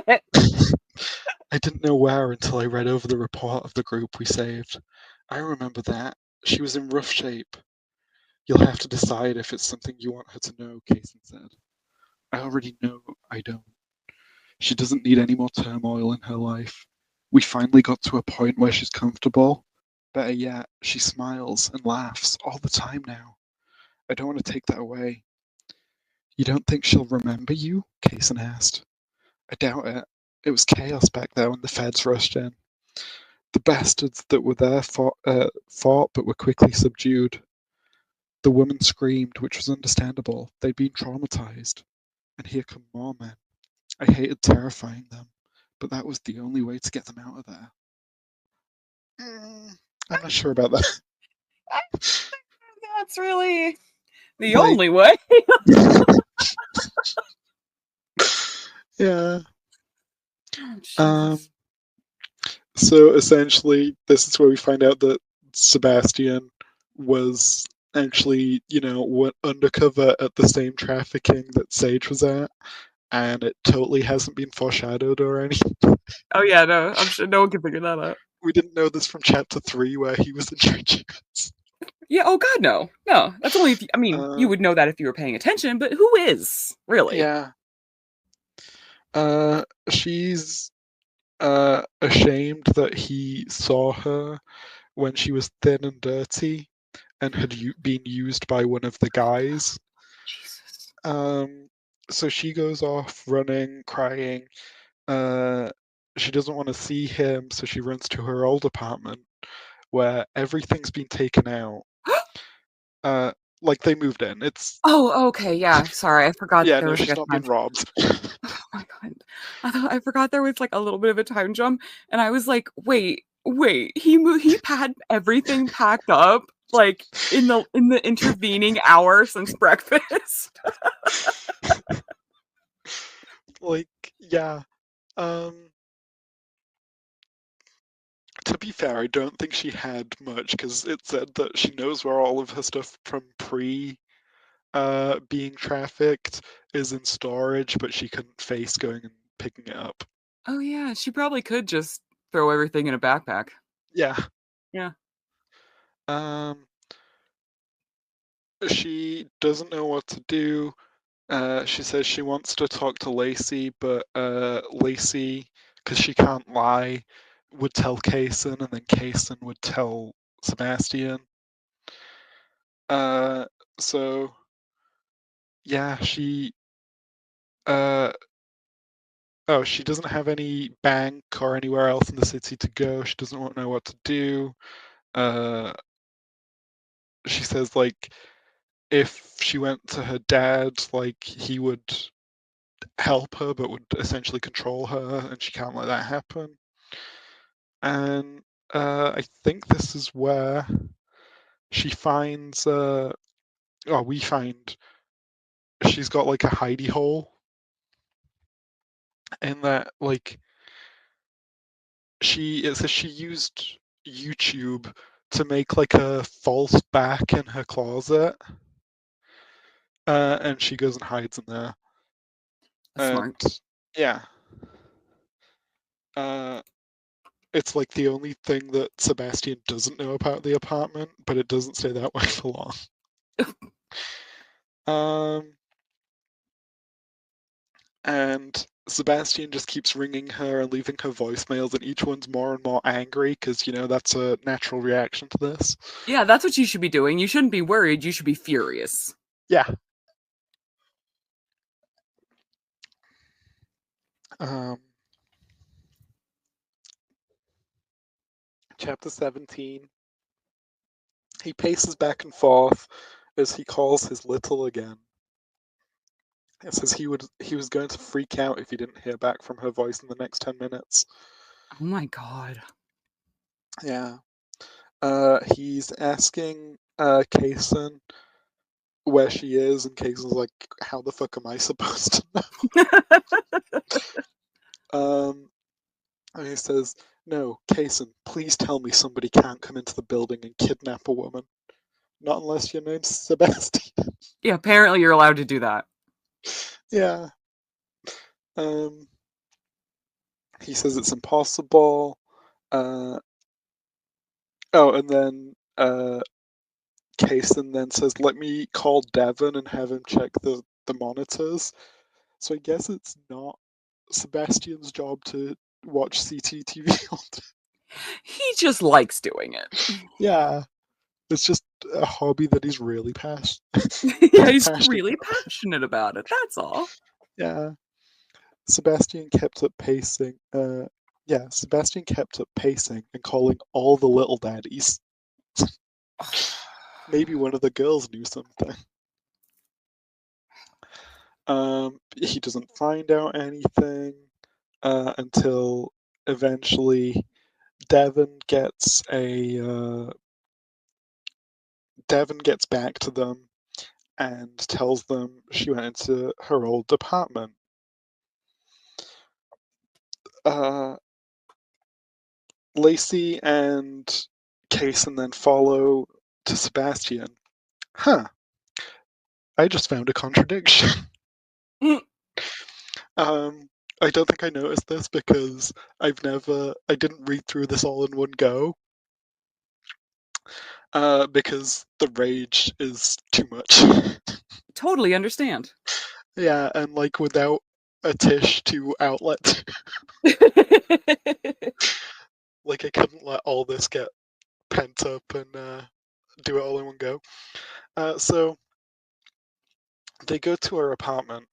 I didn't know where until I read over the report of the group we saved. I remember that. She was in rough shape. You'll have to decide if it's something you want her to know, Kaysen said. I already know I don't. She doesn't need any more turmoil in her life. We finally got to a point where she's comfortable. Better yet, she smiles and laughs all the time now. I don't want to take that away. You don't think she'll remember you? Kaysen asked. I doubt it. It was chaos back there when the feds rushed in. The bastards that were there fought but were quickly subdued. The woman screamed, which was understandable. They'd been traumatized. And here come more men. I hated terrifying them, but that was the only way to get them out of there. I'm not sure about that. That's really the Like, only way. yeah. Oh, Um, Jesus. so essentially, this is where we find out that Sebastian was actually, went undercover at the same trafficking that Sage was at, and it totally hasn't been foreshadowed or anything. Oh yeah, no, I'm sure no one can figure that out. We didn't know this from chapter 3 where he was introduced. Yeah, oh god, no. No. That's only if you, I mean, you Um, would know that if you were paying attention, but who is? Really? yeah. She's ashamed that he saw her when she was thin and dirty and had been used by one of the guys. Jesus. Um, so she goes off running, crying. Uh, she doesn't want to see him, so she runs to her old apartment where everything's been taken out. Uh, like they moved in. It's Oh, okay, yeah. Sorry, I forgot yeah, there no, was like she's a not time been jump. robbed. Oh my god. I forgot there was like a little bit of a time jump and I was like, wait, he had everything packed up like in the intervening hour since breakfast. Like, yeah. Um, to be fair, I don't think she had much because it said that she knows where all of her stuff from pre being trafficked is in storage, but she couldn't face going and picking it up. Oh yeah, she probably could just throw everything in a backpack. Yeah. Yeah. Um, she doesn't know what to do. She says she wants to talk to Lacey, but Lacey, because she can't lie, would tell Kaysen, and then Kaysen would tell Sebastian. Uh, so yeah, uh, she doesn't have any bank or anywhere else in the city to go. She doesn't know what to do. Uh, she says like if she went to her dad, like he would help her, but would essentially control her, and she can't let that happen. And I think this is where she finds, or we find, she's got like a hidey hole in that, like, it says she used YouTube to make like a false back in her closet, and she goes and hides in there. That's smart. And yeah, uh, it's like the only thing that Sebastian doesn't know about the apartment, but it doesn't stay that way for long. Um, and Sebastian just keeps ringing her and leaving her voicemails, and each one's more and more angry because that's a natural reaction to this. Yeah, that's what you should be doing. You shouldn't be worried, you should be furious. Yeah. Um, chapter 17. He paces back and forth as he calls his little again. It says he was going to freak out if he didn't hear back from her voice in the next 10 minutes. Oh my god. Yeah. He's asking Kaysen where she is, and Kaysen's like, "How the fuck am I supposed to know?" And he says, "No, Kaysen, please tell me somebody can't come into the building and kidnap a woman. Not unless your name's Sebastian." Yeah, apparently you're allowed to do that. Yeah. Um, he says it's impossible. Uh, and then Kason then says, "Let me call Devon and have him check the monitors." So I guess it's not Sebastian's job to watch CCTV all day. He just likes doing it. Yeah, it's just a hobby that he's really Yeah, he's passionate really about. passionate about it. That's all. Yeah. Sebastian kept up pacing. Yeah, Sebastian kept up pacing and calling all the little daddies. Maybe one of the girls knew something. He doesn't find out anything until eventually Devon gets a Devon gets back to them and tells them she went into her old apartment. Uh, Lacey and Kason then follow to Sebastian. Huh, I just found a contradiction. Mm, um, I don't think I noticed this because I didn't read through this all in one go. Because the rage is too much. totally understand. Yeah, and like without a tish to outlet, like I couldn't let all this get pent up and do it all in one go. So they go to her apartment,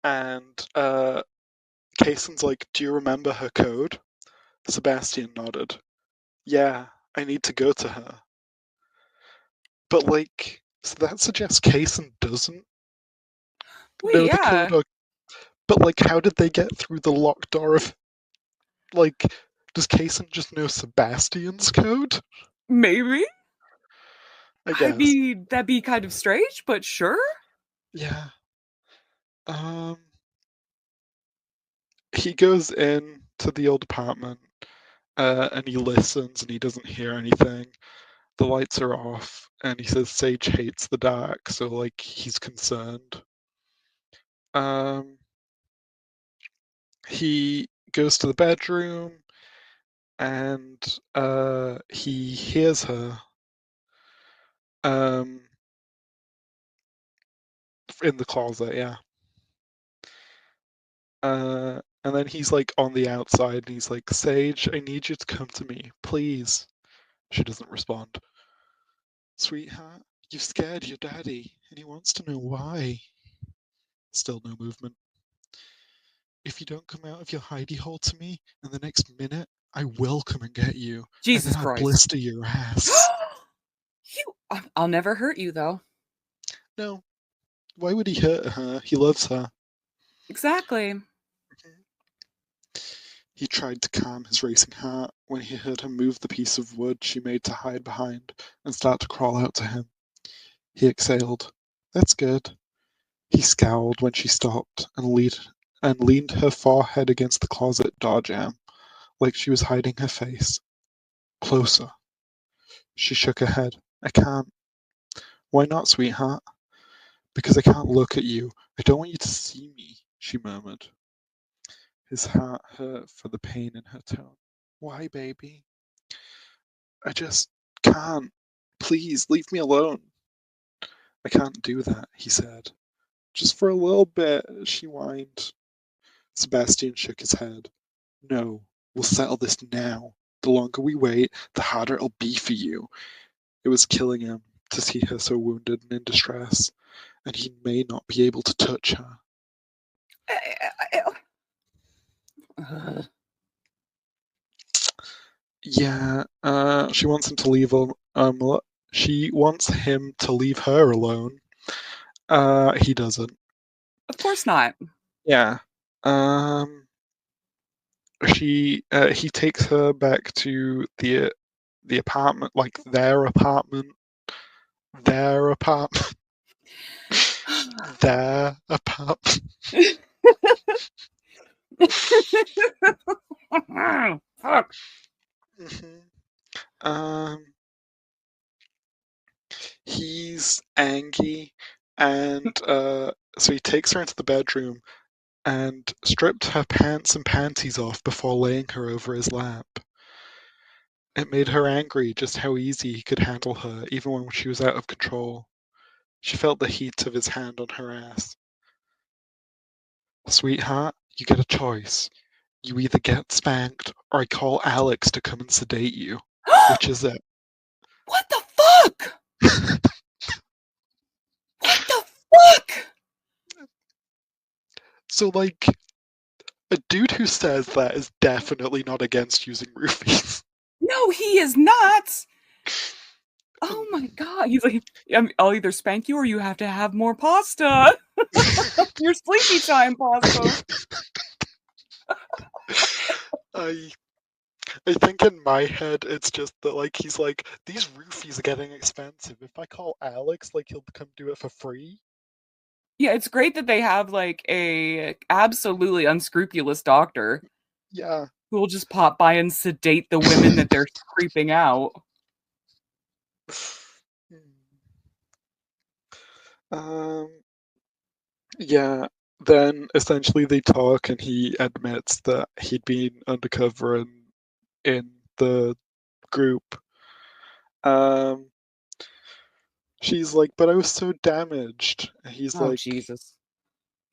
and Kason's like, "Do you remember her code?" Sebastian nodded. "Yeah, I need to go to her." But like, so that suggests Kason doesn't Wait, know the code. yeah, But like, how did they get through the locked door of like? Does Kason just know Sebastian's code? maybe. I guess. That'd be kind of strange, but sure. Yeah. Um. He goes in to the old apartment, and he listens, and he doesn't hear anything. The lights are off, and he says Sage hates the dark, so like he's concerned. Um. He goes to the bedroom, and he hears her. Um. In the closet, yeah. And then he's like on the outside and he's like, "Sage, I need you to come to me, please." She doesn't respond. "Sweetheart, you've scared your daddy and he wants to know why." Still no movement. "If you don't come out of your hidey hole to me in the next minute, I will come and get you, and then Jesus I'll Christ. blister your ass." I'll never hurt you though. No, why would he hurt her? He loves her. Exactly. He tried to calm his racing heart when he heard her move the piece of wood she made to hide behind and start to crawl out to him. He exhaled. "That's good." He scowled when she stopped and leaned her forehead against the closet door jamb, like she was hiding her face. "Closer." She shook her head. "I can't." "Why not, sweetheart?" "Because I can't look at you. I don't want you to see me," she murmured. His heart hurt for the pain in her tone. "Why, baby?" "I just can't. Please, leave me alone." "I can't do that," he said. "Just for a little bit," she whined. Sebastian shook his head. "No, we'll settle this now. The longer we wait, the harder it'll be for you." It was killing him to see her so wounded and in distress, and he may not be able to touch her. Yeah, she wants him to leave. She wants him to leave her alone. He doesn't. Of course not. Yeah. Um, he takes her back to the apartment, like their apartment, their apartment. Fuck. Mhm. Um, he's angry, and so he takes her into the bedroom and stripped her pants and panties off before laying her over his lap. It made her angry just how easy he could handle her, even when she was out of control. She felt the heat of his hand on her ass. Sweetheart, you get a choice. You either get spanked or I call Alex to come and sedate you. Which is it? What the fuck? What the fuck? So, like, a dude who says that is definitely not against using roofies. No, he is not. Oh Um, my god. He's like, I'll either spank you or you have to have more pasta. Your sleepy time pasta. I I think in my head it's just that like he's like these roofies are getting expensive. If I call Alex, like he'll come do it for free. Yeah, it's great that they have like a absolutely unscrupulous doctor Yeah. who will just pop by and sedate the women that they're creeping out. Um. Yeah. Then essentially they talk, and he admits that he'd been undercover in the group. Um. She's like, but I was so damaged. And he's Oh like, Jesus.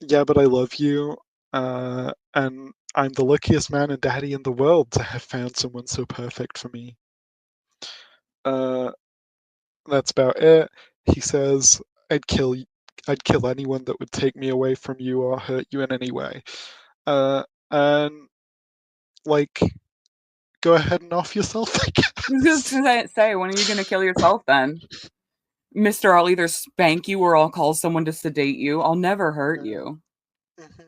yeah, but I love you. And I'm the luckiest man and daddy in the world to have found someone so perfect for me. Uh, that's about it. He says, I'd kill anyone that would take me away from you or hurt you in any way. And like, go ahead and off yourself, I I was just guess. gonna say, when are you gonna kill yourself then? Mister, I'll either spank you or I'll call someone to sedate you. I'll never hurt Yeah. you. Mhm.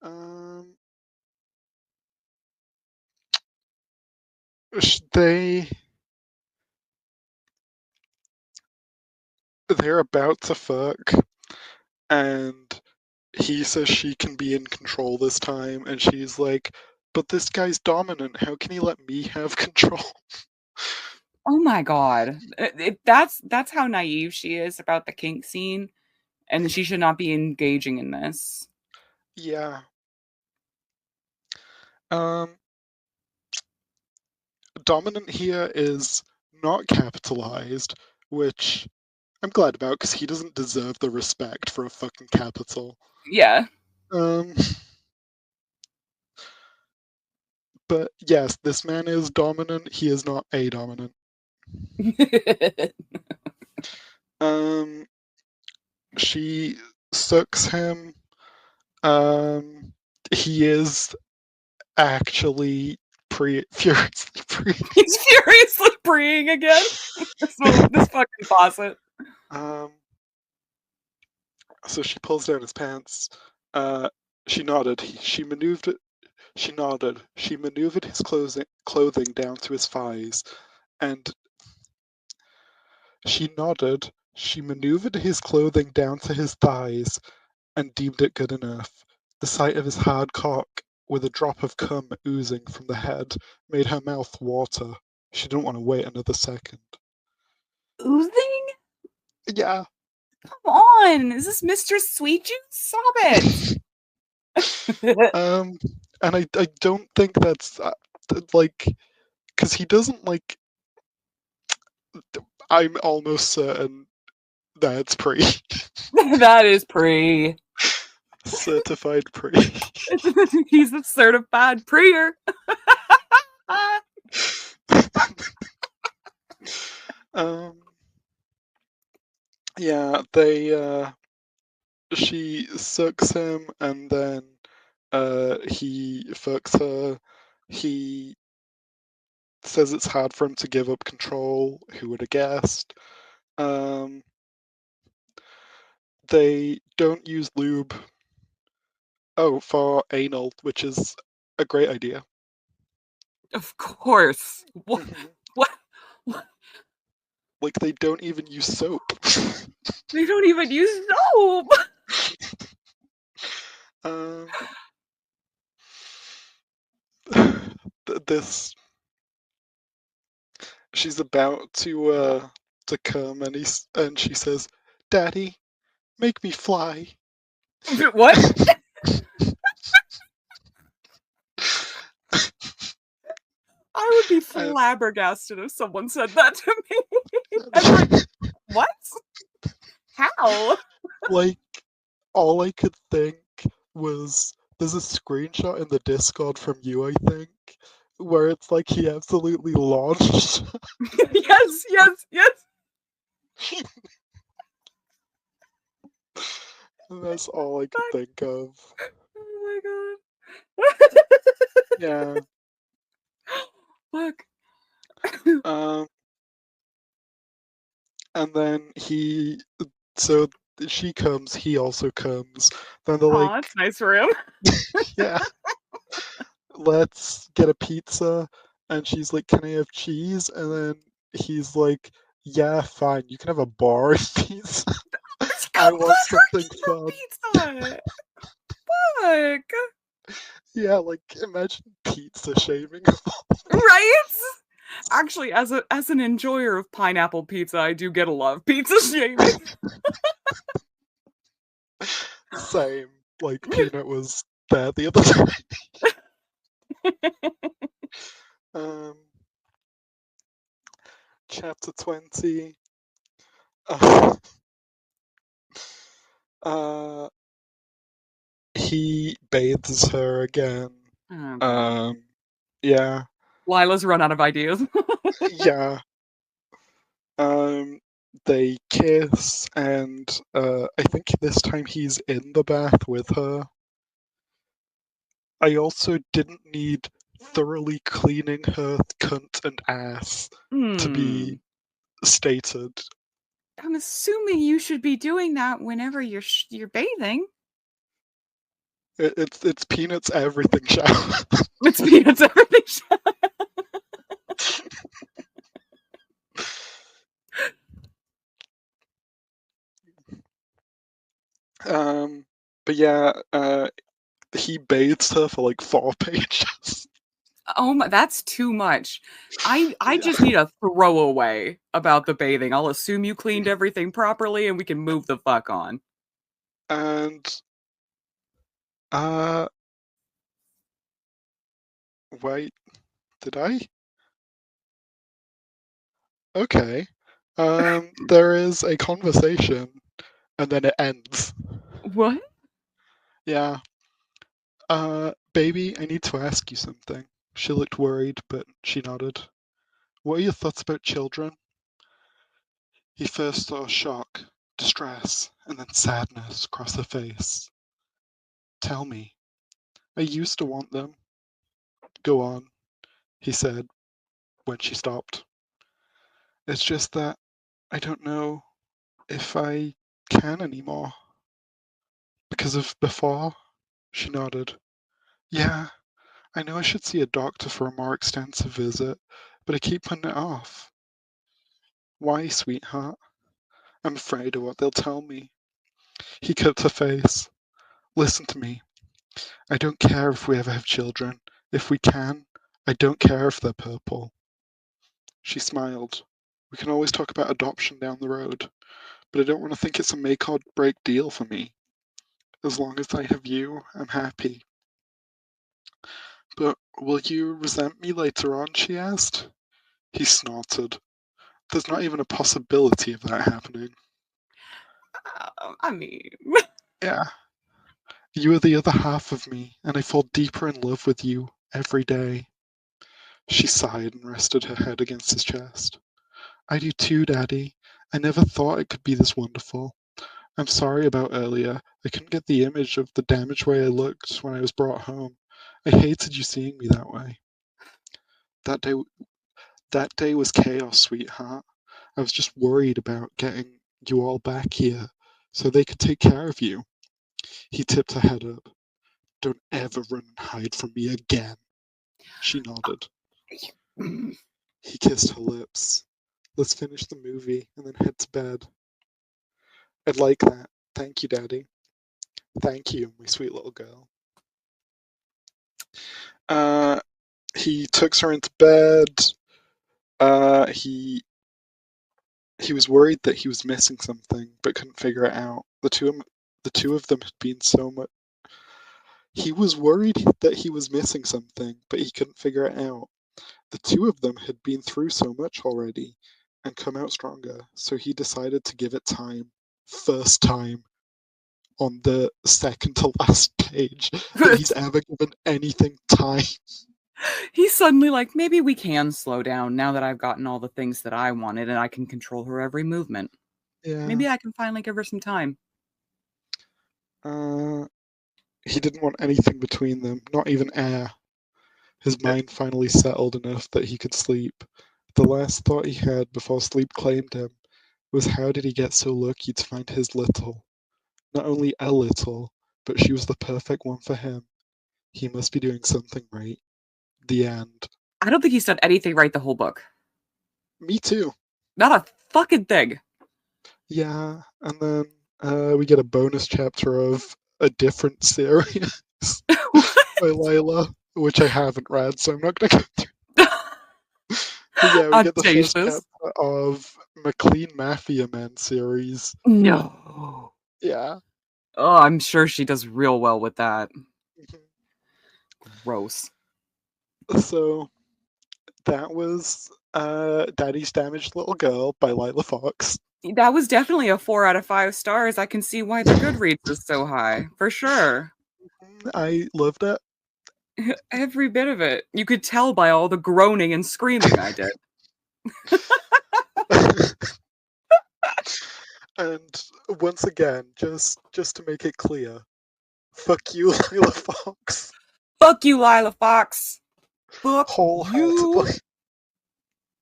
Um, they they're about to fuck, and he says she can be in control this time, and she's like, but this guy's dominant. How can he let me have control? Oh my god. That's how naive she is about the kink scene, and she should not be engaging in this. Yeah. Um, dominant here is not capitalized, which I'm glad about because he doesn't deserve the respect for a fucking capital. Yeah. Um, but yes, this man is dominant. He is not a dominant. Um, she sucks him. Um, he is actually furiously pre. He's furiously preying again. This fucking faucet. Um, so she pulls down his pants. Uh, she nodded. She maneuvered. She nodded. She maneuvered his clothing down to his thighs, and she nodded. She maneuvered his clothing down to his thighs, and deemed it good enough. The sight of his hard cock, with a drop of cum oozing from the head, made her mouth water. She didn't want to wait another second. Oozing? Yeah. Come on. Is this Mr. Sweet Juice? Stop it. Um, and I don't think that's like because he doesn't like. I'm almost certain that's pre That is pre. certified pre. He's a certified preer. um, yeah, they she sucks him, and then he fucks her. He says it's hard for him to give up control. Who would have guessed? Um, they don't use lube. Oh, for anal, which is a great idea. Of course. What? Mhm. What? What? Like they don't even use soap. They don't even use soap. um, this she's about to come, and she says, "Daddy, make me fly." What? would be And flabbergasted if someone said that to me. I'd be like, what? How? like, all I could think was there's a screenshot in the Discord from you, I think, where it's like he absolutely launched. Yes, yes, yes. And that's all I could think of. Oh Yeah. my god. Fuck. Um, and then so she comes, he also comes. Then they're Aw, like, that's nice for him. yeah, let's get a pizza. And she's like, can I have cheese? And then he's like, yeah, fine, you can have a bar pizza. I Come want let her something eat fun. the pizza. Fuck. Yeah, like imagine pizza shaming. Right? Actually, as an enjoyer of pineapple pizza, I do get a lot of pizza shaming. Same. Like Peanut was there the other day. Um, chapter 20. Uh, uh, he bathes her again. Oh god. Um, yeah, Lila's run out of ideas. yeah. Um, they kiss, and I think this time he's in the bath with her. I also didn't need thoroughly cleaning her cunt and ass to Hmm. be stated. I'm assuming you should be doing that whenever you're bathing. It's Peanut's everything shower. It's peanuts everything. But yeah, he bathes her for like 4 pages. Oh my, that's too much. I Yeah, just need a throwaway about the bathing. I'll assume you cleaned everything properly and we can move the fuck on. and uh, wait, did I? Okay. There is a conversation, and then it ends. What? Yeah. Baby, I need to ask you something. She looked worried, but she nodded. What are your thoughts about children? He first saw shock, distress, and then sadness cross her face. Tell me, I used to want them. Go on, he said when she stopped. It's just that I don't know if I can anymore. Because of before? She nodded. Yeah, I know I should see a doctor for a more extensive visit, but I keep putting it off. Why, sweetheart? I'm afraid of what they'll tell me. He cut her face. Listen to me. I don't care if we ever have children. If we can, I don't care if they're purple. She smiled. We can always talk about adoption down the road, but I don't want to think it's a make or break deal for me. As long as I have you, I'm happy. But will you resent me later on? She asked. He snorted. There's not even a possibility of that happening. I mean, Yeah. You are the other half of me, and I fall deeper in love with you every day. She sighed and rested her head against his chest. I do too, Daddy. I never thought it could be this wonderful. I'm sorry about earlier. I couldn't get the image of the damaged way I looked when I was brought home. I hated you seeing me that way. That day that day was chaos, sweetheart. I was just worried about getting you all back here so they could take care of you. He tipped her head up. Don't ever run and hide from me again. She nodded. He kissed her lips. Let's finish the movie and then head to bed. I'd like that. Thank you, Daddy. Thank you, my sweet little girl. Uh, he took her into bed. He was worried that he was missing something, but couldn't figure it out. The two of them had been so much. He was worried that he was missing something, but he couldn't figure it out. The two of them had been through so much already and come out stronger, so he decided to give it time. First time on the second to last page that he's ever given anything time. He's suddenly like, maybe we can slow down now that I've gotten all the things that I wanted and I can control her every movement. Yeah. Maybe I can finally give her some time. Uh, he didn't want anything between them, not even air. His mind finally settled enough that he could sleep. The last thought he had before sleep claimed him was how did he get so lucky to find his little? Not only a little, but she was the perfect one for him. He must be doing something right. The end. I don't think he's done anything right the whole book. Me too. Not a fucking thing. Yeah, and then we get a bonus chapter of a different series by Lila, which I haven't read, so I'm not gonna go through. But yeah, we get the first Audacious. chapter of McLean Mafia Men series. No. Yeah. Oh, I'm sure she does real well with that. Mhm. Gross. So that was Daddy's Damaged Little Girl by Lila Fox. That was definitely a 4 out of 5 stars. I can see why the Goodreads is so high. For sure. I loved it. Every bit of it. You could tell by all the groaning and screaming I did. And once again, just to make it clear, fuck you, Lila Fox. Fuck you, Lila Fox. Fuck you. Wholeheartedly.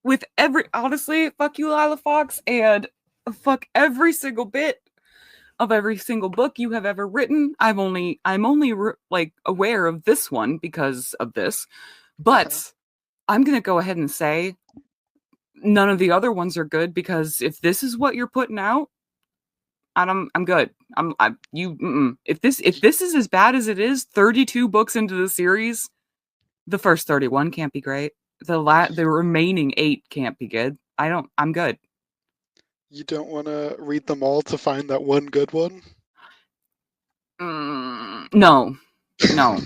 With every, honestly, fuck you, Lila Fox, and fuck every single bit of every single book you have ever written. I'm only like aware of this one because of this, Uh-huh. but I'm gonna go ahead and say none of the other ones are good because if this is what you're putting out, I'm good. I'm you. If this is as bad as it is, 32 books into the series, the first 31 can't be great. The remaining 8 can't be good. I'm good. You don't want to read them all to find that one good one? No, no.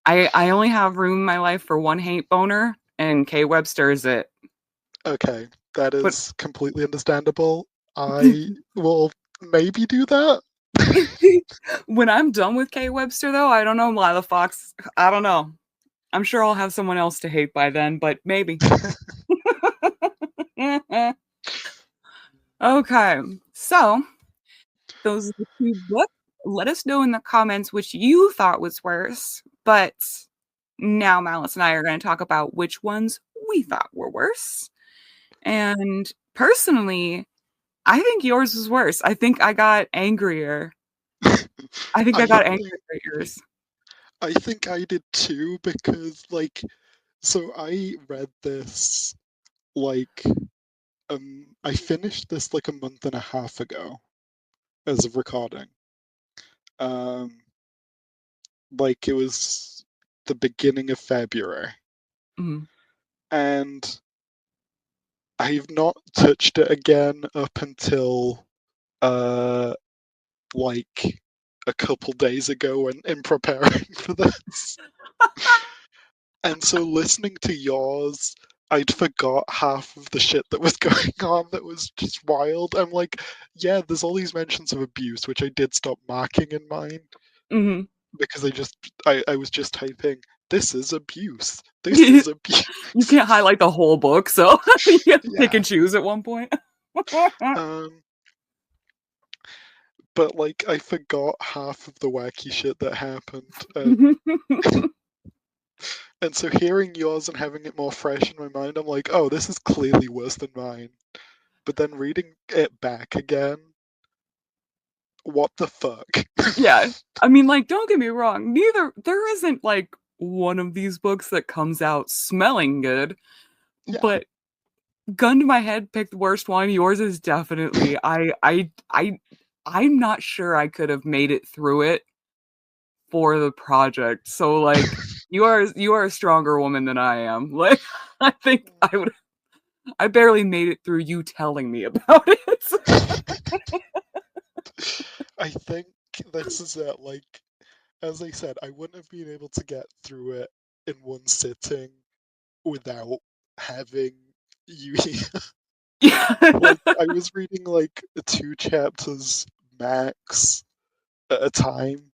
I only have room in my life for one hate boner, and K Webster is it. Okay, that But is completely understandable. I will maybe do that. when I'm done with K Webster, though, I don't know, Lila Fox. I don't know. I'm sure I'll have someone else to hate by then, but maybe. Okay, so those are the 2 books. Let us know in the comments which you thought was worse. But now Malice and I are going to talk about which ones we thought were worse. And personally, I think yours was worse. I think I got angrier. I think I I got angrier think at yours. I think I did too because so I read this like I finished this like a month and a half ago as of recording. Um like it was the beginning of February. Mhm. And I've not touched it again up until uh like a couple days ago when in preparing for this. And so listening to yours, I'd forgot half of the shit that was going on that was just wild. I'm like, yeah, there's all these mentions of abuse, which I did stop marking in mine Mhm. because I was just typing, this is abuse. This is abuse. You can't highlight the whole book, so you have to pick Yeah. and choose at one point. Um but like I forgot half of the wacky shit that happened. And so hearing yours and having it more fresh in my mind, I'm like, oh, this is clearly worse than mine. But then reading it back again, what the fuck? Yeah. I mean, like, don't get me wrong. There isn't like one of these books that comes out smelling good, Yeah. but gun to my head, pick the worst one. Yours is definitely. I'm not sure I could have made it through it for the project. So like, you are a stronger woman than I am. Like, I think I barely made it through you telling me about it. I think this is it. Like, as I said, I wouldn't have been able to get through it in one sitting without having you here. Yeah. Like, I was reading like 2 chapters max at a time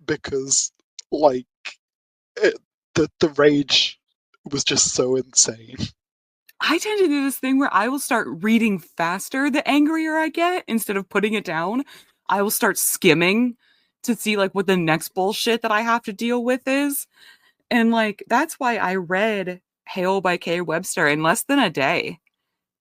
because, like, it, the rage was just so insane. I tend to do this thing where I will start reading faster the angrier I get instead of putting it down. I will start skimming to see like what the next bullshit that I have to deal with is. And like that's why I read Hail by K. Webster in less than a day.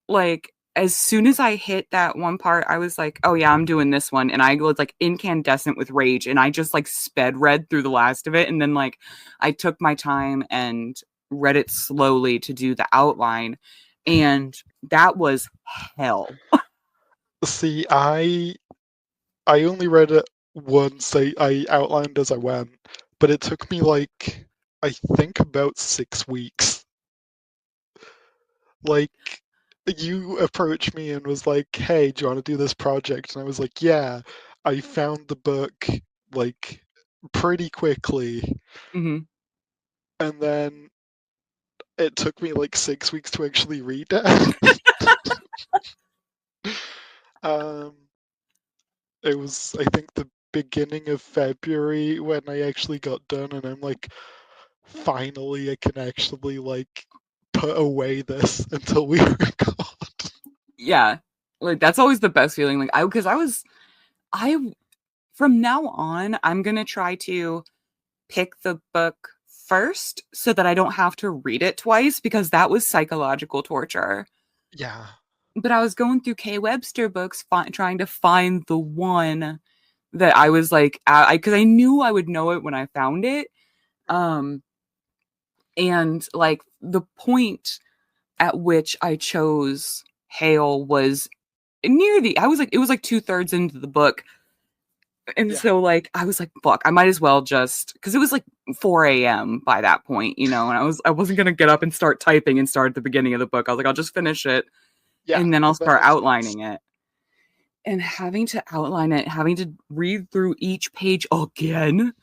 Like as soon as I hit that one part, I was like, "Oh yeah, I'm doing this one," and I was like incandescent with rage, and I just like sped read through the last of it, and then like I took my time and read it slowly to do the outline, and that was hell. See, I only read it once. I outlined as I went, but it took me like I think about 6 weeks. Like, you approached me and was like, "Hey, do you want to do this project?" And I was like, "Yeah." I found the book like pretty quickly, Hmm. and then it took me like 6 weeks to actually read it. um, it was, I think, the beginning of February when I actually got done, and I'm like, finally, I can actually like put away this until we record. Yeah, like that's always the best feeling. Like because I from now on, I'm gonna try to pick the book first so that I don't have to read it twice because that was psychological torture. Yeah, But I was going through K. Webster books, trying to find the one that I was like, because I knew I would know it when I found it. Um, and like the point at which I chose Hale was near the, I was like, it was like 2/3 into the book. And yeah, so like I was like, fuck, I might as well just because it was like 4 a.m. by that point, you know, and I wasn't gonna get up and start typing and start at the beginning of the book. I was like, I'll just finish it yeah. and then I'll That start makes sense. outlining it. And having to outline it, having to read through each page again.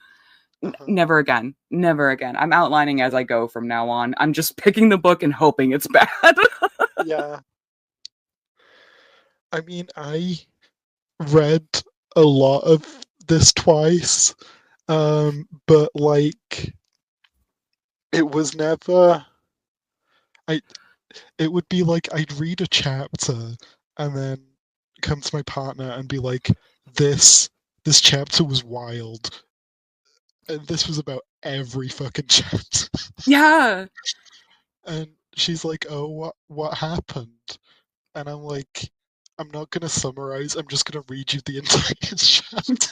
Uh-huh. Never again. Never again. I'm outlining as I go from now on. I'm just picking the book and hoping it's bad. Yeah. I mean, I read a lot of this twice, but like it was never. I. It would be like I'd read a chapter and then come to my partner and be like, "This this chapter was wild," and this was about every fucking chapter. Yeah. And she's like, "Oh, what happened?" And I'm like, "I'm not gonna summarize. I'm just gonna read you the entire chapter."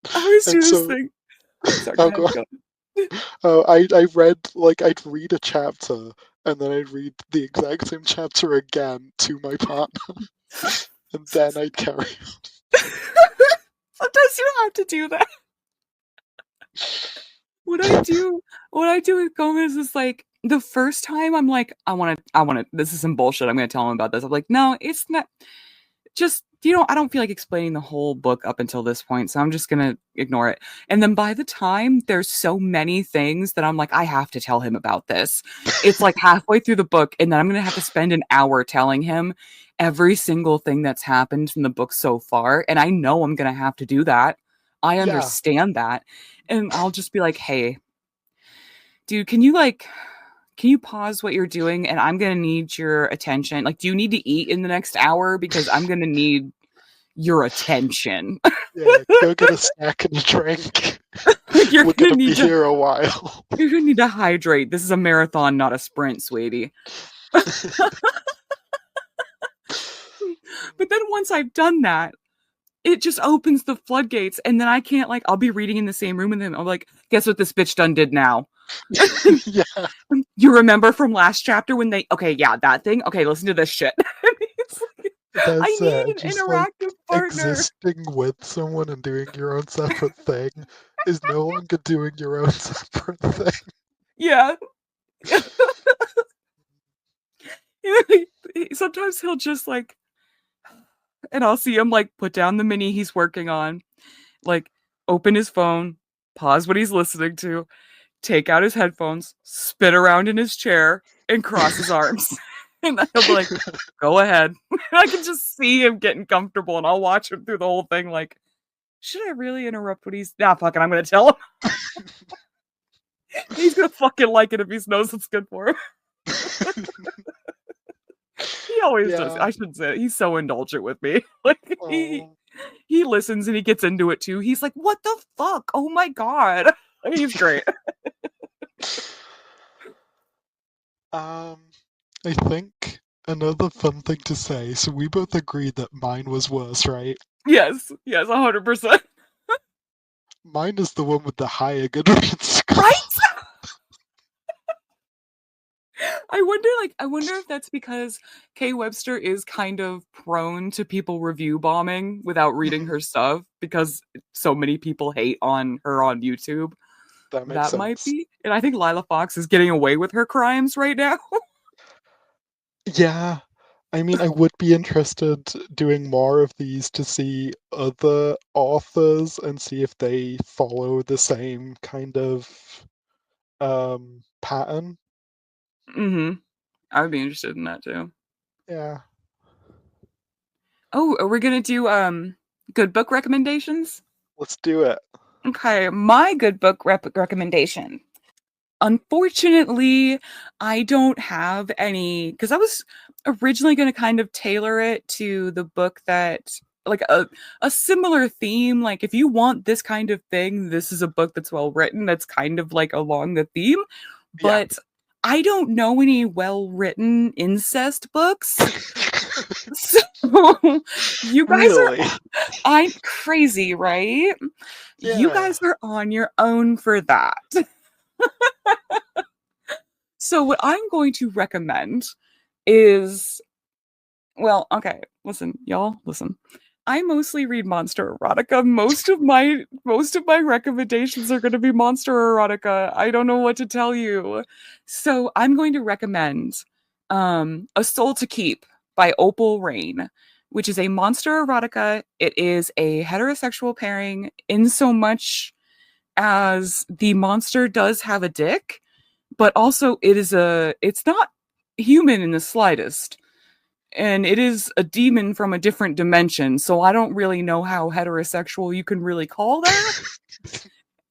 I always And do this so, thing. Sorry, go oh ahead. god, Go ahead. I read like I'd read a chapter and then I'd read the exact same chapter again to my partner, and then I'd carry. Sometimes you have to do that. What I do, what I do with Gomez is like the first time I'm like, I want to. This is some bullshit. I'm going to tell him about this. I'm like, no, it's not. Just you know, I don't feel like explaining the whole book up until this point, so I'm just going to ignore it. And then by the time there's so many things that I'm like, I have to tell him about this. It's like halfway through the book, and then I'm going to have to spend an hour telling him every single thing that's happened in the book so far, and I know I'm going to have to do that. I Yeah, understand that. And I'll just be like, "Hey, dude, can you pause what you're doing and I'm going to need your attention? Like, do you need to eat in the next hour because I'm going to need your attention." yeah. Go get a snack and a drink. you're We're going to gonna be need to here a while. you're going to need to hydrate. This is a marathon, not a sprint, sweetie. But then once I've done that, it just opens the floodgates and then I can't like I'll be reading in the same room and then I'm like, guess what this bitch done did now? Yeah, You remember from last chapter when they okay, yeah, that thing. Okay, listen to this shit. It's like, I that's need an just like interactive partner. existing with someone and doing your own separate thing is no longer doing your own separate thing. Yeah. Sometimes he'll just like and I'll see him like put down the mini he's working on. Like open his phone, pause what he's listening to, take out his headphones, spin around in his chair, and cross his arms. And he'll be like, go ahead. I can just see him getting comfortable, and I'll watch him through the whole thing like, should I really interrupt what he's... Nah, fuck it, I'm gonna tell him. He's gonna fucking like it if he knows it's good for him. He always does. Yeah. I shouldn't say it. He's so indulgent with me. Like Oh. he listens and he gets into it too. He's like, "What the fuck? Oh my god!" He's great. Um, I think another fun thing to say. So we both agreed that mine was worse, right? Yes, 100%. Mine is the one with the higher Goodreads score. Right? I wonder if that's because Kay Webster is kind of prone to people review bombing without reading her stuff because so many people hate on her on YouTube. That makes That might sense. be. And I think Lila Fox is getting away with her crimes right now. Yeah. I mean, I would be interested doing more of these to see other authors and see if they follow the same kind of pattern. Mm-hmm. I would be interested in that too. Yeah. Oh, are we gonna do good book recommendations? Let's do it. Okay, my good book recommendation. Unfortunately, I don't have any because I was originally going to kind of tailor it to the book that like a similar theme. Like if you want this kind of thing, this is a book that's well written. That's kind of like along the theme, Yeah. but I don't know any well written incest books. So you guys Really? are I'm crazy, right? You Yeah. guys are on your own for that. So what I'm going to recommend is well, okay, listen, y'all, listen. I mostly read monster erotica. Most of my recommendations are going to be monster erotica. I don't know what to tell you. So I'm going to recommend A Soul to Keep by Opal Rain, which is a monster erotica. It is a heterosexual pairing in so much as the monster does have a dick, but also it's not human in the slightest, and it is a demon from a different dimension, so I don't really know how heterosexual you can really call that.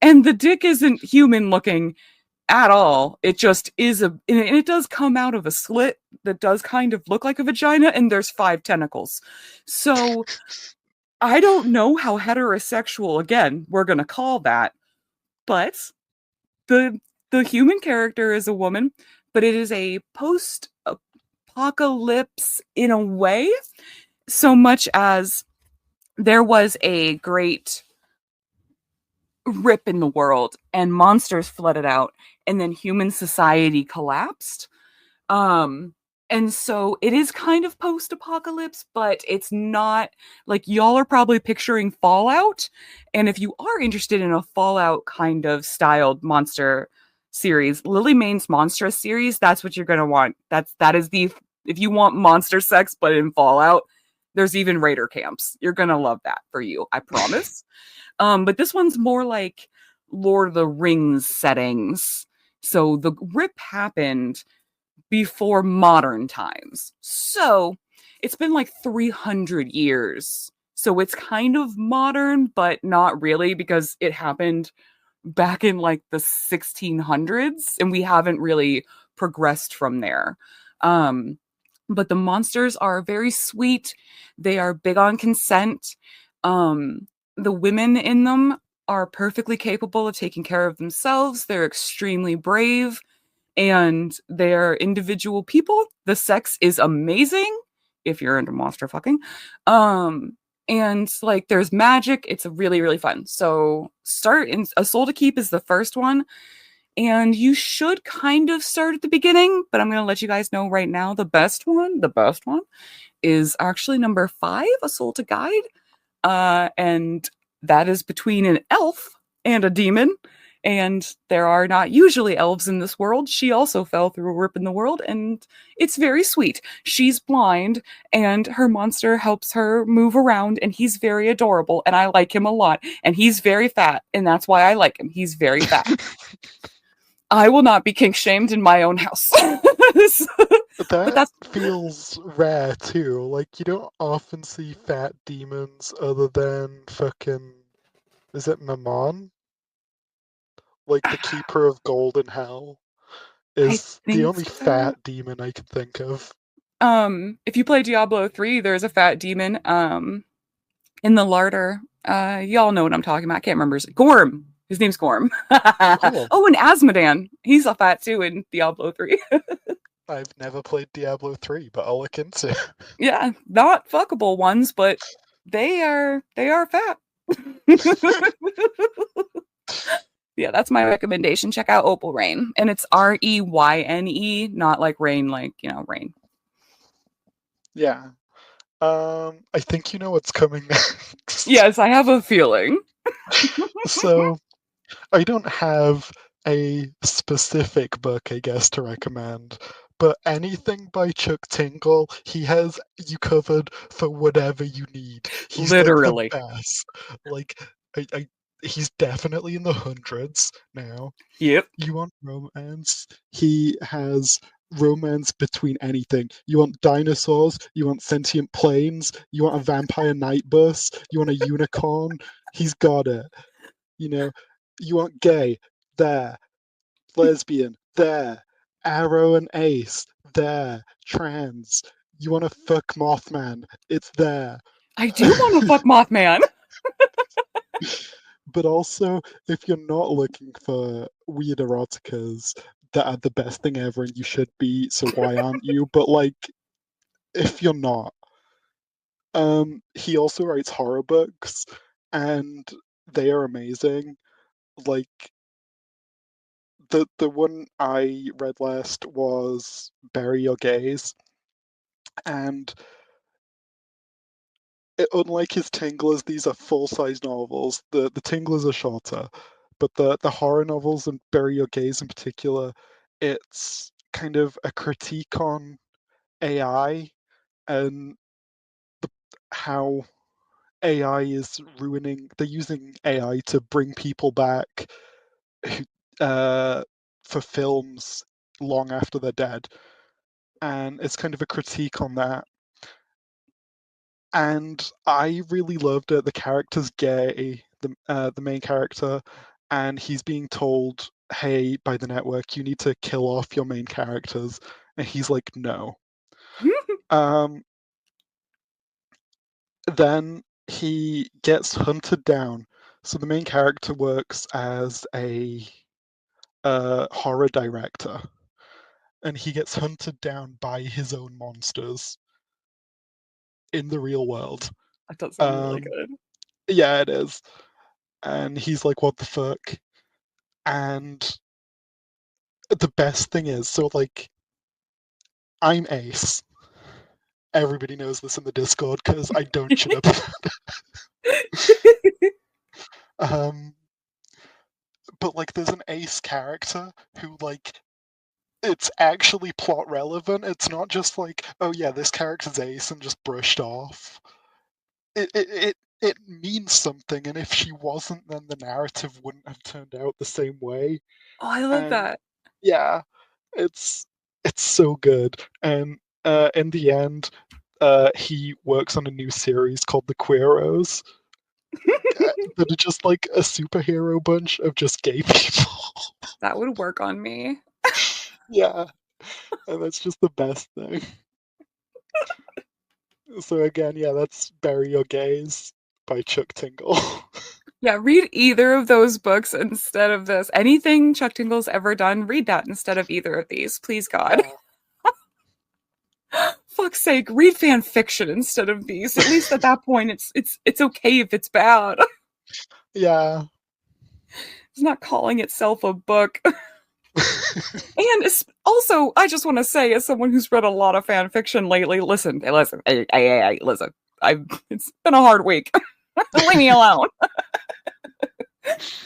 And the dick isn't human looking at all. It just is and it does come out of a slit that does kind of look like a vagina, and there's 5 tentacles. So I don't know how heterosexual again we're gonna call that, but the the human character is a woman, but it is a post apocalypse in a way, so much as there was a great rip in the world and monsters flooded out and then human society collapsed. Um, and so it is kind of post apocalypse, but it's not like y'all are probably picturing Fallout. And if you are interested in a Fallout kind of styled monster series, Lily Main's Monstrous series, that's what you're going to want. That is the if you want monster sex but in Fallout, there's even raider camps. You're going to love that for you, I promise. But this one's more like Lord of the Rings settings. So the rip happened before modern times. So it's been like 300 years. So it's kind of modern, but not really because it happened back in like the 1600s and we haven't really progressed from there. Um, but the monsters are very sweet. They are big on consent. The women in them are perfectly capable of taking care of themselves. They're extremely brave and they're individual people. The sex is amazing if you're into monster fucking. And like there's magic. It's really, really fun. So start in A Soul to Keep is the first one. And you should kind of start at the beginning, but I'm going to let you guys know right now the best one is actually number 5, A Soul to Guide. And that is between an elf and a demon. And there are not usually elves in this world. She also fell through a rip in the world, and it's very sweet. She's blind, and her monster helps her move around, and he's very adorable, and I like him a lot. And he's very fat, and that's why I like him. He's very fat. I will not be kink shamed in my own house. But That that's feels rare too. Like, you don't often see fat demons other than fucking. Is it Mammon? Like, the Keeper of Golden Hell I is the think only so. fat demon I can think of. If you play Diablo 3, there's a fat demon in the larder. Y'all know what I'm talking about. I can't remember. Gorm. His name's Gorm. Cool. Oh, and Asmodan. He's a fat too in Diablo 3. I've never played Diablo 3, but I'll look into it. Yeah, not fuckable ones, but they are fat. Yeah, that's my recommendation. Check out Opal Rain. And it's Reyne, not like rain, like, rain. Yeah. I think you know what's coming next. Yes, I have a feeling. So, I don't have a specific book, I guess, to recommend, but anything by Chuck Tingle, he has you covered for whatever you need. He's like the Literally. best. Like, he's definitely in the hundreds now. Yep. You want romance? He has romance between anything. You want dinosaurs? You want sentient planes? You want a vampire night bus? You want a unicorn? He's got it. You know, you want gay? There. Lesbian? There. Arrow and Ace? There. Trans? You want to fuck Mothman? It's there. I do want to fuck Mothman. But also, if you're not looking for weird eroticas that are the best thing ever and you should be, so why aren't you? But like, if you're not, he also writes horror books and they are amazing. Like, the one I read last was Bury Your Gaze, and unlike his Tinglers, these are full-size novels. The Tinglers are shorter, but the horror novels and Bury Your Gaze in particular, it's kind of a critique on AI and the, how AI is ruining. They're using AI to bring people back who, for films long after they're dead, and it's kind of a critique on that. And I really loved it. The character's gay, the main character, and he's being told, "Hey, by the network, you need to kill off your main characters," and he's like, "No." Um, then he gets hunted down. So the main character works as a horror director, and he gets hunted down by his own monsters in the real world. That does sound really Um, good. yeah, it is. And he's like, "What the fuck?" And the best thing is, so like, I'm Ace. Everybody knows this in the Discord because I don't shut up. um, but like, there's an Ace character who like it's actually plot relevant. It's not just like, oh yeah, this character's Ace and just brushed off. It means something, and if she wasn't, then the narrative wouldn't have turned out the same way. Oh, I love And that. yeah, it's it's so good. And in the end, he works on a new series called The Queeros that are just like a superhero bunch of just gay people. That would work on me. Yeah, and that's just the best thing. So again, yeah, that's Bury Your Gaze by Chuck Tingle. Yeah, read either of those books instead of this. Anything Chuck Tingle's ever done, read that instead of either of these. Please, God. Yeah. Fuck's sake, read fan fiction instead of these. At least at that point, it's okay if it's bad. Yeah. It's not calling itself a book. And also, I just want to say, as someone who's read a lot of fan fiction lately, listen. It's been a hard week. Leave me alone.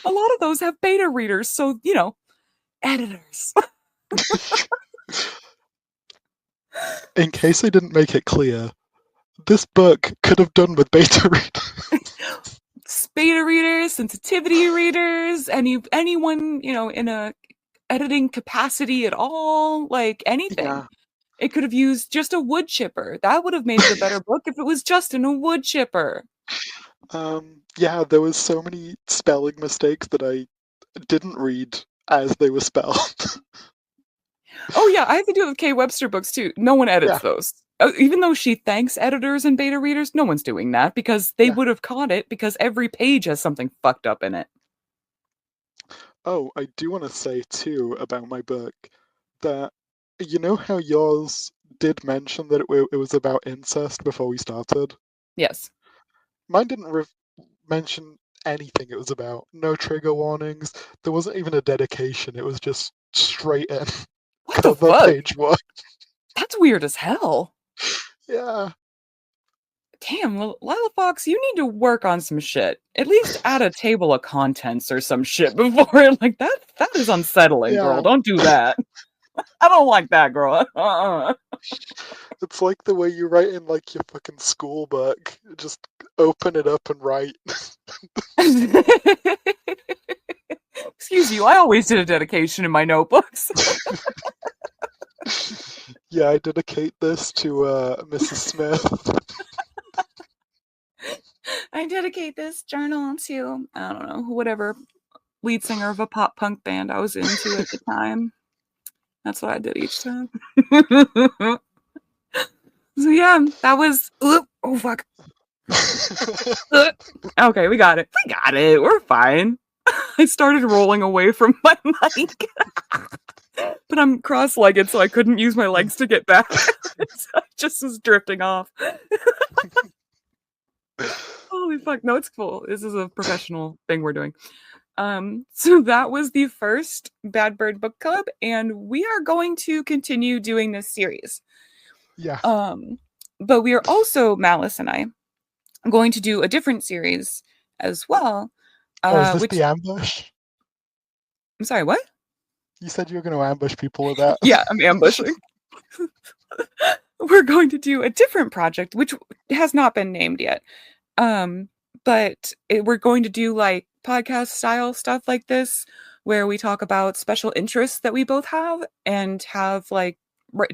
A lot of those have beta readers, so, editors. In case I didn't make it clear, this book could have done with beta readers. Beta readers, sensitivity readers, anyone, in a editing capacity at all, like anything. Yeah. It could have used just a wood chipper. That would have made it a better book if it was just in a wood chipper. Yeah, there was so many spelling mistakes that I didn't read as they were spelled. Oh yeah, I have to do it with Kay Webster books too. No one edits Yeah, those. Even though she thanks editors and beta readers, no one's doing that because they yeah. would have caught it because every page has something fucked up in it. Oh, I do want to say too about my book that you know how yours did mention that it was about incest before we started? Yes. Mine didn't mention anything it was about. No trigger warnings. There wasn't even a dedication. It was just straight in What the cover fuck? page one. That's weird as hell. Yeah. Damn, Lila Fox, you need to work on some shit. At least add a table of contents or some shit before. Like that is unsettling, girl. Yeah. Don't do that. I don't like that, girl. It's like the way you write in like your fucking school book. Just open it up and write. Excuse you, I always did a dedication in my notebooks. Yeah, I dedicate this to Mrs. Smith. I dedicate this journal to, I don't know, whatever lead singer of a pop punk band I was into at the time. That's what I did each time. So yeah, that was. Oh fuck. Okay, we got it. We got it. We're fine. I started rolling away from my mic, but I'm cross-legged, so I couldn't use my legs to get back. So I just was drifting off. Holy fuck! No, it's cool. This is a professional thing we're doing. So that was the first Bad Bird Book Club, and we are going to continue doing this series. Yeah. But we are also, Malice and I, going to do a different series as well. Oh, is this Which the ambush? I'm sorry, what? You said you were going to ambush people with that. Yeah, I'm ambushing. We're going to do a different project, which has not been named yet. But we're going to do like podcast style stuff like this, where we talk about special interests that we both have and have like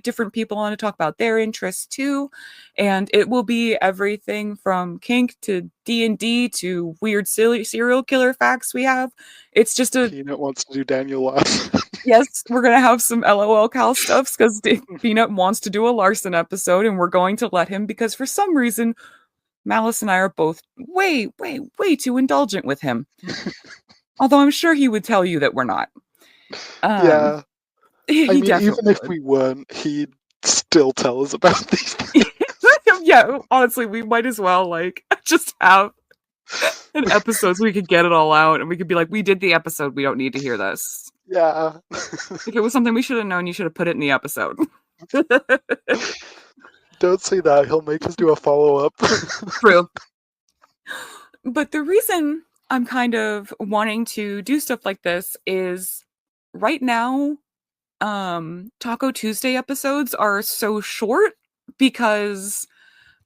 different people on to talk about their interests too. And it will be everything from kink to D&D to weird serial killer facts we have. It's just a Peanut wants to do Daniel Lass. yes, we're gonna have some LOL Cal stuffs because Peanut wants to do a Larson episode, and we're going to let him because for some reason Malice and I are both way, way, way too indulgent with him. Although I'm sure he would tell you that we're not. Yeah. He I mean, definitely even if would. we weren't, he'd still tell us about these things. Yeah, honestly, we might as well like just have an episode so we could get it all out and we could be like, we did the episode, we don't need to hear this. Yeah. If it was something we should have known, you should have put it in the episode. Don't say that. He'll make us do a follow-up. True. But the reason I'm kind of wanting to do stuff like this is right now, Taco Tuesday episodes are so short because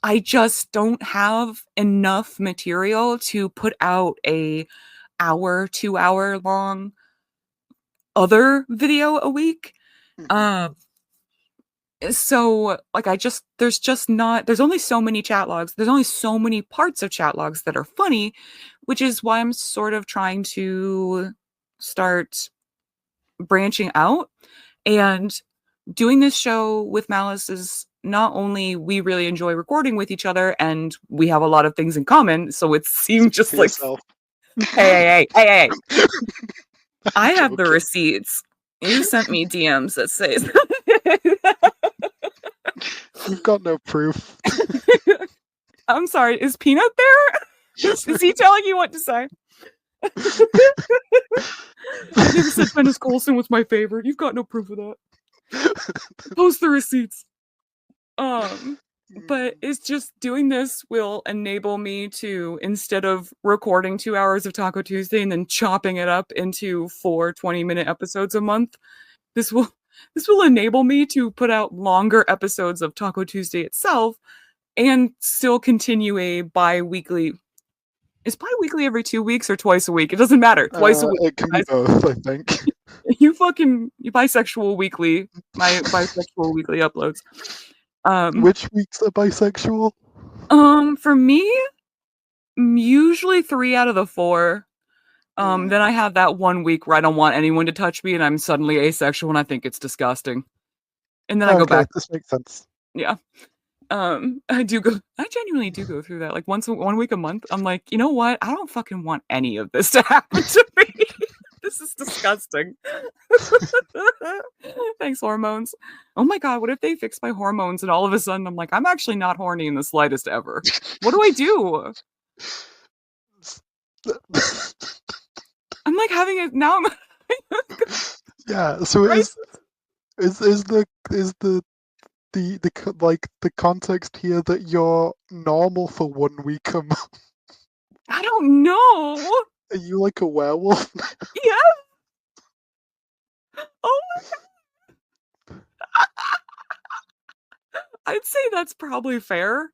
I just don't have enough material to put out a hour, 2 hour long other video a week. So like there's only so many chat logs. There's only so many parts of chat logs that are funny, which is why I'm sort of trying to start branching out. And doing this show with Malice is not only we really enjoy recording with each other and we have a lot of things in common, so it seemed just like yourself. hey. I have the Joking. receipts. You sent me DMs that say You've got no proof. I'm sorry, is Peanut there? Is he telling you what to say? I never said Dennis Colson was my favorite. You've got no proof of that. Post the receipts. But Mm, it's just doing this will enable me to, instead of recording 2 hours of Taco Tuesday and then chopping it up into 4 20-minute episodes a month, this will this will enable me to put out longer episodes of Taco Tuesday itself and still continue a bi-weekly. Is bi-weekly every 2 weeks or twice a week? It doesn't matter. Twice a week, it can be guys. both, I think. You bisexual weekly, my bisexual weekly uploads. Which weeks are bisexual? For me, usually 3 out of the 4. Mm, Then I have that 1 week where I don't want anyone to touch me and I'm suddenly asexual and I think it's disgusting. And then I go okay, back. this makes sense. Yeah. I genuinely do go through that. Like 1 week a month, I'm like, you know what? I don't fucking want any of this to happen to me. This is disgusting. Thanks, hormones. Oh my god, what if they fix my hormones and all of a sudden I'm like, I'm actually not horny in the slightest ever? What do I do? I'm like having it now. I'm Yeah, so right? like the context here that you're normal for 1 week a month? I don't know. Are you like a werewolf? Yeah. Oh, I'd say that's probably fair.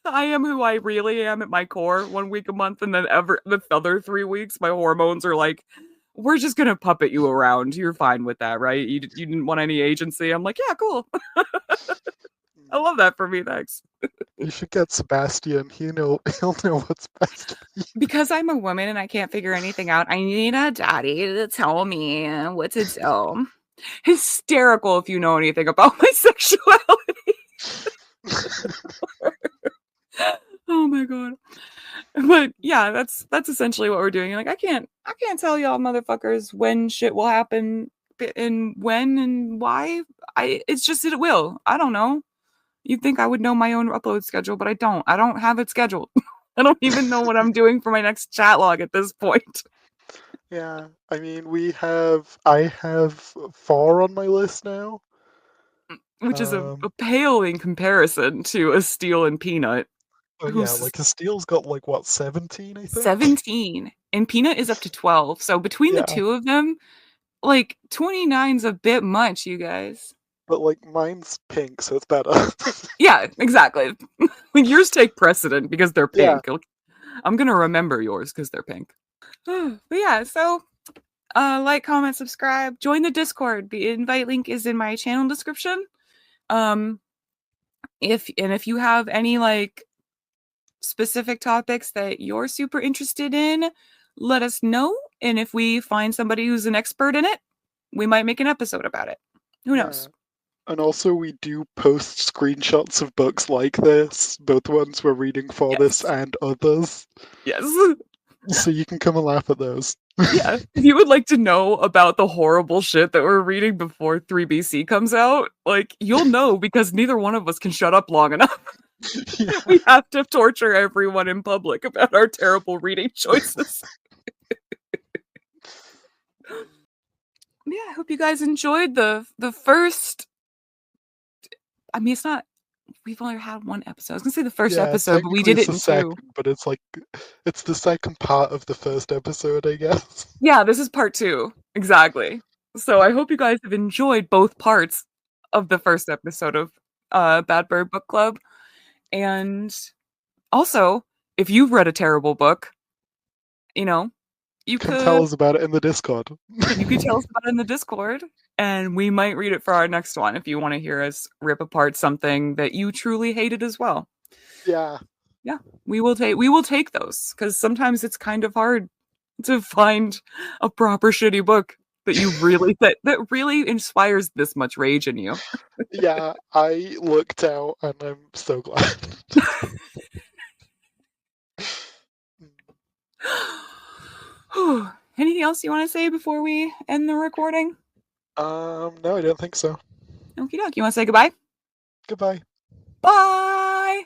I am who I really am at my core 1 week a month, and then the other 3 weeks, my hormones are like, we're just gonna puppet you around. You're fine with that, right? You didn't want any agency. I'm like, yeah, cool. I love that for me. Thanks. You should get Sebastian. He'll know what's best for you. Because I'm a woman and I can't figure anything out, I need a daddy to tell me what to do. Hysterical if you know anything about my sexuality. Oh my god. But yeah, that's essentially what we're doing. Like I can't tell y'all motherfuckers when shit will happen and when and why. It's just that it will. I don't know. You'd think I would know my own upload schedule, but I don't. I don't have it scheduled. I don't even know what I'm doing for my next chat log at this point, Yeah, I mean, I have 4 on my list now. which is a Um, pale in comparison to a Steel and Peanut, oh yeah, who's like Castile's got like what, 17, I think? 17 and Peanut is up to 12. So between the Yeah, two of them, like 29's a bit much, you guys. but like mine's pink, so it's better. Yeah, exactly. Like yours take precedent because they're Yeah, pink. Like, I'm gonna remember yours because they're pink. But yeah, so like, comment, subscribe, join the Discord. The invite link is in my channel description. Um, if you have any like specific topics that you're super interested in, let us know. And if we find somebody who's an expert in it, we might make an episode about it. Who yeah. knows? And also we do post screenshots of books like this, both ones we're reading for this Yes. and others. Yes. So you can come and laugh at those. Yeah. If you would like to know about the horrible shit that we're reading before 3BC comes out, like, you'll know because neither one of us can shut up long enough. Yeah. We have to torture everyone in public about our terrible reading choices. Yeah, I hope you guys enjoyed the first. I mean, it's not. We've only had one episode. I was gonna say the first Yeah, episode, but we technically did it's it the in two. second, but it's the second part of the first episode, I guess. Yeah, this is part two. Exactly. So I hope you guys have enjoyed both parts of the first episode of Bad Bird Book Club. And also, if you've read a terrible book, you know, you Come tell could us about it in the Discord. tell us about it in the Discord, and we might read it for our next one if you want to hear us rip apart something that you truly hated as well. Yeah. Yeah, we will take those because sometimes it's kind of hard to find a proper shitty book that you really that really inspires this much rage in you. Yeah, I looked out and I'm so glad. Anything else you want to say before we end the recording? No, I don't think so. Okie doke. You want to say goodbye? Goodbye. Bye.